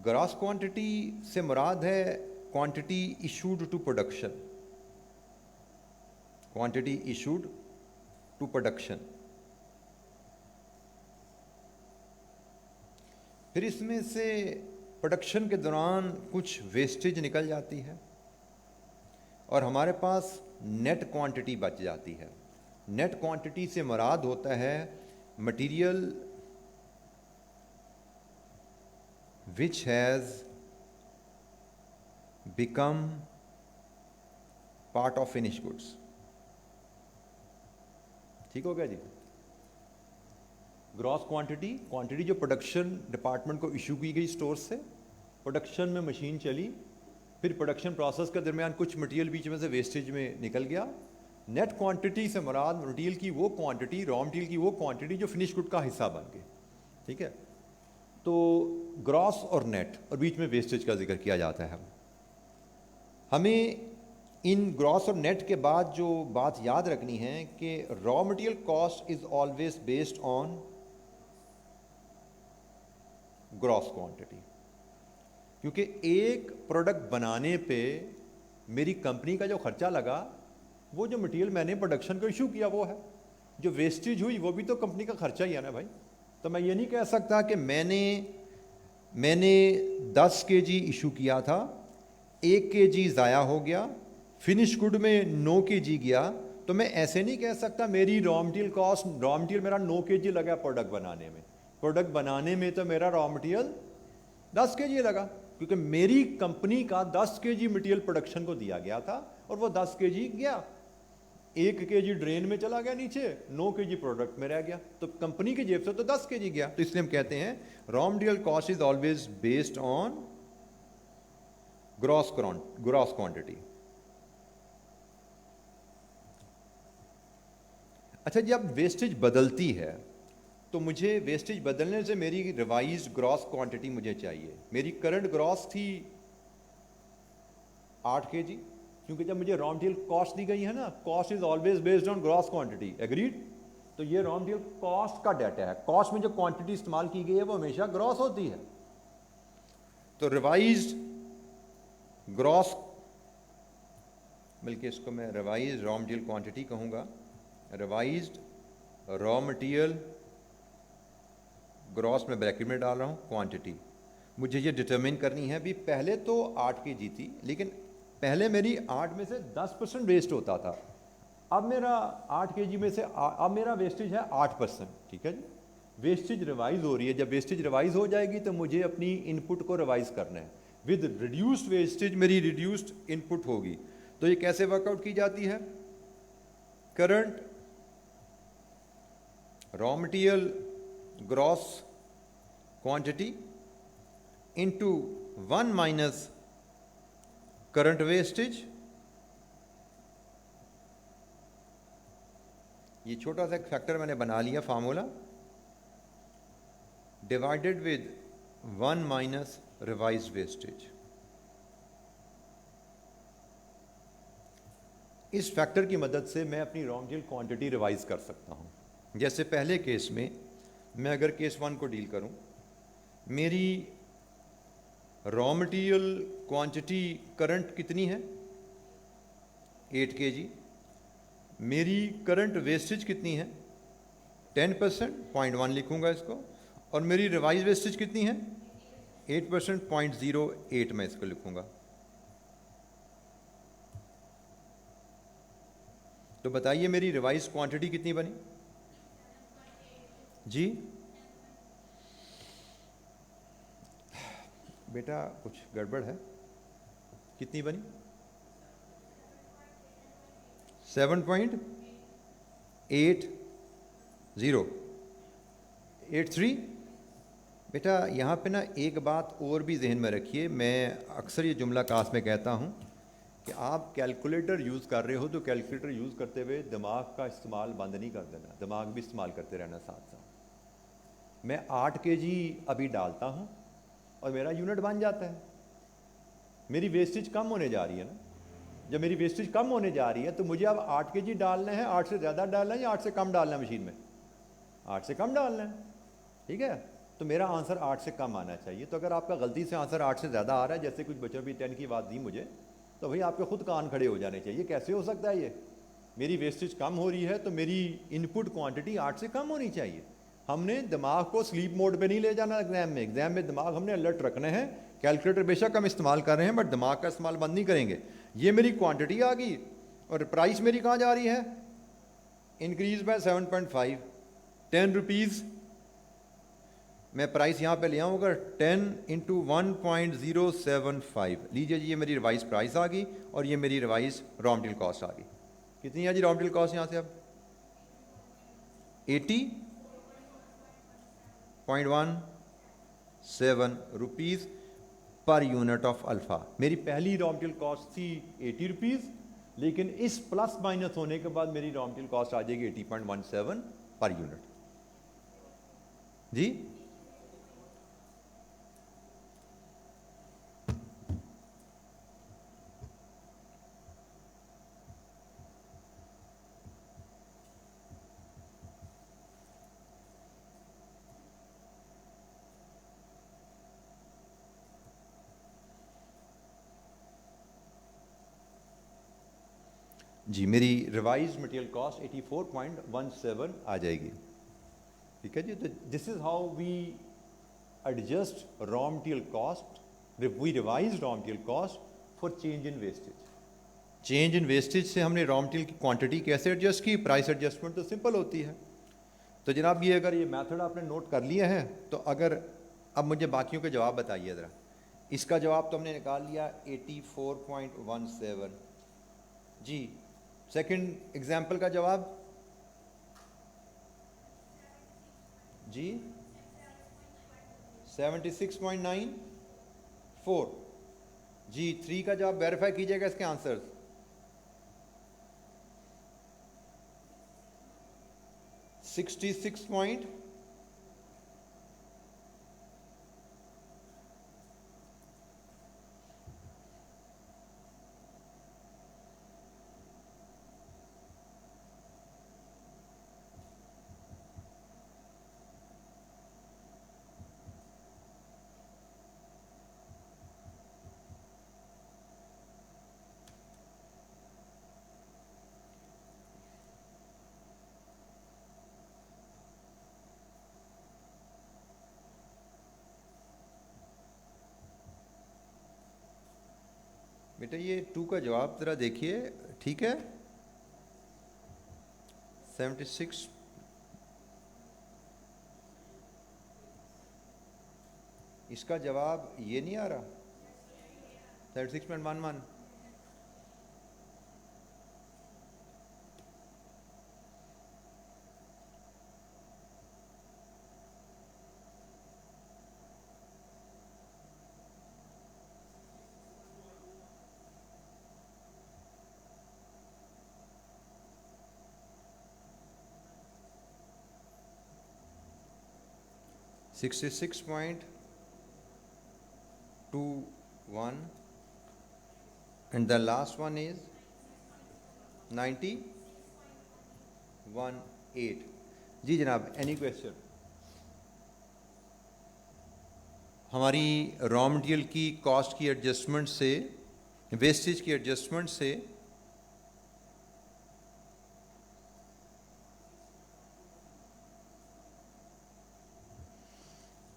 گراس کوانٹٹی سے مراد ہے quantity issued to production, quantity issued to production. پھر اس میں سے پروڈکشن کے دوران کچھ ویسٹیج نکل جاتی ہے اور ہمارے پاس نیٹ کوانٹٹی بچ جاتی ہے. نیٹ کوانٹٹی سے مراد ہوتا ہے material which has become part of finished goods. ٹھیک ہو گیا جی. گراس کوانٹٹی, کوانٹٹی جو پروڈکشن ڈپارٹمنٹ کو ایشو کی گئی اسٹور سے, پروڈکشن میں مشین چلی, پھر پروڈکشن پروسیس کے درمیان کچھ مٹیریل بیچ میں سے ویسٹیج میں نکل گیا. نیٹ کوانٹٹی سے مراد مٹیریل کی وہ کوانٹٹی, را مٹیریل کی وہ کوانٹٹی جو فنش گڈ کا حصہ بن گئی. ٹھیک ہے, تو گراس اور نیٹ اور بیچ میں ویسٹیج کا ذکر کیا جاتا ہے. ہمیں ان گراس اور نیٹ کے بعد جو بات یاد رکھنی ہے کہ raw material cost is always based on gross quantity, کیونکہ ایک پروڈکٹ بنانے پہ میری کمپنی کا جو خرچہ لگا, وہ جو مٹیریل میں نے پروڈکشن کو ایشو کیا وہ ہے, جو ویسٹیج ہوئی وہ بھی تو کمپنی کا خرچہ ہی ہے نا بھائی. تو میں یہ نہیں کہہ سکتا کہ میں نے 10 kg ایشو کیا تھا, 1 kg ضائع ہو گیا, فنش گڈ میں 9 kg گیا, تو میں ایسے نہیں کہہ سکتا میری را مٹیریل کاسٹ, را مٹیریل میرا 9 kg لگا پروڈکٹ بنانے میں, پروڈکٹ بنانے میں تو میرا را مٹیریل 10 kg لگا, کیونکہ میری کمپنی کا 10 kg مٹیریل پروڈکشن کو دیا گیا تھا اور وہ 10 kg گیا, 1 kg ڈرین میں چلا گیا نیچے, 9 kg پروڈکٹ میں رہ گیا, تو کمپنی کی جیب سے تو 10 kg گیا. تو اس لیے ہم کہتے ہیں raw material cost is always based on gross quantity. اچھا جی, اب ویسٹیج بدلتی ہے تو مجھے ویسٹیج بدلنے سے میری ریوائزڈ گراس کوانٹٹی مجھے چاہیے. میری کرنٹ گراس تھی 8 kg, کیونکہ جب مجھے را مٹیریل کاسٹ دی گئی ہے نا, cost is always based on gross quantity, agreed. تو یہ را مٹیریل کاسٹ کا ڈیٹا ہے, کاسٹ میں جو کوانٹٹی استعمال کی گئی ہے وہ ہمیشہ گراس ہوتی ہے. تو ریوائزڈ گراس, بلکہ اس کو میں ریوائزڈ را مٹیریل کوانٹٹی کہوں گا, ریوائزڈ را مٹیریل گراس میں بریکٹ میں ڈال رہا ہوں کوانٹٹی. مجھے یہ ڈٹرمن کرنی ہے بھی, پہلے تو 8 kg تھی لیکن پہلے میری 8 میں سے 10% ویسٹ ہوتا تھا, اب میرا 8 kg میں سے اب میرا ویسٹیج ہے 8%. ٹھیک ہے جی, ویسٹیج ریوائز ہو رہی ہے. جب ویسٹیج ریوائز ہو جائے گی تو مجھے اپنی ان پٹ کو ریوائز کرنا ہے. ود ریڈیوسڈ ویسٹیج میری ریڈیوسڈ ان پٹ ہوگی. تو یہ کیسے ورک آؤٹ کی جاتی ہے؟ Current raw material gross quantity into 1 minus current wastage. یہ چھوٹا سا ایک فیکٹر میں نے بنا لیا formula, divided with 1 minus revise wastage. اس فیکٹر کی مدد سے میں اپنی را مٹیریل کوانٹٹی ریوائز کر سکتا ہوں. جیسے پہلے کیس میں اگر کیس 1 کو ڈیل کروں, میری را مٹیریل کوانٹٹی کرنٹ کتنی ہے 8 kg, میری کرنٹ ویسٹیج کتنی ہے 10%, 0.1 لکھوں گا اس کو, اور میری ریوائز ویسٹیج کتنی ہے 8%, 0.08 میں اس کو لکھوں گا. تو بتائیے میری ریوائز کوانٹٹی کتنی بنی جی؟ بیٹا کچھ گڑبڑ ہے, کتنی بنی؟ 7.8083. بیٹا یہاں پہ نا ایک بات اور بھی ذہن میں رکھیے. میں اکثر یہ جملہ کلاس میں کہتا ہوں کہ آپ کیلکولیٹر یوز کر رہے ہو تو کیلکولیٹر یوز کرتے ہوئے دماغ کا استعمال بند نہیں کر دینا, دماغ بھی استعمال کرتے رہنا ساتھ ساتھ. میں 8 kg ابھی ڈالتا ہوں اور میرا یونٹ بن جاتا ہے. میری ویسٹیج کم ہونے جا رہی ہے نا. جب میری ویسٹیج کم ہونے جا رہی ہے تو مجھے اب 8 kg ڈالنا ہے, 8 سے زیادہ ڈالنا ہے یا 8 سے کم ڈالنا ہے مشین میں؟ 8 سے کم ڈالنا ہے. ٹھیک ہے, تو میرا آنسر 8 سے کم آنا چاہیے. تو اگر آپ کا غلطی سے آنسر 8 سے زیادہ آ رہا ہے, جیسے کچھ بچوں بھی 10 کی بات دی مجھے, تو بھئی آپ کے خود کان کھڑے ہو جانے چاہیے. کیسے ہو سکتا ہے یہ؟ میری ویسٹیج کم ہو رہی ہے تو میری ان پٹ کوانٹٹی 8 سے کم ہونی چاہیے. ہم نے دماغ کو سلیپ موڈ پہ نہیں لے جانا ایگزام میں. ایگزام میں دماغ ہم نے الرٹ رکھنا ہے. کیلکولیٹر بے شک ہم استعمال کر رہے ہیں بٹ دماغ کا استعمال بند نہیں کریں گے. یہ میری کوانٹٹی آ گئی اور پرائس میری کہاں جا رہی ہے؟ Increase by 7.5, 10 rupees. میں پرائس یہاں پہ لے آؤں گا 10 انٹو 1.075. لیجیے جی, یہ میری ریوائز پرائس آ گئی اور یہ میری ریوائز را مٹیریل کاسٹ آ گئی. کتنی ہے جی را مٹیریل کاسٹ یہاں سے؟ اب 80.17 rupees per unit of alpha. میری پہلی را مٹیریل کاسٹ تھی 80 روپیز, لیکن اس پلس مائنس ہونے کے بعد میری را مٹیریل کاسٹ آ جائے گی 80.17 پر یونٹ. جی جی میری ریوائز مٹیریل کاسٹ 84.17 آ جائے گی. ٹھیک ہے جی. تو this is how we adjust raw material cost, we revise raw material cost for change in wastage. Change in wastage سے ہم نے را مٹیریل کی کوانٹٹی کیسے ایڈجسٹ کی؟ پرائس ایڈجسٹمنٹ تو سمپل ہوتی ہے. تو جناب یہ اگر یہ میتھڈ آپ نے نوٹ کر لیا ہے تو اگر اب مجھے باقیوں کے جواب بتائیے ذرا. اس کا جواب تو ہم نے نکال لیا 84.17. جی سیکنڈ ایگزامپل کا جواب جی 76.94. جی 3 کا جواب ویریفائی کیجیے گا اس کے آنسر. 66 پوائنٹ بیٹا یہ 2 کا جواب ذرا دیکھیے. ٹھیک ہے 76. اس کا جواب یہ نہیں آ رہا 36.11. $66.21 and the last one is 90.18. جی جناب اینی کویشچن؟ ہماری را مٹیریل کی کاسٹ کی ایڈجسٹمنٹ سے, ویسٹیج کی ایڈجسٹمنٹ سے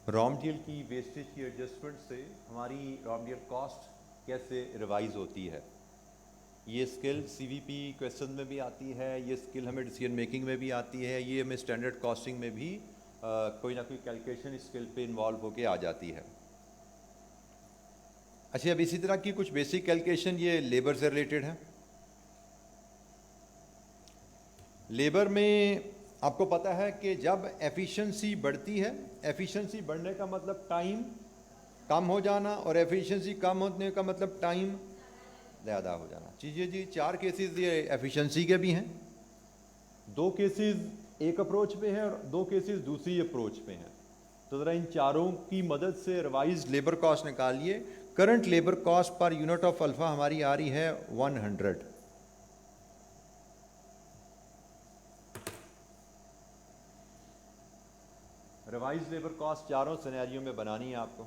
را مٹیریل کی ویسٹیج کی ایڈجسٹمنٹ سے ہماری را مٹیریل کاسٹ کیسے ریوائز ہوتی ہے. یہ اسکل سی وی پی کویشچن میں بھی آتی ہے, یہ اسکل ہمیں ڈیسیژن میکنگ میں بھی آتی ہے, یہ ہمیں اسٹینڈرڈ کاسٹنگ میں بھی کوئی نہ کوئی کیلکولیشن اسکل پہ انوالو ہو کے آ جاتی ہے. اچھا اب اسی طرح کی کچھ بیسک کیلکولیشن یہ لیبر سے ریلیٹڈ ہے. لیبر میں آپ کو پتہ ہے کہ جب ایفیشنسی بڑھتی ہے, ایفیشنسی بڑھنے کا مطلب ٹائم کم ہو جانا, اور ایفیشنسی کم ہونے کا مطلب ٹائم زیادہ ہو جانا. جی 4 کیسز یہ ایفیشنسی کے بھی ہیں, 2 کیسز ایک اپروچ پہ ہیں اور 2 کیسز دوسری اپروچ پہ ہیں. تو ذرا ان چاروں کی مدد سے ریوائز لیبر کاسٹ نکالیے. Current labour cost per unit of alpha ہماری آ رہی ہے 100. ریوائز لیبر کاسٹ چاروں سینیریو میں بنانی ہے آپ کو.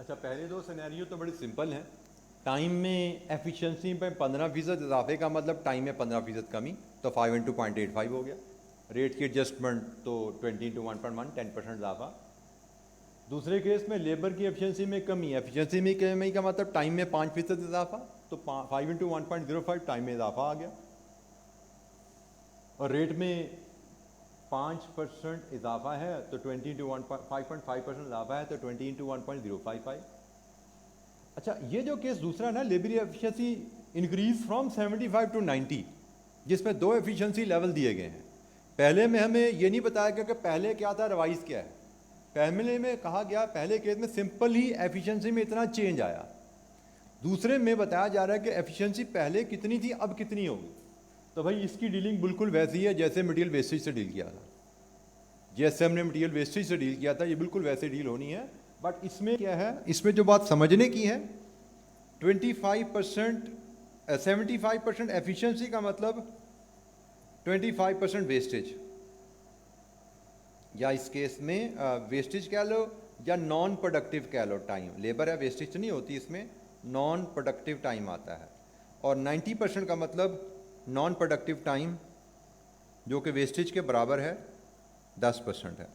اچھا پہلے 2 سینیریو تو بڑے سمپل ہیں. ٹائم میں ایفیشنسی پہ 15% اضافے کا مطلب ٹائم میں 15% کمی, تو 5 × 0.85 ہو گیا. ریٹ کی ایڈجسٹمنٹ تو 20 × 1.1 10% اضافہ. دوسرے کیس میں لیبر کی ایفیشنسی میں کمی, ایفیشنسی میں کمی کا مطلب ٹائم میں 5% اضافہ, تو 5 × 1.05 ٹائم میں اضافہ آ گیا. اور ریٹ میں 5% اضافہ ہے تو 20 × 5.5% اضافہ ہے تو 20 × 1.055. اچھا یہ جو کیس دوسرا نا labour efficiency increase from 75 to 90, جس میں 2 ایفیشنسی لیول دیے گئے ہیں. پہلے میں ہمیں یہ نہیں بتایا گیا کہ پہلے کیا تھا ریوائز کیا ہے. پہلے میں کہا گیا پہلے کیس میں سمپل ہی ایفیشنسی میں اتنا چینج آیا. دوسرے میں بتایا جا رہا ہے کہ ایفیشنسی پہلے کتنی تھی اب کتنی ہوگی. تو بھائی اس کی ڈیلنگ بالکل ویسی ہے جیسے مٹیریل ویسٹیج سے ڈیل کیا تھا. جیسے ہم نے مٹیریل ویسٹیج سے ڈیل کیا تھا یہ بالکل ویسے ڈیل ہونی ہے. بٹ اس میں کیا ہے, اس میں جو بات سمجھنے کی ہے 25% 75% ایفیشنسی کا مطلب 25% ویسٹیج, یا اس کیس میں ویسٹیج کہہ لو یا نان پروڈکٹیو کہہ لو. ٹائم لیبر ہے ویسٹیج نہیں ہوتی, اس میں نان پروڈکٹیو ٹائم آتا ہے. اور 90% کا مطلب نان پروڈکٹیو ٹائم جو کہ ویسٹیج کے برابر ہے 10% ہے.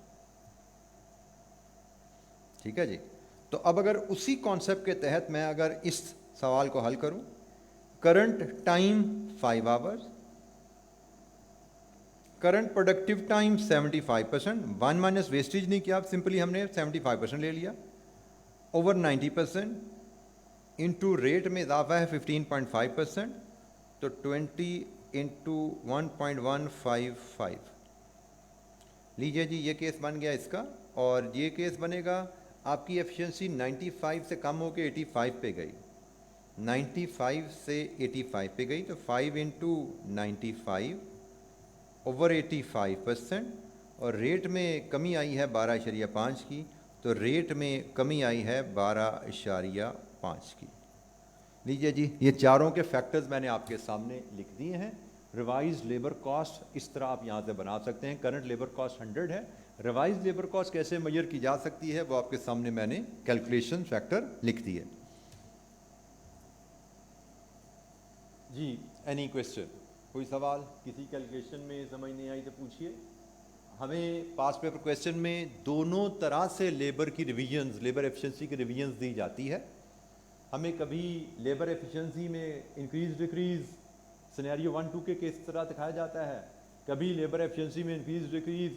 ٹھیک ہے جی. تو اب اگر اسی کانسیپٹ کے تحت میں اگر اس سوال کو حل کروں, current time 5 hours, current productive time 75%, 1 minus wastage نہیں کیا, سمپلی ہم نے 75% لے لیا, اوور 90% انٹو ریٹ میں اضافہ ہے 15.5%, تو 20 انٹو 1.155 لیجیے جی. یہ کیس بن گیا اس کا, اور یہ کیس بنے گا آپ کی ایفیشنسی 95 سے کم ہو کے 85 پہ گئی, 95 سے 85 پہ گئی, تو 5 انٹو 95 اوور 85%, اور ریٹ میں کمی آئی ہے 12.5 کی, تو ریٹ میں کمی آئی ہے 12.5 کی. لیجیے جی یہ چاروں کے فیکٹرز میں نے آپ کے سامنے لکھ دیے ہیں. ریوائز لیبر کاسٹ اس طرح آپ یہاں سے بنا سکتے ہیں. کرنٹ لیبر کاسٹ 100 ہے. ریوائز لیبر کاسٹ کیسے میجر کی جا سکتی ہے وہ آپ کے سامنے میں نے کیلکولیشن فیکٹر لکھ دیے. جی اینی کویسچن, کوئی سوال, کسی کیلکولیشن میں سمجھ نہیں آئی تو پوچھیے. ہمیں پاس پیپر کویسچن میں دونوں طرح سے لیبر کی ریویژنز, لیبر ایفیشنسی کی ریویژنز دی جاتی ہے. ہمیں کبھی لیبر ایفیشنسی میں انکریز ڈیکریز سینیریو 1-2 کے کس طرح دکھایا جاتا ہے, کبھی لیبر ایفیشنسی میں انکریز ڈیکریز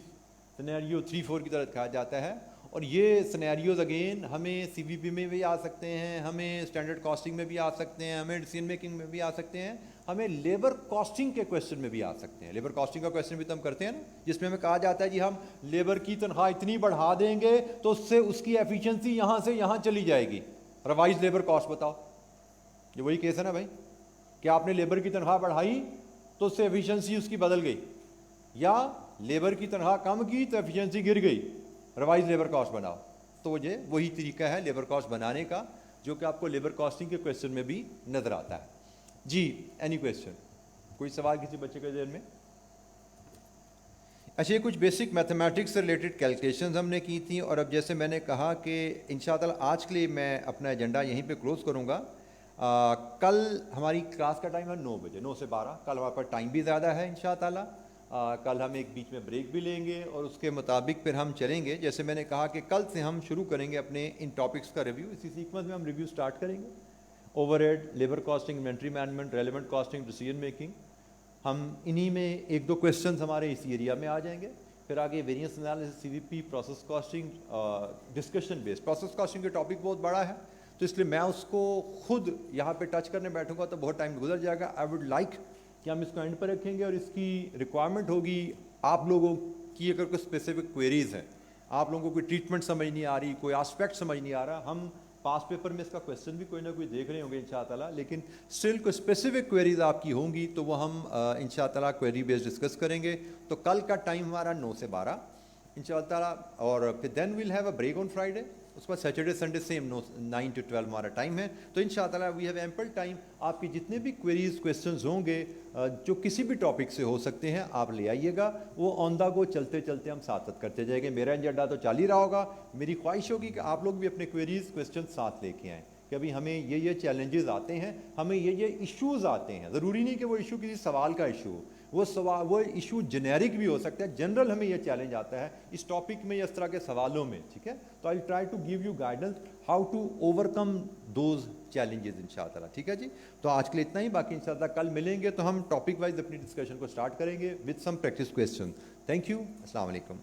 سینیریو 3-4 کی طرح دکھایا جاتا ہے. اور یہ سینیریوز اگین ہمیں سی وی پی میں بھی آ سکتے ہیں, ہمیں اسٹینڈرڈ کاسٹنگ میں بھی آ سکتے ہیں, ہمیں ڈیسیژن میکنگ میں بھی آ سکتے ہیں, ہمیں لیبر کاسٹنگ کے کویشچن میں بھی آ سکتے ہیں. لیبر کاسٹنگ کا کویشچن بھی تو ہم کرتے ہیں نا, جس میں ہمیں کہا جاتا ہے جی ہم لیبر کی تنخواہ اتنی بڑھا دیں گے تو اس سے اس کی ایفیشنسی یہاں سے یہاں چلی جائے گی, ریوائز لیبر کاسٹ بتاؤ. یہ وہی کیس ہے نا بھائی, کہ آپ نے لیبر کی تنخواہ بڑھائی تو اس سے ایفیشنسی اس کی بدل گئی, یا لیبر کی تنخواہ کم کی تو ایفیشنسی گر گئی, ریوائز لیبر کاسٹ بناؤ. تو یہ وہی طریقہ ہے لیبر کاسٹ بنانے کا جو کہ آپ کو لیبر کاسٹنگ کے کویشچن میں بھی نظر آتا ہے. جی اینی کویشچن, کوئی سوال کسی بچے کے ذہن میں؟ اچھا, یہ کچھ بیسک میتھمیٹکس سے ریلیٹڈ کیلکولیشنز ہم نے کی تھیں, اور اب جیسے میں نے کہا کہ انشاءاللہ آج کے لیے میں اپنا ایجنڈا یہیں پہ کلوز کروں گا. کل ہماری کلاس کا ٹائم ہے 9 بجے, 9 سے 12. کل ہمارے پاس ٹائم بھی زیادہ ہے انشاءاللہ. کل ہم ایک بیچ میں بریک بھی لیں گے اور اس کے مطابق پھر ہم چلیں گے. جیسے میں نے کہا کہ کل سے ہم شروع کریں گے اپنے ان ٹاپکس کا ریویو. اسی سیکوینس میں ہم ریویو سٹارٹ کریں گے. Overhead, labour costing, inventory management, relevant costing, decision making. ہم انہی میں 1-2 کویشچنز ہمارے اس ایریا میں آ جائیں گے. پھر آگے ویریئنس انالیسس, سی وی پی, پروسیس کاسٹنگ, ڈسکشن بیس. پروسیس کاسٹنگ کا ٹاپک بہت بڑا ہے تو اس لیے میں اس کو خود یہاں پہ ٹچ کرنے بیٹھوں گا تو بہت ٹائم گزر جائے گا. آئی ووڈ لائک کہ ہم اس کو اینڈ پہ رکھیں گے, اور اس کی ریکوائرمنٹ ہوگی آپ لوگوں کی. اگر کوئی اسپیسیفک کوئریز ہیں, آپ لوگوں کو کوئی ٹریٹمنٹ سمجھ نہیں آ رہی, کوئی آسپیکٹ سمجھ نہیں آ رہا, ہم پاس پیپر میں اس کا کویشچن بھی کوئی نہ کوئی دیکھ رہے ہوں گے انشاءاللہ, لیکن اسٹل کوئی اسپیسیفک کوئریز آپ کی ہوں گی تو وہ ہم انشاءاللہ کوئری بیس ڈسکس کریں گے. تو کل کا ٹائم ہمارا 9 سے 12 انشاءاللہ, اور پھر then we'll have a break on Friday. اس کے بعد سیٹرڈے سنڈے سیم 9 to 12 ہمارا ٹائم ہے. تو انشاءاللہ وی ہیو ایمپل ٹائم. آپ کی جتنے بھی کوئریز کویشچنز ہوں گے جو کسی بھی ٹاپک سے ہو سکتے ہیں, آپ لے آئیے گا. وہ آن دا گو چلتے چلتے ہم ساتھ کرتے جائیں گے. میرا ایجنڈا تو چل ہی رہا ہوگا. میری خواہش ہوگی کہ آپ لوگ بھی اپنے کوئریز کویشچن ساتھ لے کے آئیں کہ ابھی ہمیں یہ چیلنجز آتے ہیں, ہمیں یہ ایشوز آتے ہیں. ضروری نہیں کہ وہ ایشو کسی سوال کا ایشو ہو, وہ ایشو جنیرک بھی ہو سکتا ہے. جنرل ہمیں یہ چیلنج آتا ہے اس ٹاپک میں یا اس طرح کے سوالوں میں, ٹھیک ہے. تو I try to give you guidance how to overcome those challenges انشاءاللہ. ٹھیک ہے جی, تو آج کے لیے اتنا ہی. باقی انشاءاللہ کل ملیں گے تو ہم ٹاپک وائز اپنی ڈسکشن کو اسٹارٹ کریں گے with some practice question. Thank you, السلام علیکم.